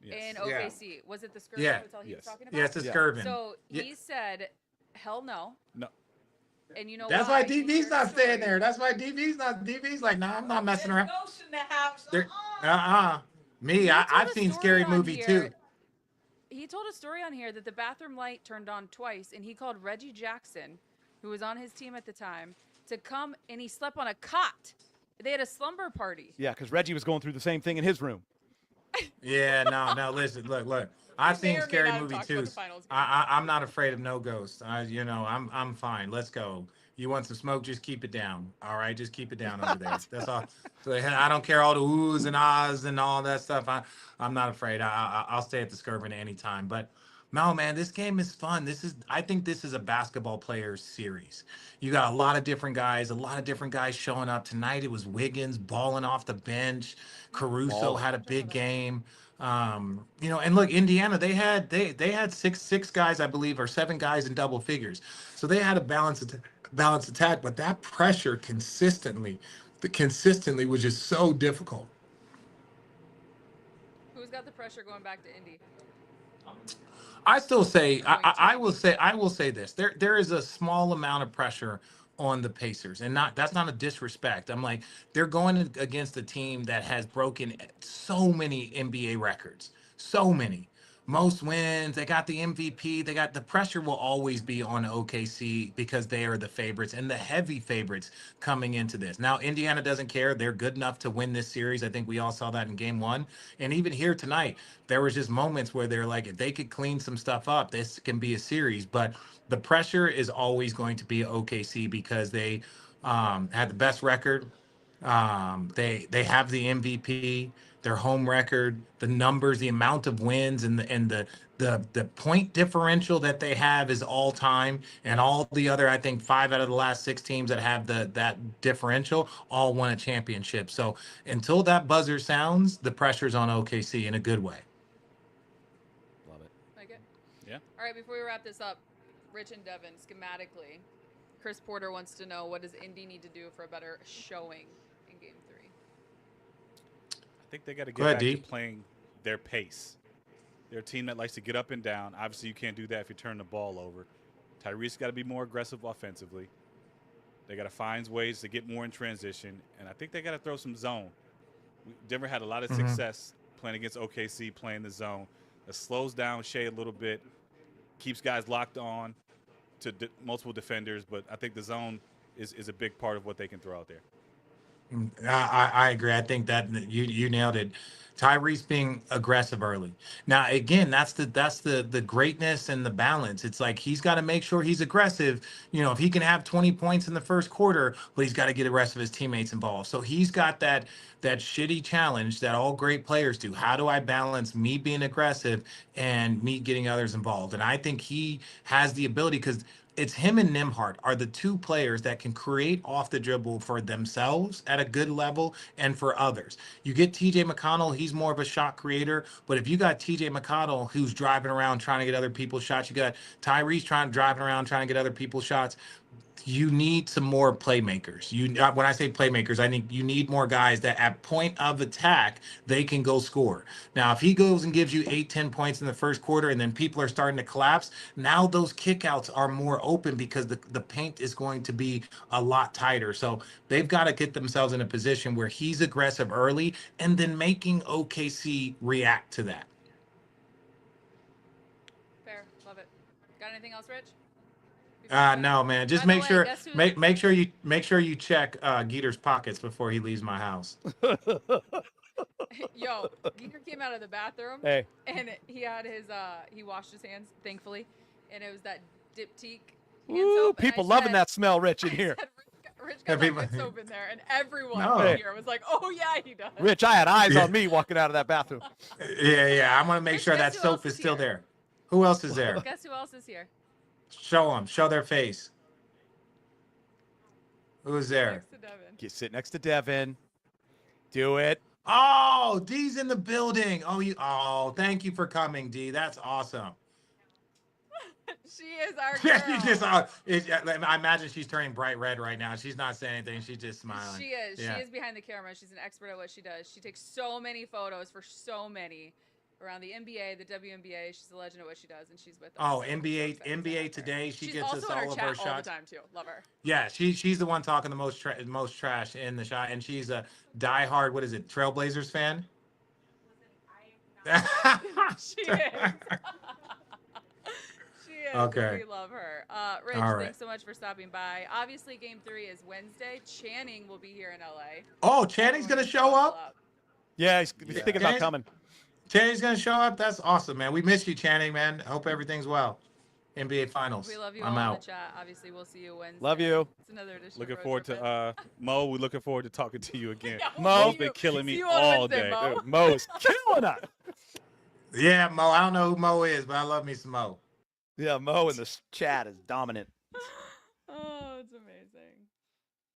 [SPEAKER 1] In OKC. Was it the Skirvin
[SPEAKER 5] Yeah.
[SPEAKER 1] hotel he was talking about?
[SPEAKER 5] Yeah, it's the Skirvin.
[SPEAKER 1] So he said, hell no.
[SPEAKER 4] No.
[SPEAKER 1] And you know
[SPEAKER 5] That's
[SPEAKER 1] why?
[SPEAKER 5] why DB's not staying there. That's why DB's like, nah, I'm not messing around.
[SPEAKER 6] Ghosts in the house.
[SPEAKER 5] Me, I've seen Scary Movie too.
[SPEAKER 1] He told a story on here that the bathroom light turned on twice, and he called Reggie Jackson, who was on his team at the time, to come, and he slept on a cot. They had a slumber party.
[SPEAKER 2] Yeah, because Reggie was going through the same thing in his room.
[SPEAKER 5] Yeah, no. Listen, look. I've seen Scary Movie too. I'm not afraid of no ghosts. I'm fine. Let's go. You want some smoke? Just keep it down. All right, just keep it down over there. That's all. So I don't care all the oohs and ahs and all that stuff. I'm not afraid. I'll stay at the Skirvin any time. But no, man, this game is fun. I think this is a basketball players series. You got a lot of different guys showing up tonight. It was Wiggins balling off the bench. Caruso had a big game. And look, Indiana, they had six guys, I believe, or 7 guys in double figures. So they had a balanced attack, but that pressure consistently was just so difficult.
[SPEAKER 1] Who's got the pressure going back to Indy?
[SPEAKER 5] I still say I will say this. There is a small amount of pressure on the Pacers, and that's not a disrespect. I'm like, they're going against a team that has broken so many NBA records, so many. Most wins, they got the MVP, they got the pressure will always be on OKC because they are the favorites and the heavy favorites coming into this. Now, Indiana doesn't care. They're good enough to win this series. I think we all saw that in game 1. And even here tonight, there was just moments where they're like, if they could clean some stuff up, this can be a series. But the pressure is always going to be OKC because they had the best record. They have the MVP, their home record, the numbers, the amount of wins, and the point differential that they have is all time. And all the other, I think 5 out of the last 6 teams that have that differential all won a championship. So until that buzzer sounds, the pressure's on OKC in a good way.
[SPEAKER 2] Love it.
[SPEAKER 1] Like it?
[SPEAKER 4] Yeah.
[SPEAKER 1] All right, before we wrap this up, Rich and Devin, schematically, Chris Porter wants to know, what does Indy need to do for a better showing in Game 3?
[SPEAKER 4] I think they got to get back to playing their pace. They're a team that likes to get up and down. Obviously, you can't do that if you turn the ball over. Tyrese got to be more aggressive offensively. They got to find ways to get more in transition, and I think they got to throw some zone. Denver had a lot of success playing against OKC, playing the zone. It slows down Shea a little bit, keeps guys locked on to multiple defenders, but I think the zone is a big part of what they can throw out there.
[SPEAKER 5] I agree. I think that you nailed it. Tyrese being aggressive early. Now, again, that's the greatness and the balance. It's like he's got to make sure he's aggressive. If he can have 20 points in the first quarter, but he's got to get the rest of his teammates involved. So he's got that shitty challenge that all great players do. How do I balance me being aggressive and me getting others involved? And I think he has the ability, because it's him and Nembhard are the 2 players that can create off the dribble for themselves at a good level and for others. You get TJ McConnell, he's more of a shot creator, but if you got TJ McConnell who's driving around trying to get other people's shots, you got Tyrese driving around trying to get other people's shots. You need some more playmakers. When I say playmakers, I think you need more guys that at point of attack, they can go score. Now, if he goes and gives you 8-10 points in the first quarter and then people are starting to collapse, now those kickouts are more open because the paint is going to be a lot tighter. So they've got to get themselves in a position where he's aggressive early and then making OKC react to that.
[SPEAKER 1] Fair. Love it. Got anything else, Rich?
[SPEAKER 5] No, man. Just make sure you check Geeter's pockets before he leaves my house.
[SPEAKER 1] Yo, Geeter came out of the bathroom.
[SPEAKER 2] Hey.
[SPEAKER 1] And he had he washed his hands, thankfully, and it was that Diptyque hand
[SPEAKER 2] Ooh,
[SPEAKER 1] soap.
[SPEAKER 2] people loving that smell, Rich, in here.
[SPEAKER 1] Rich got that good soap in there, and everyone here was like, "Oh yeah, he does."
[SPEAKER 2] Rich, I had eyes on me walking out of that bathroom.
[SPEAKER 5] Yeah. I'm gonna make sure that soap is still there. Who else is there?
[SPEAKER 1] Guess who else is here?
[SPEAKER 5] Show them. Show their face. Who's there?
[SPEAKER 2] Sit next to Devin. Do it.
[SPEAKER 5] Oh, D's in the building. Oh, thank you for coming, D. That's awesome.
[SPEAKER 1] She is our girl.
[SPEAKER 5] I imagine she's turning bright red right now. She's not saying anything. She's just smiling.
[SPEAKER 1] She is.
[SPEAKER 5] Yeah.
[SPEAKER 1] She is behind the camera. She's an expert at what she does. She takes so many photos for so many around the NBA, the WNBA. She's a legend at what she does, and she's with us.
[SPEAKER 5] Oh, NBA Today. She's gets us all of her shots
[SPEAKER 1] all the time too. Love her.
[SPEAKER 5] Yeah, she's the one talking the most trash in the shot, and she's a diehard, what is it, Trailblazers fan?
[SPEAKER 1] She is. She is.
[SPEAKER 5] Okay.
[SPEAKER 1] We love her. Rich,
[SPEAKER 5] All right.
[SPEAKER 1] thanks so much for stopping by. Obviously, Game 3 is Wednesday. Channing will be here in LA.
[SPEAKER 5] Oh, Channing's going to show up?
[SPEAKER 2] Yeah, he's thinking about
[SPEAKER 5] Channing-
[SPEAKER 2] coming.
[SPEAKER 5] Channing's going to show up? That's awesome, man. We miss you, Channing, man. Hope everything's well. NBA Finals.
[SPEAKER 1] We love you
[SPEAKER 5] I'm
[SPEAKER 1] all in
[SPEAKER 5] out.
[SPEAKER 1] the chat. Obviously, we'll see you Wednesday.
[SPEAKER 2] Love you.
[SPEAKER 1] It's another edition
[SPEAKER 4] Looking
[SPEAKER 1] of Road
[SPEAKER 4] forward
[SPEAKER 1] Trippin'.
[SPEAKER 4] to Mo. We're looking forward to talking to you again.
[SPEAKER 1] Yeah, we'll
[SPEAKER 2] Mo.
[SPEAKER 4] Mo's
[SPEAKER 1] see
[SPEAKER 4] been
[SPEAKER 1] you-
[SPEAKER 4] killing
[SPEAKER 1] see
[SPEAKER 4] me
[SPEAKER 1] you on
[SPEAKER 4] all
[SPEAKER 1] Wednesday,
[SPEAKER 4] day.
[SPEAKER 1] Mo.
[SPEAKER 2] Dude, Mo is killing us.
[SPEAKER 5] Yeah, Mo. I don't know who Mo is, but I love me some Mo.
[SPEAKER 2] Yeah, Mo in this chat is dominant.
[SPEAKER 1] Oh, it's amazing.